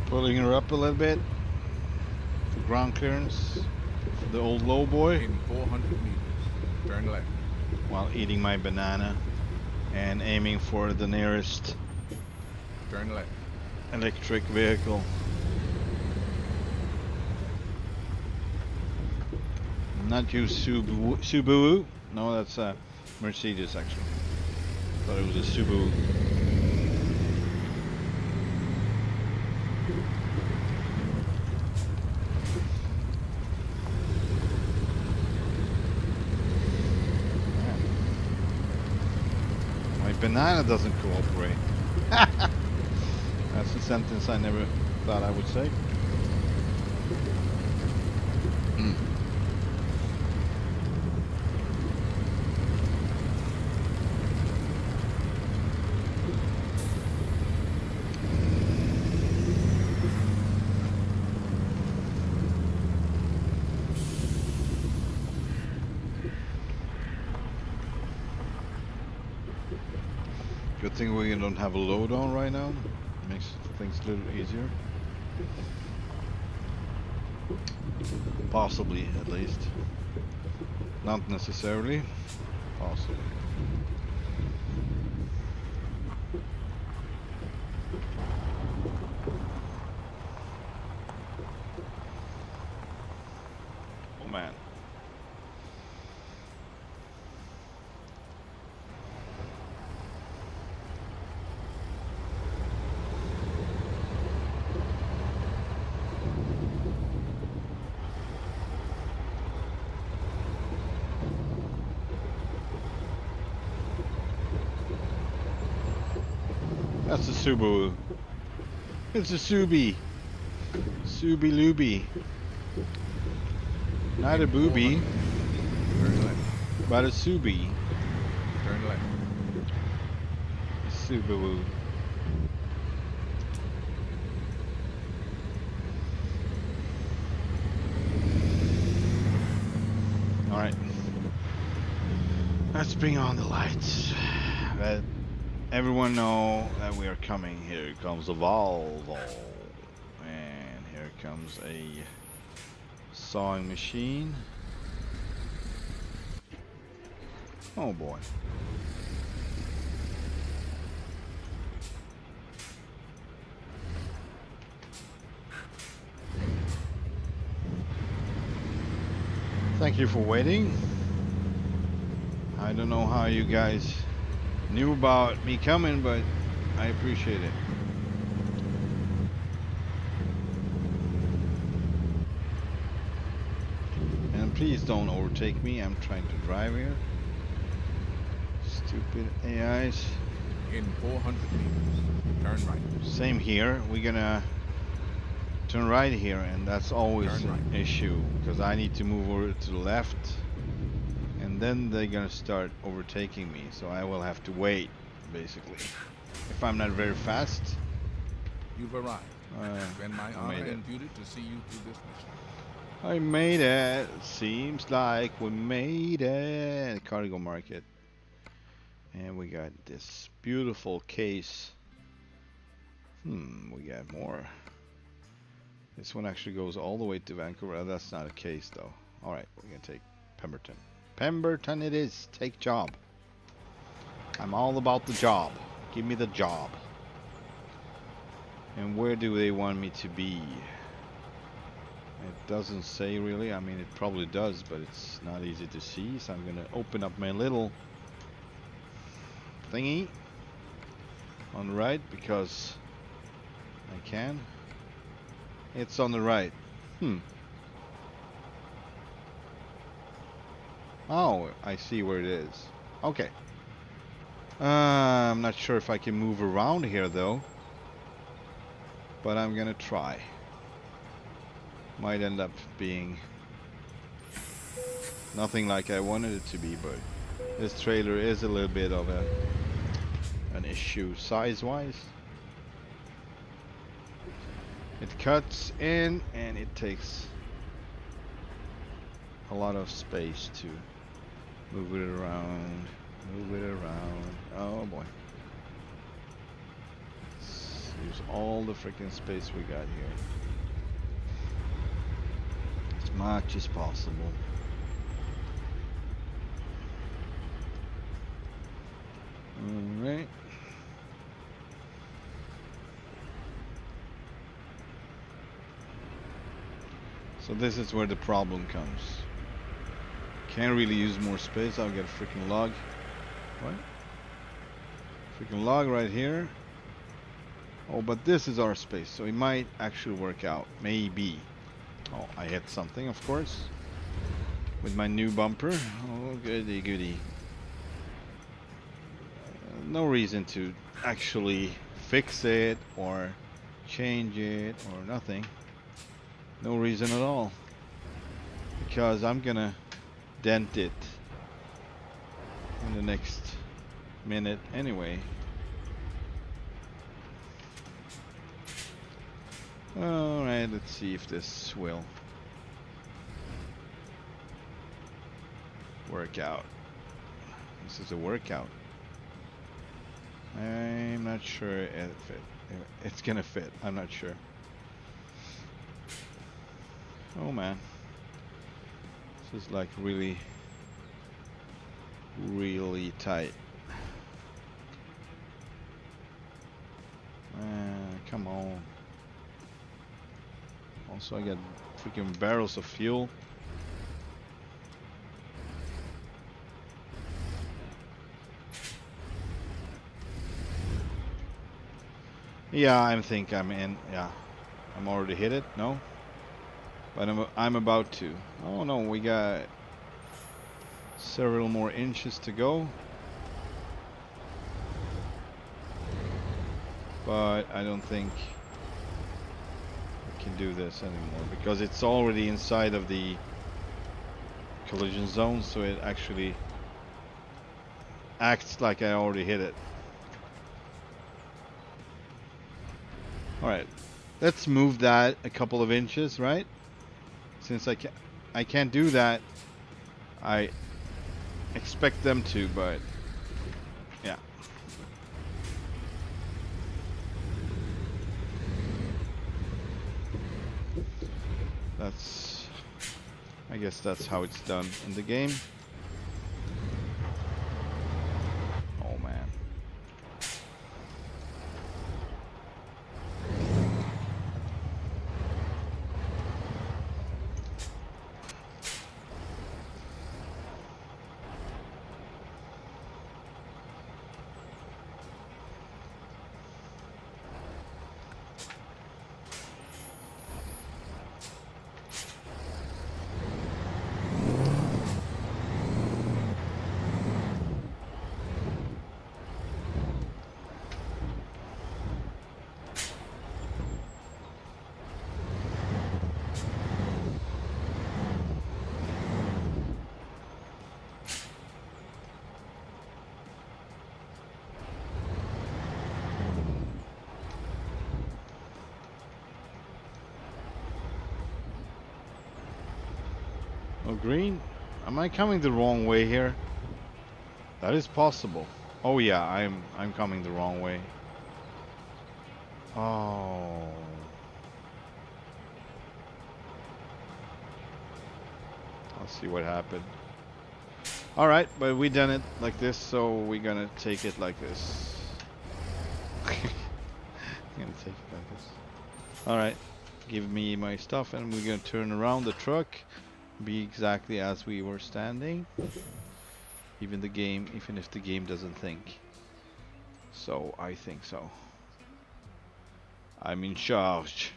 Pulling her up a little bit for ground clearance for the old low boy In 400 meters, turn left. while eating my banana and aiming for the nearest Turn left. electric vehicle. Not you, Subaru. No, that's a Mercedes actually. Thought it was a Subaru. My banana doesn't cooperate. That's a sentence I never thought I would say. Good thing we don't have a load on right now. Makes things a little easier. Possibly, at least. Not necessarily. Possibly. Oh man. That's a Subaru. It's a Subi. Subi Luby. Not a In booby, 400 Turn left. but a Subi. Turn left. A Subaru. Alright. Let's bring on the lights. Let everyone know that we are coming. Here comes a Volvo. And here comes a sawing machine. Oh boy. Thank you for waiting. I don't know how you guys knew about me coming, but I appreciate it. And please don't overtake me. I'm trying to drive here. Stupid AIs. In 400 meters, turn right. Same here. We're gonna turn right here, and that's always Turn an right. issue because I need to move over to the left, and then they're gonna start overtaking me. So I will have to wait, basically. If I'm not very fast, You've arrived. It's been my I honor made it. and duty to see you through this mission. I made it. Seems like we made it. Cargo market. And we got this beautiful case. We got more. This one actually goes all the way to Vancouver. That's not a case though. Alright, we're gonna take Pemberton. Pemberton it is. Take job. I'm all about the job. Give me the job. And where do they want me to be? It doesn't say really. I mean, it probably does, but it's not easy to see. So I'm gonna open up my little thingy on the right because I can. It's on the right. Oh, I see where it is. Okay. I'm not sure if I can move around here though, but I'm gonna try. Might end up being nothing like I wanted it to be, but this trailer is a little bit of an issue size-wise. It cuts in and it takes a lot of space to move it around. Move it around. Oh boy. Let's use all the freaking space we got here. As much as possible. Alright. So this is where the problem comes. Can't really use more space. I'll get a freaking log. What? Freaking log right here. Oh, but this is our space, so it might actually work out. Maybe. Oh, I hit something, of course. With my new bumper. Oh, goody goody. No reason to actually fix it or change it or nothing. No reason at all. Because I'm gonna dent it in the next minute anyway. Alright, let's see if this will work out. This is a workout. I'm not sure if it's gonna fit. I'm not sure. Oh man. This is like really tight. Come on. Also, I got freaking barrels of fuel. Yeah, I think I'm in. Yeah, I'm already hit it. No, but I'm about to. Oh no, we got several more inches to go. But I don't think we can do this anymore because it's already inside of the collision zone, so it actually acts like I already hit it. Alright, let's move that a couple of inches, right? Since I can't do that, I expect them to, but yeah. I guess that's how it's done in the game. Oh man. Oh, green? Am I coming the wrong way here? That is possible. Oh yeah, I'm coming the wrong way. Oh. Let's see what happened. Alright, but we done it like this, so we're gonna take it like this. I'm gonna take it like this. Alright, give me my stuff and we're gonna turn around the truck. Be exactly as we were standing. Even if the game doesn't think. So, I think so. I'm in charge.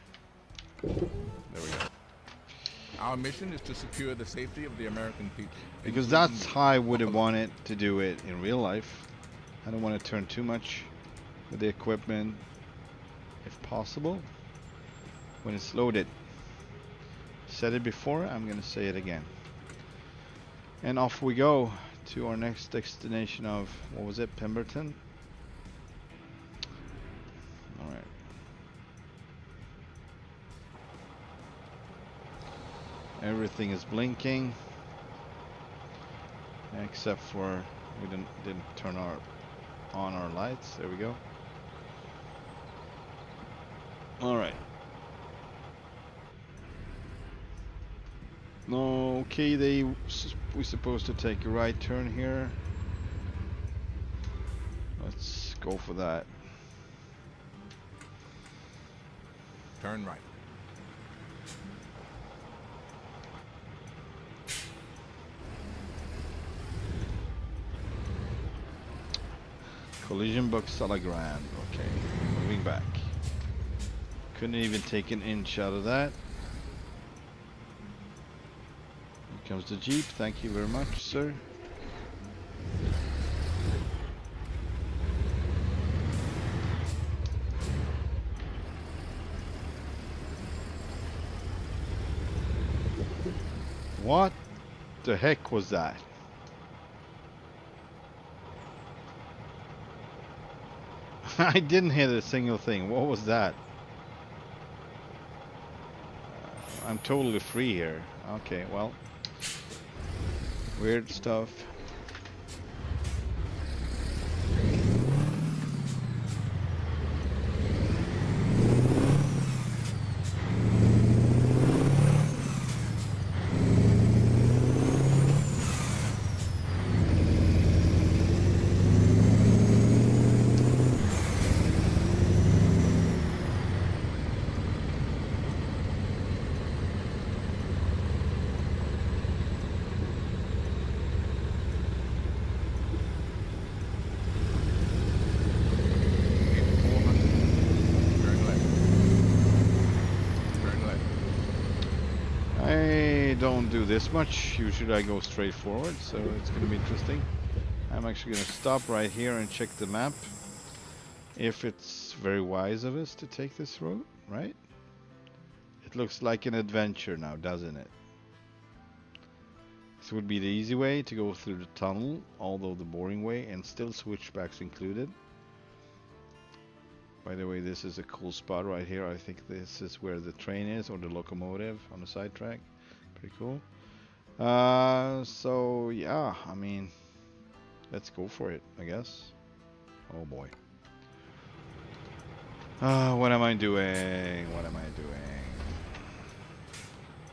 There we go. Our mission is to secure the safety of the American people. Because that's how I would have wanted to do it in real life. I don't want to turn too much with the equipment, if possible, when it's loaded. Said it before, I'm gonna say it again. And off we go to our next destination of, what was it, Pemberton? Alright. Everything is blinking. Except for we didn't turn on our lights. There we go. Alright. Okay, we're supposed to take a right turn here. Let's go for that. Turn right. Collision box Salagram. Okay, moving back. Couldn't even take an inch out of that. Here comes the Jeep. Thank you very much, sir. What the heck was that? I didn't hit a single thing. What was that? I'm totally free here. Okay, well. Weird stuff. Don't do this much. Usually I go straight forward, so it's going to be interesting. I'm actually going to stop right here and check the map. If it's very wise of us to take this route, right? It looks like an adventure now, doesn't it? This would be the easy way to go through the tunnel, although the boring way, and still switchbacks included. By the way, this is a cool spot right here. I think this is where the train is, or the locomotive on the sidetrack. Pretty cool. So yeah, I mean, let's go for it, I guess. Oh boy. What am I doing? What am I doing?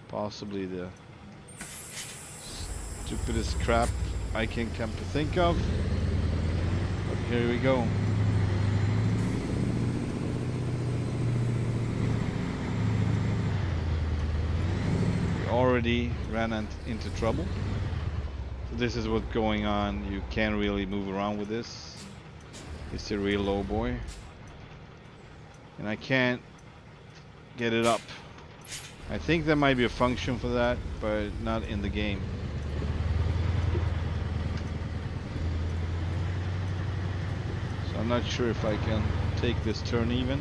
Possibly the stupidest crap I can come to think of. But here we go. Already ran into trouble. So this is what's going on. You can't really move around with this. It's a real low boy. And I can't get it up. I think there might be a function for that, but not in the game. So I'm not sure if I can take this turn even.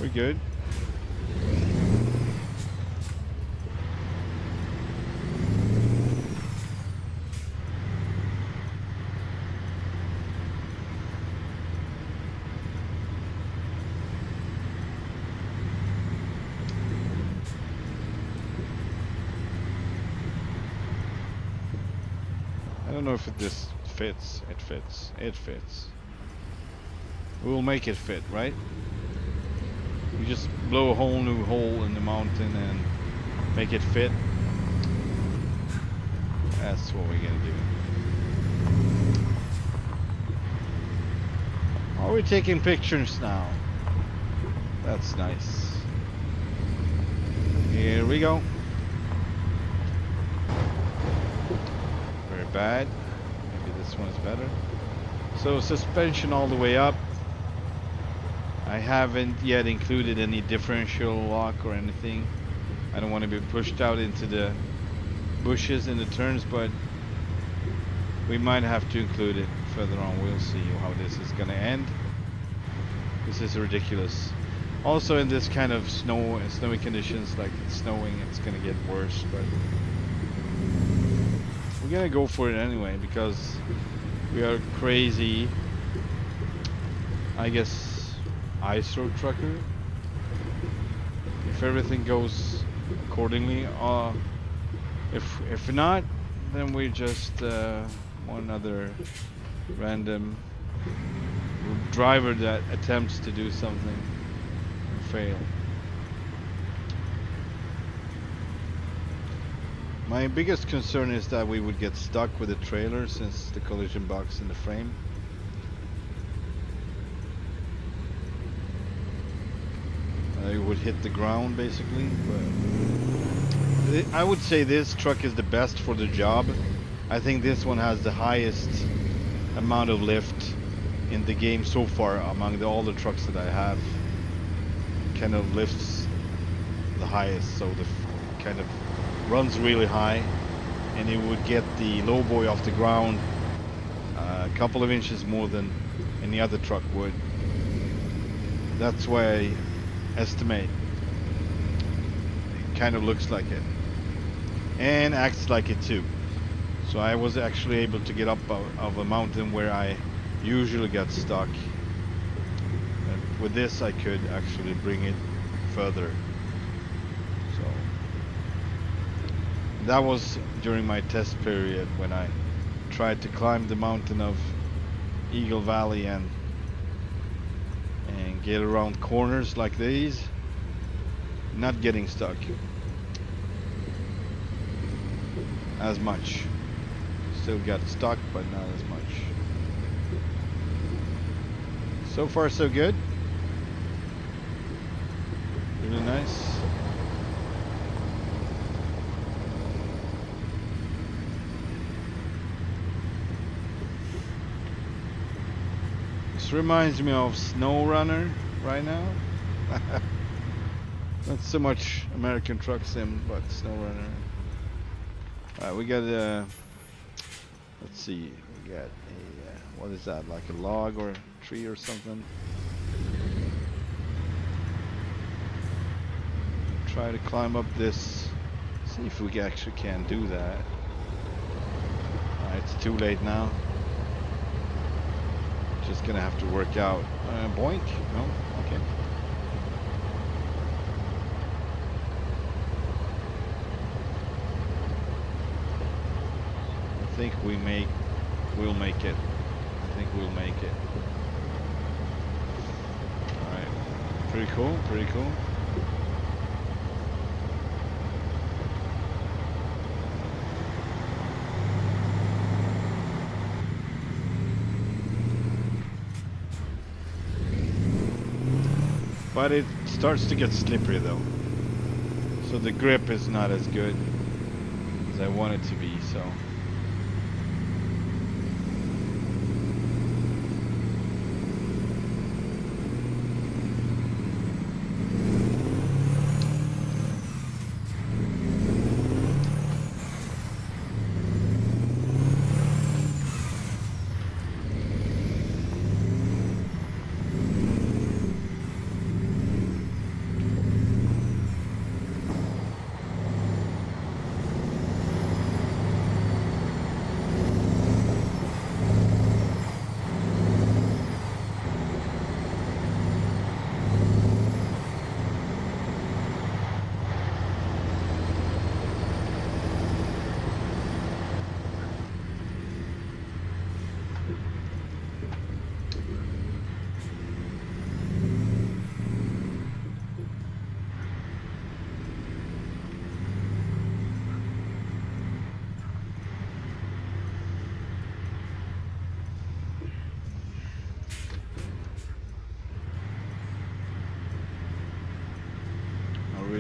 We're good. don't know if this fits. It fits. It fits. We'll make it fit, right? We just blow a whole new hole in the mountain and make it fit. That's what we're gonna do. Are we taking pictures now? That's nice. Here we go. Very bad. Maybe this one is better. So suspension all the way up. I haven't yet included any differential lock or anything. I don't want to be pushed out into the bushes in the turns, but we might have to include it further on. We'll see how this is gonna end. This is ridiculous. Also in this kind of snowy conditions, like it's snowing, it's gonna get worse, but we're gonna go for it anyway because we are crazy, I guess, ice road trucker. If everything goes accordingly, if not, then we just one other random driver that attempts to do something and fail. My biggest concern is that we would get stuck with the trailer since the collision box in the frame. It would hit the ground basically, but I would say this truck is the best for the job. I think this one has the highest amount of lift in the game so far among all the trucks that I have. Kind of lifts the highest, so the kind of runs really high, and it would get the lowboy off the ground a couple of inches more than any other truck would. That's why I estimate it kind of looks like it and acts like it too. So I was actually able to get up of a mountain where I usually get stuck, and with this I could actually bring it further. So that was during my test period when I tried to climb the mountain of Eagle Valley and get around corners like these, not getting stuck as much. Still got stuck, but not as much. So far so good. Really nice. This reminds me of Snow Runner right now. Not so much American Truck Sim, but Snow Runner. Alright, we got a, let's see, we got a, what is that, like a log or a tree or something? Try to climb up this, see if we actually can do that. Alright, it's too late now. Just gonna have to work out. Boink? No? Okay. I think we'll make it. I think we'll make it. Alright. Pretty cool, pretty cool. But it starts to get slippery though. So the grip is not as good as I want it to be, so.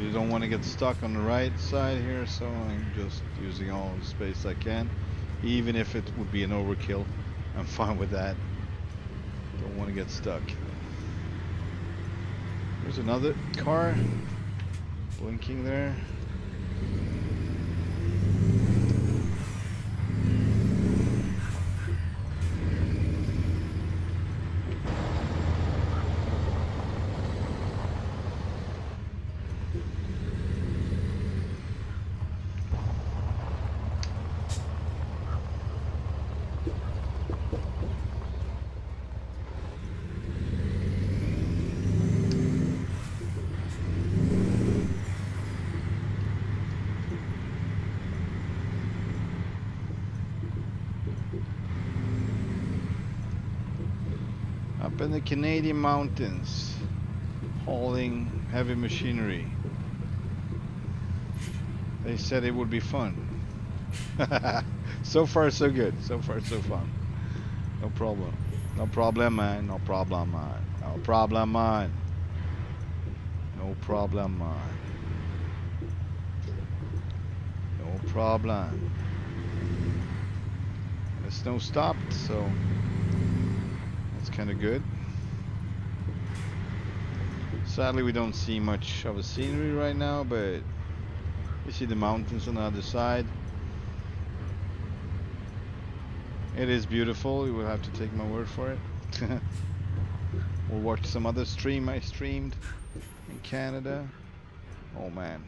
really don't want to get stuck on the right side here, so I'm just using all the space I can. Even if it would be an overkill, I'm fine with that. Don't want to get stuck. There's another car blinking there. Up in the Canadian mountains, hauling heavy machinery. They said it would be fun. So far so good. So far so fun. No problem. No problem, man. No problem, man. No problem, man. No problem, man. No problem. The snow stopped, so that's kind of good. Sadly, we don't see much of a scenery right now, but you see the mountains on the other side. It is beautiful. You will have to take my word for it. We'll watch some other stream I streamed in Canada. Oh man.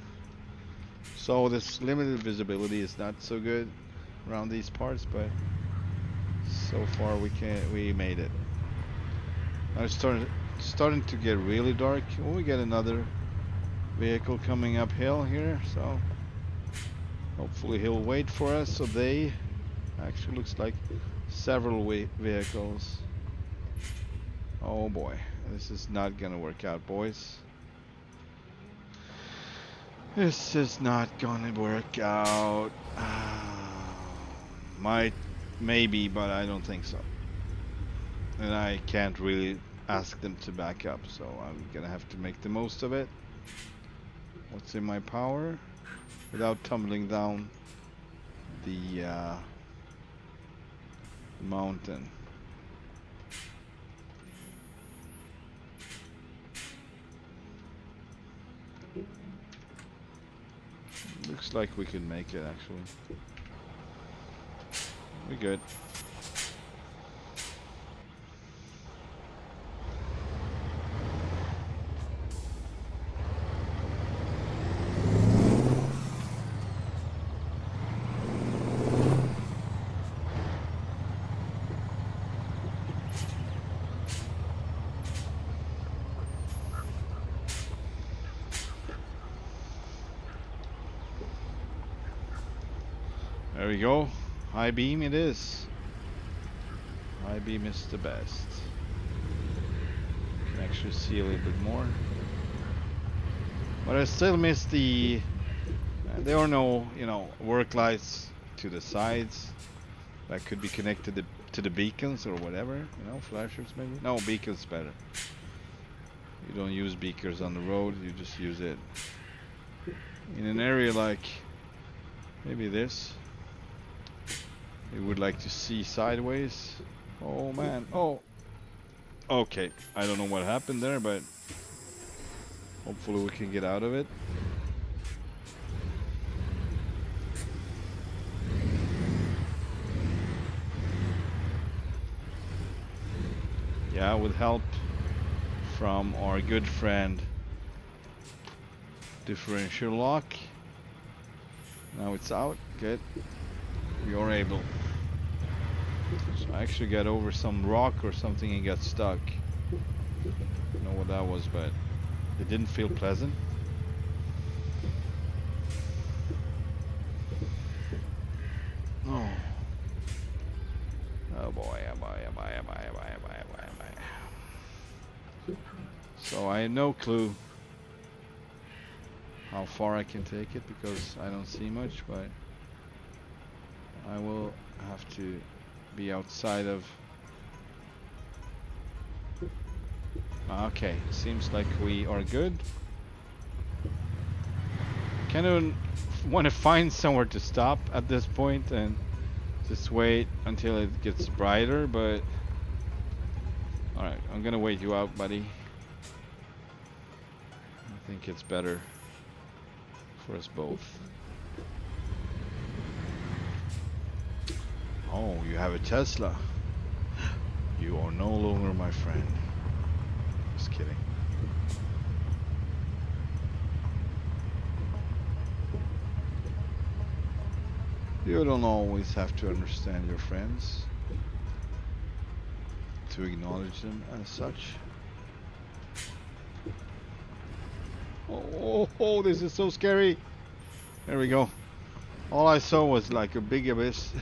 So this limited visibility is not so good around these parts, but so far we made it. Now it's starting to get really dark. Oh, we get another vehicle coming uphill here, so hopefully he'll wait for us. So they actually looks like several vehicles. Oh boy, this is not gonna work out, boys. This is not gonna work out. Might, maybe, but I don't think so. And I can't really ask them to back up, so I'm gonna have to make the most of it. What's in my power without tumbling down the mountain. Looks like we can make it, actually. We're good. There we go. High beam it is. High beam is the best. You can actually see a little bit more. But I still miss the... there are no, work lights to the sides that could be connected to the beacons or whatever. Flashers maybe? No, beacons better. You don't use beacons on the road, you just use it in an area like maybe this. You would like to see sideways. Oh man, oh. Okay, I don't know what happened there, but hopefully we can get out of it. Yeah, with help from our good friend differential lock. Now it's out, good. We are able. So I actually got over some rock or something and got stuck. I don't know what that was, but it didn't feel pleasant. Oh. Oh boy, oh boy, oh boy, oh boy, oh boy, oh boy, oh boy, oh boy. So I have no clue how far I can take it because I don't see much, but I will have to be outside of... Okay, seems like we are good. kind of want to find somewhere to stop at this point and just wait until it gets brighter, but alright, I'm gonna wait you out, buddy. I think it's better for us both. Oh, you have a Tesla. You are no longer my friend. Just kidding. You don't always have to understand your friends to acknowledge them as such. Oh, this is so scary. There we go. All I saw was like a big abyss,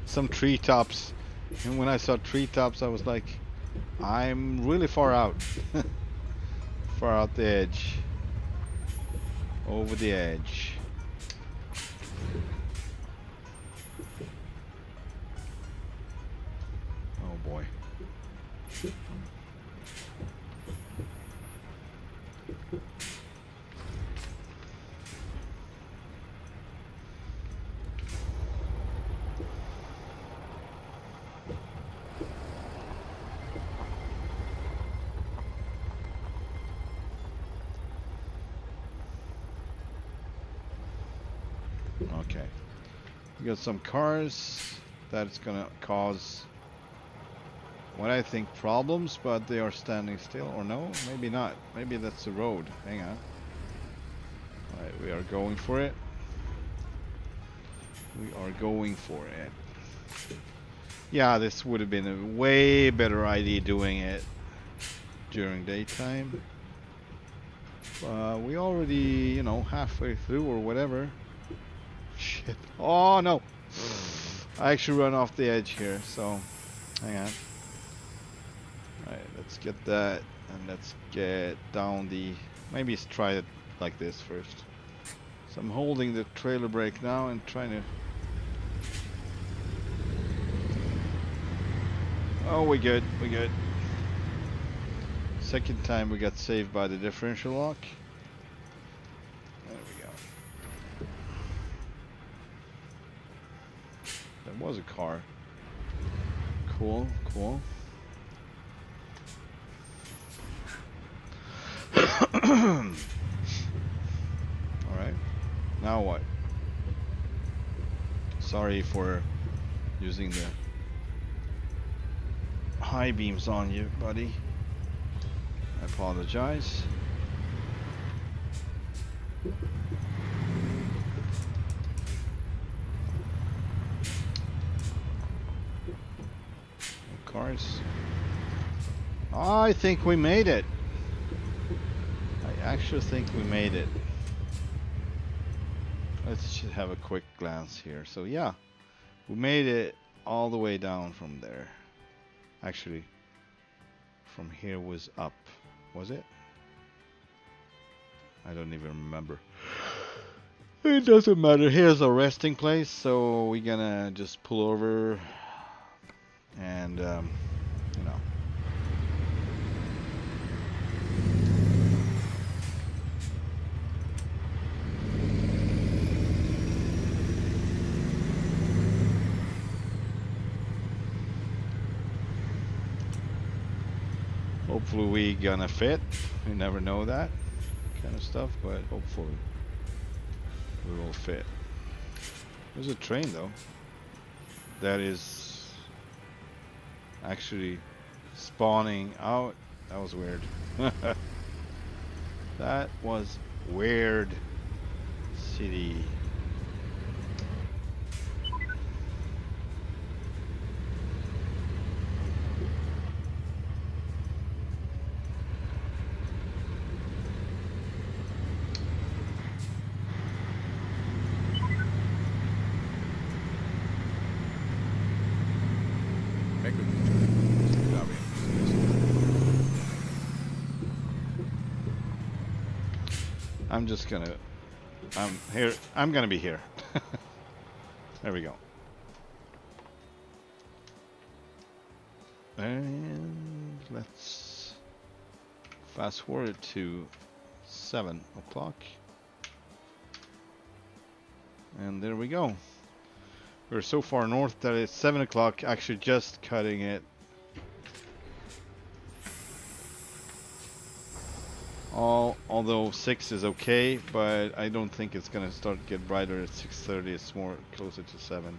some treetops. And when I saw treetops, I was like, I'm really far out. Far out the edge. Over the edge. Oh boy. Okay. We got some cars that's gonna cause what I think problems, but they are standing still. Or no, maybe not. Maybe that's the road. Hang on. Alright, we are going for it. We are going for it. Yeah, this would have been a way better idea doing it during daytime. We already, you know, halfway through or whatever. Shit. Oh no! I actually run off the edge here, so hang on. Alright, let's get that, and let's get down the... Maybe let's try it like this first. So I'm holding the trailer brake now and trying to... Oh, we good, we good. Second time we got saved by the differential lock. There we go. There was a car. Cool, cool. Alright. Now what? Sorry for using the high beams on you, buddy. I apologize. Cars. I think we made it. I actually think we made it. Let's just have a quick glance here. So yeah, we made it all the way down from there. Actually, from here was up. Was it? I don't even remember. It doesn't matter. Here's our resting place. So we're gonna just pull over and, you know. Hopefully we gonna fit. You never know that kind of stuff, but hopefully we will fit. There's a train though that is actually spawning out. That was weird. That was weird. City. I'm just gonna, I'm here, I'm gonna be here. There we go. And let's fast forward to 7 o'clock. And there we go. We're so far north that it's 7 o'clock, actually just cutting it. Although 6 is okay, but I don't think it's gonna start to get brighter at 6:30. It's more closer to 7.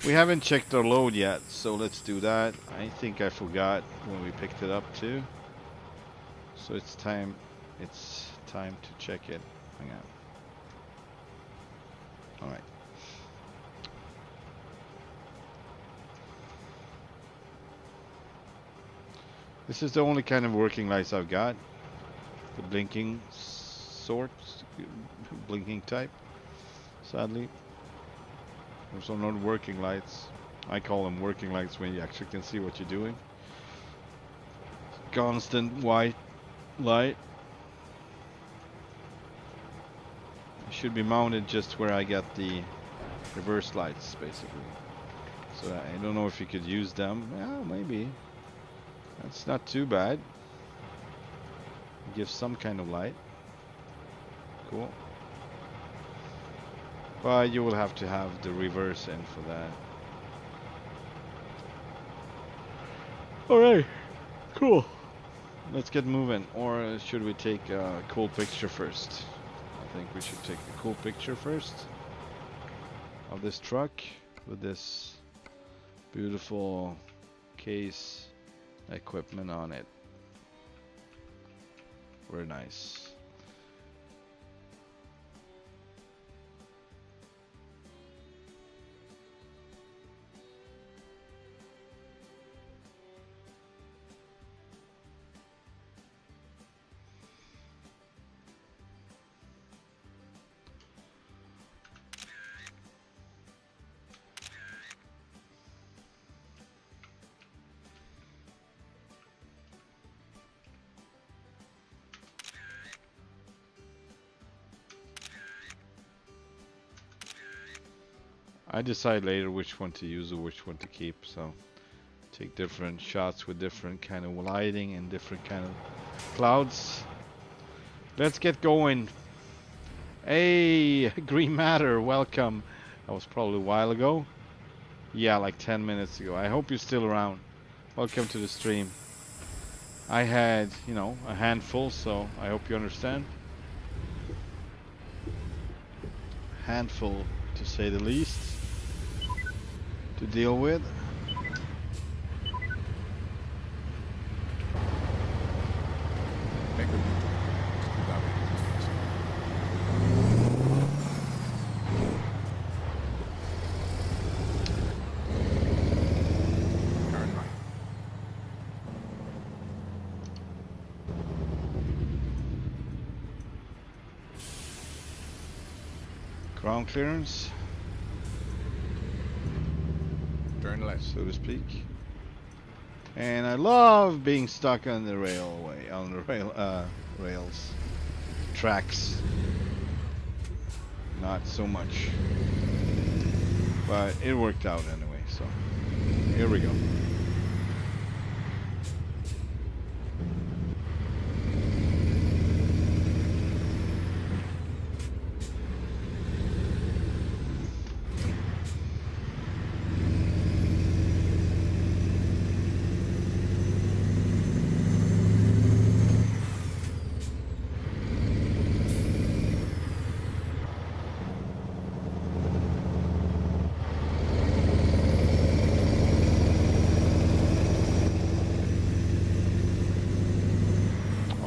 We haven't checked our load yet, so let's do that. I think I forgot when we picked it up too. So it's time to check it. Hang on. All right. This is the only kind of working lights I've got. The blinking sort, blinking type. Sadly, there's no working lights. I call them working lights when you actually can see what you're doing. Constant white light. It should be mounted just where I got the reverse lights, basically. So I don't know if you could use them. Well, maybe. That's not too bad. Give some kind of light. Cool. But you will have to have the reverse in for that. Alright. Cool. Let's get moving. Or should we take a cool picture first? I think we should take a cool picture first of this truck with this beautiful case equipment on it. Very nice. I decide later which one to use or which one to keep, so take different shots with different kind of lighting and different kind of clouds. Let's get going. Hey, Green Matter, welcome. That was probably a while ago. Yeah, like 10 minutes ago. I hope you're still around. Welcome to the stream. I had, you know, a handful, so I hope you understand. Handful, to say the least, to deal with. Ground clearance. Turn left, so to speak. And I love being stuck on the rails, tracks. Not so much, but it worked out anyway. So here we go.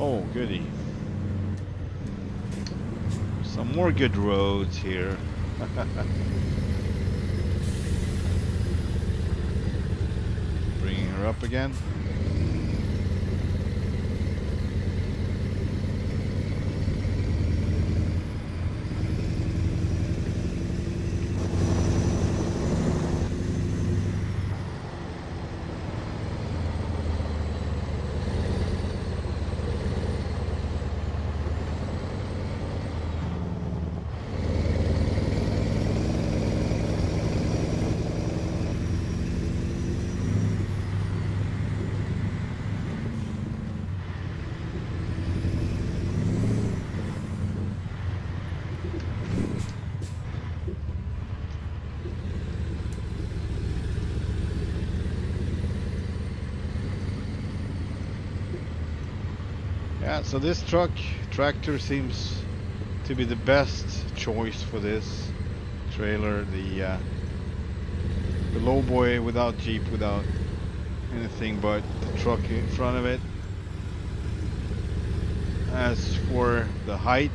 Oh, goody. Some more good roads here. Bringing her up again. Yeah, so this tractor seems to be the best choice for this trailer. The low boy without Jeep, without anything but the truck in front of it. As for the height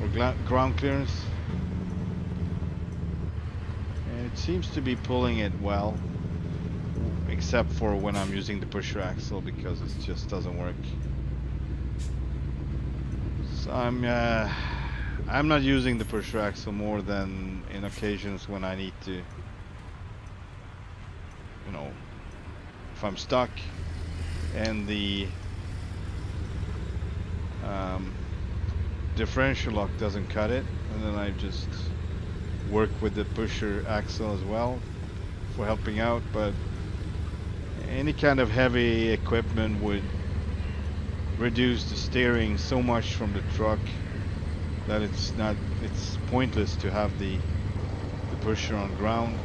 or ground clearance, it seems to be pulling it well, except for when I'm using the pusher axle because it just doesn't work. So I'm not using the pusher axle more than in occasions when I need to, you know, if I'm stuck and the differential lock doesn't cut it, and then I just work with the pusher axle as well for helping out. But any kind of heavy equipment would reduce the steering so much from the truck that it's pointless to have the pusher on ground.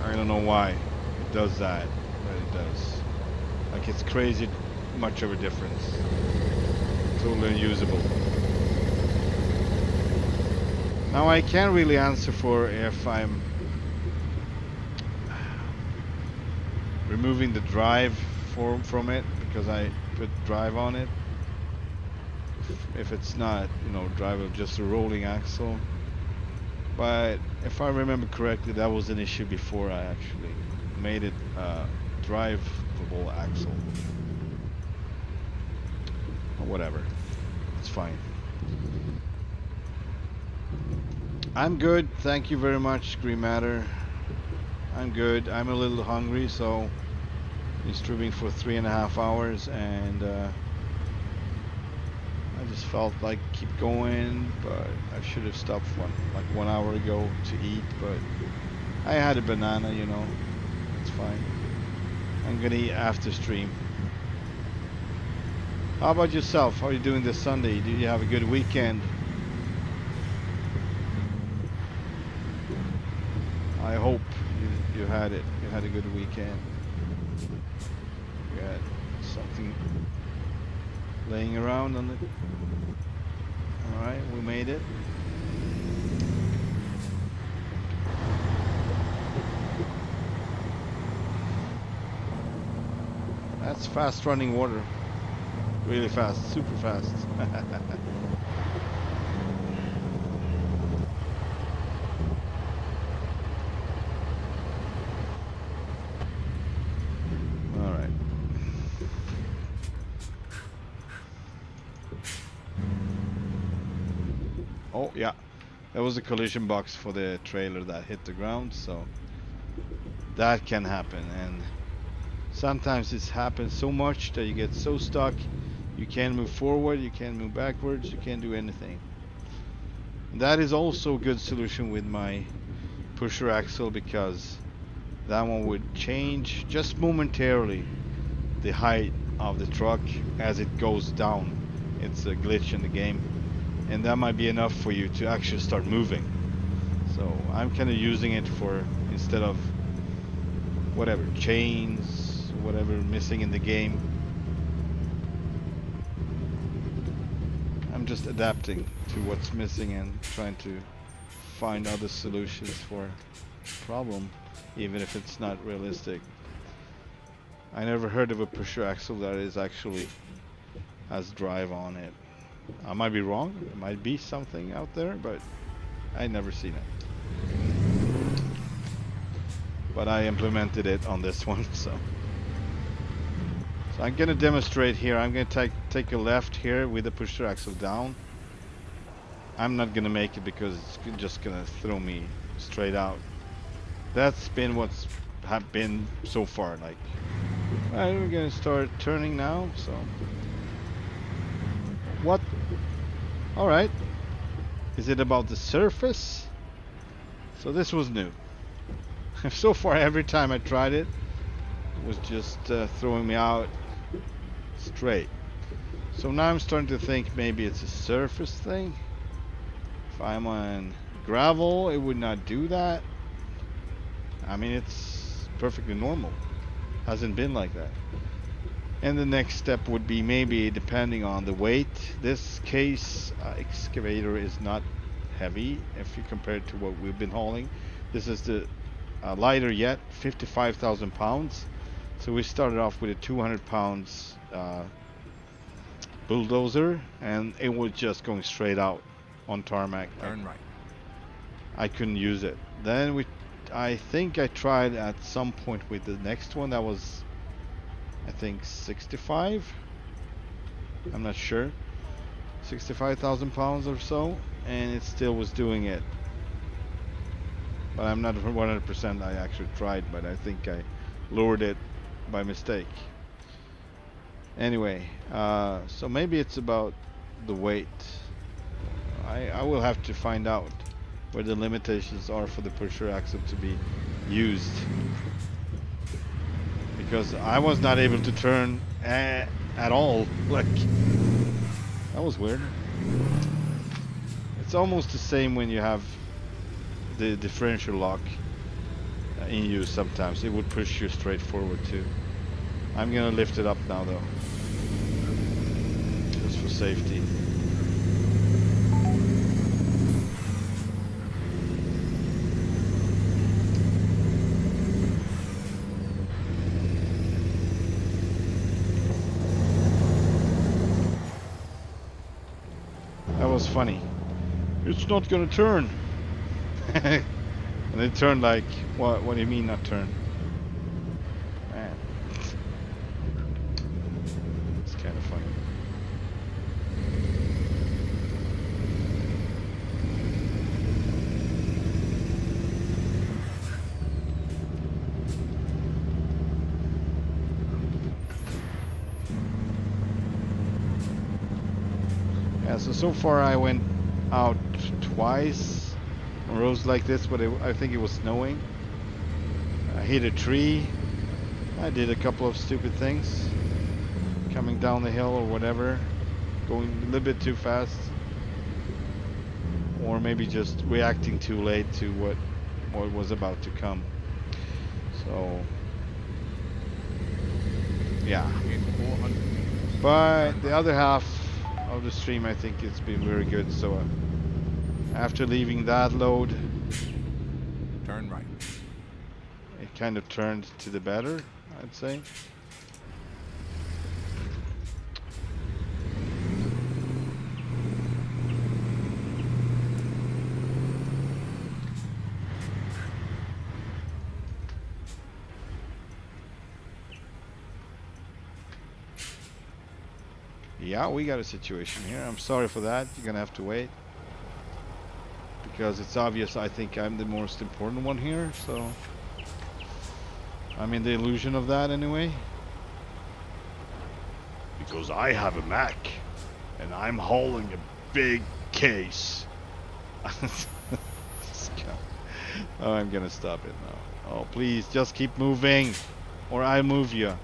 I don't know why it does that, but it does. Like, it's crazy much of a difference. Totally unusable. Now I can't really answer for if I'm removing the drive from it because I put drive on it. If it's not, you know, drive of just a rolling axle. But if I remember correctly, that was an issue before I actually made it drivable axle. Or whatever. It's fine. I'm good. Thank you very much, Green Matter. I'm good. I'm a little hungry, so been streaming for 3.5 hours, and I just felt like keep going, but I should have stopped like 1 hour ago to eat, but I had a banana, you know. It's fine. I'm gonna eat after stream. How about yourself? How are you doing this Sunday? Did you have a good weekend? I hope you had it. You had a good weekend. You had something laying around on it. Alright, we made it. That's fast running water. Really fast, super fast. Alright. Oh, yeah. There was a collision box for the trailer that hit the ground, so that can happen. And sometimes it's happened so much that you get so stuck, you can't move forward, you can't move backwards, you can't do anything. And that is also a good solution with my pusher axle, because that one would change just momentarily the height of the truck as it goes down. It's a glitch in the game, and that might be enough for you to actually start moving. So I'm kind of using it for, instead of whatever chains, whatever missing in the game, I'm just adapting to what's missing and trying to find other solutions for the problem, even if it's not realistic. I never heard of a pusher axle that is actually has drive on it. I might be wrong. There might be something out there, but I never seen it. But I implemented it on this one, so I'm gonna demonstrate here. I'm gonna take a left here with the pusher axle down. I'm not gonna make it because it's just gonna throw me straight out. That's been what's been so far. Like, right, we're gonna start turning now. So what? All right. Is it about the surface? So this was new. So far, every time I tried it, was just throwing me out straight. So now I'm starting to think maybe it's a surface thing. If I'm on gravel, it would not do that. I mean, it's perfectly normal. Hasn't been like that. And the next step would be maybe depending on the weight. This case excavator is not heavy if you compare it to what we've been hauling. This is the lighter yet, 55,000 pounds. So we started off with a 200 pounds bulldozer, and it was just going straight out on tarmac. Turn right. I couldn't use it. Then I think I tried at some point with the next one that was, I think 65. I'm not sure. 65,000 pounds or so, and it still was doing it. But I'm not 100% I actually tried, but I think I lowered it by mistake. Anyway, so maybe it's about the weight. I will have to find out where the limitations are for the pusher axle to be used. Because I was not able to turn at all. Like, that was weird. It's almost the same when you have the differential lock in use sometimes. It would push you straight forward too. I'm gonna lift it up now though. Just for safety. That was funny. It's not gonna turn. And it turned like, what do you mean not turn? Man. It's kind of funny. Yeah, so far I went out twice on roads like this, but I think it was snowing. I hit a tree. I did a couple of stupid things. Coming down the hill or whatever. Going a little bit too fast. Or maybe just reacting too late to what was about to come. So, yeah. In 400 meters. But the other half of the stream, I think it's been very good. So after leaving that load, Turn right. it kind of turned to the better, I'd say. Yeah, we got a situation here. I'm sorry for that. You're gonna have to wait. Because it's obvious I think I'm the most important one here, so I'm in the illusion of that anyway. Because I have a Mack, and I'm hauling a big case. Oh, I'm gonna stop it now. Oh, please, just keep moving, or I move you.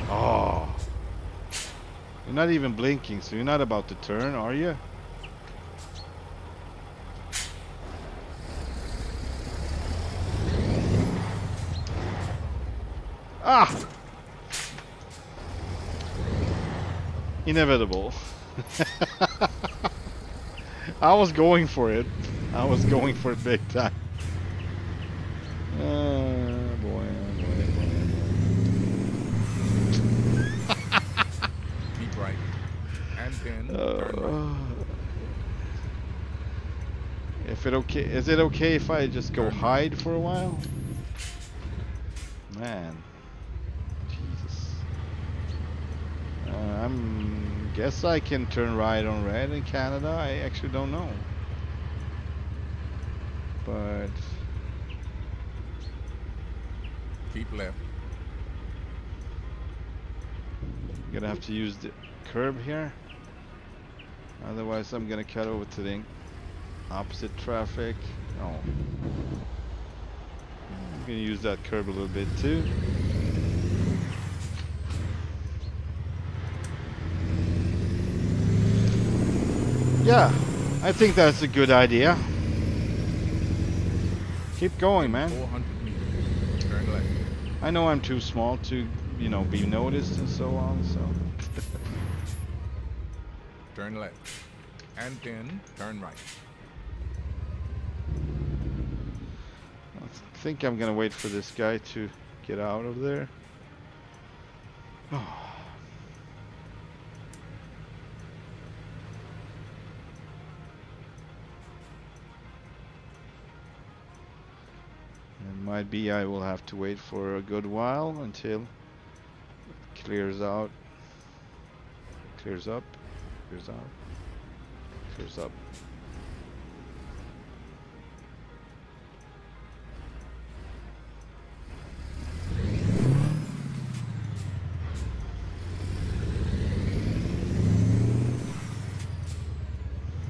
Oh. You're not even blinking, so you're not about to turn, are you? Ah! Inevitable. I was going for it. I was going for it big time. Boy, oh boy, Keep right. And then turn right. Is it okay if I just go hide for a while? Man. Jesus. Guess I can turn right on red in Canada. I actually don't know. But Keep left. I'm gonna have to use the curb here. Otherwise I'm gonna cut over to the opposite traffic. Oh. I'm gonna use that curb a little bit too. Yeah, I think that's a good idea. Keep going, man. 400 meters. Turn left. I know I'm too small to be noticed and so on. So Turn left. And then turn right. I think I'm gonna wait for this guy to get out of there. It might be I will have to wait for a good while until it clears out, clears up, clears out, clears up.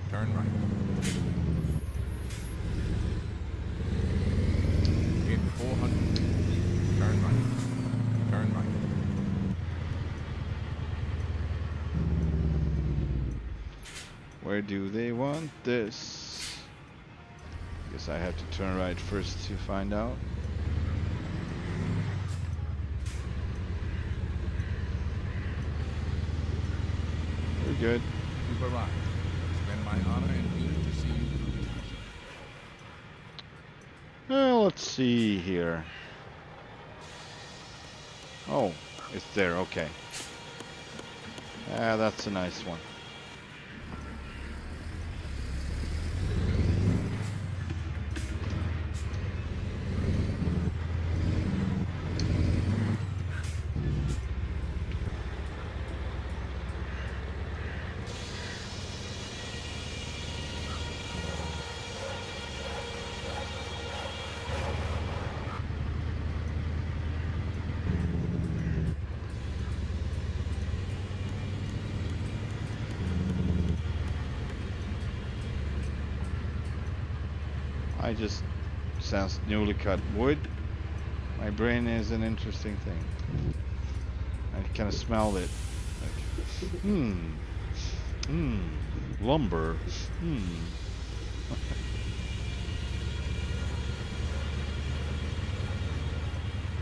Turn right. In 400 feet, turn right. Turn right. Where do they want this? Guess I have to turn right first to find out. We're good. You've arrived. It's been my honor and duty to see you through this mission. Well, let's see here. Oh, it's there. Okay. Ah, that's a nice one. I just sense newly cut wood. My brain is an interesting thing. I kind of smelled it. Like, lumber.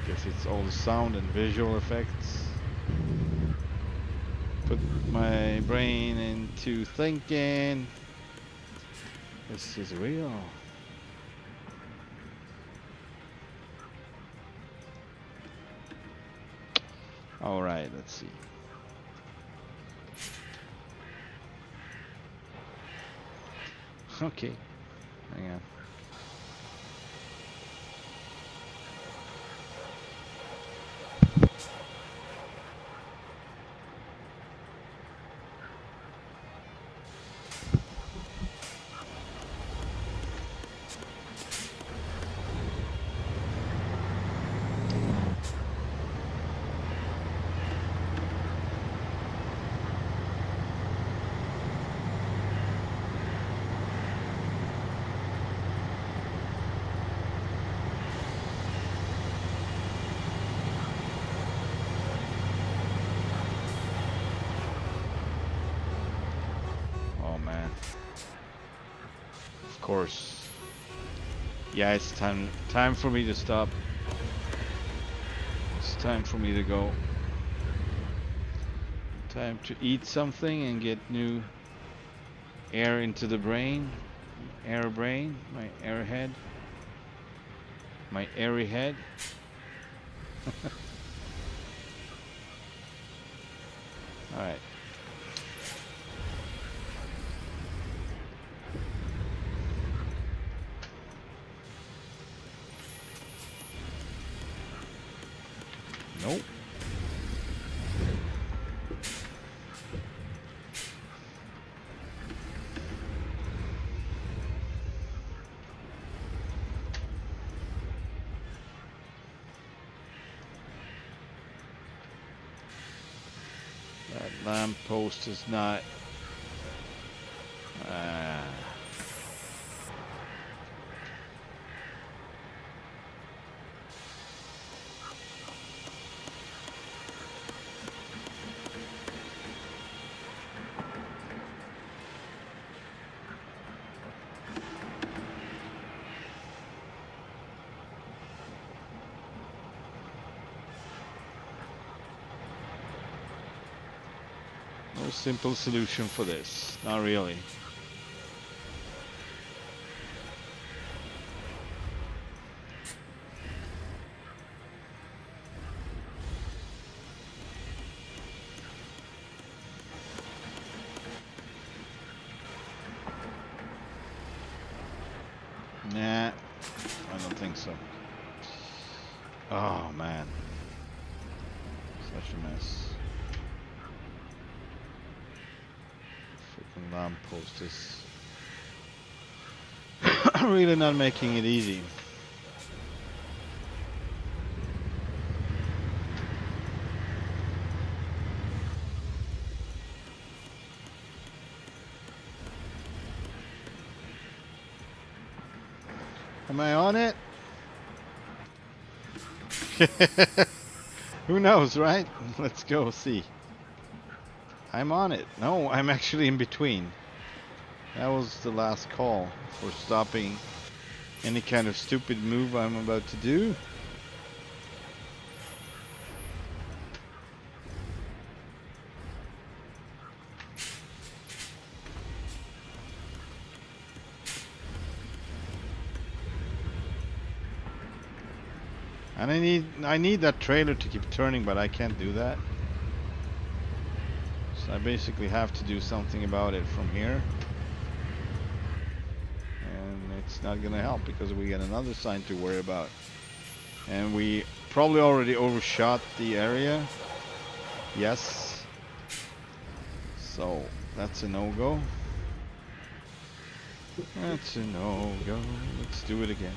Guess it's all the sound and visual effects. Put my brain into thinking. This is real. All right, let's see. Okay, hang on. Oh man. Of course. Yeah, it's time for me to stop. It's time for me to go. Time to eat something and get new air into the brain. Air brain, my air head. My airy head. Alright. Nope. That lamppost is not. Ah. No simple solution for this. Not really. Nah, I don't think so. Oh man, such a mess. Freaking lamppost is really not making it easy. Am I on it? Who knows, right? Let's go see. I'm on it. No, I'm actually in between. That was the last call for stopping any kind of stupid move I'm about to do. And I need that trailer to keep turning, but I can't do that. So I basically have to do something about it from here. And it's not gonna help because we got another sign to worry about. And we probably already overshot the area. Yes. So that's a no-go. That's a no-go. Let's do it again.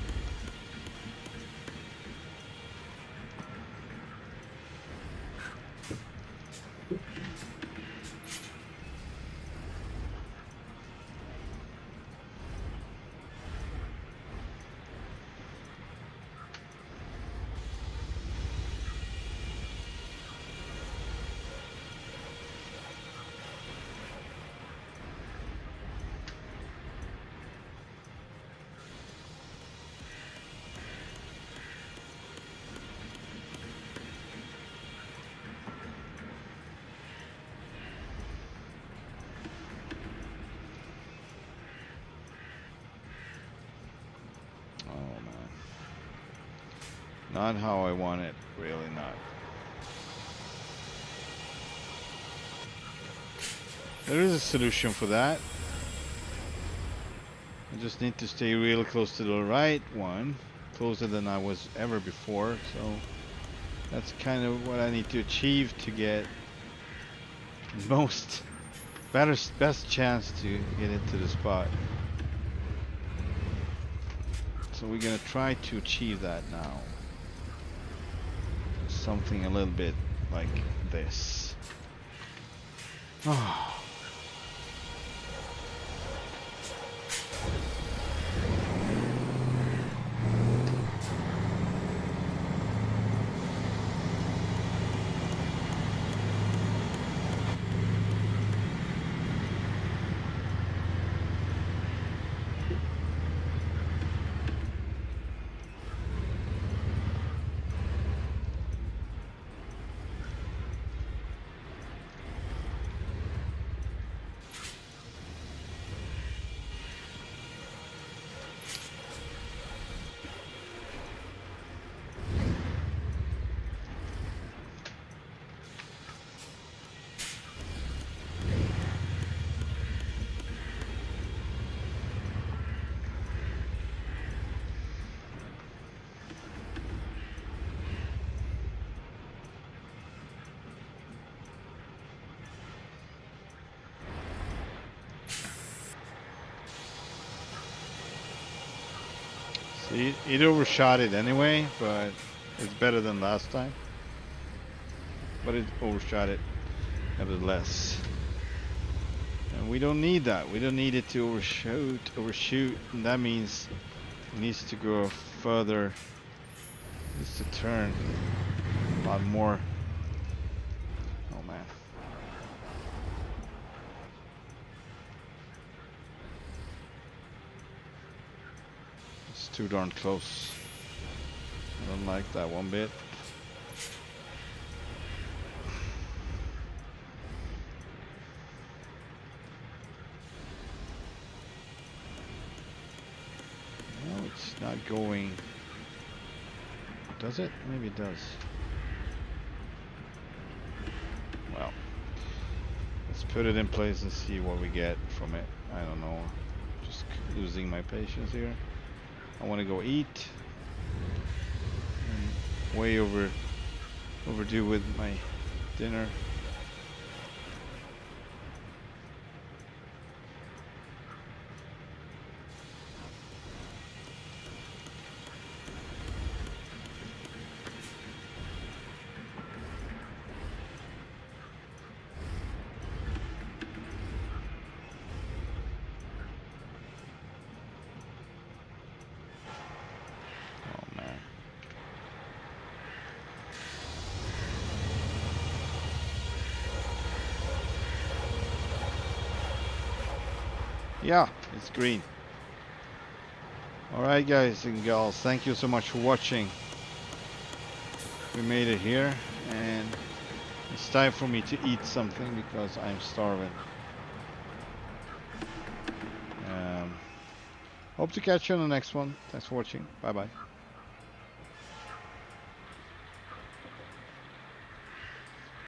Not how I want it, really not. There is a solution for that. I just need to stay real close to the right one, closer than I was ever before, so that's kind of what I need to achieve to get best chance to get into the spot. So we're gonna try to achieve that now. Something a little bit like this. Oh. It overshot it anyway, but it's better than last time. But it overshot it nevertheless. And we don't need that. We don't need it to overshoot. And that means it needs to go further. It needs to turn a lot more. Oh man. It's too darn close. I don't like that one bit. not going. Does it? Maybe it does. Well, let's put it in place and see what we get from it. I don't know. Just losing my patience here. I want to go eat. I'm way overdue with my dinner. Oh man. Yeah, it's green. Alright guys and girls, thank you so much for watching. We made it here and it's time for me to eat something because I'm starving. Hope to catch you on the next one. Thanks for watching. Bye bye.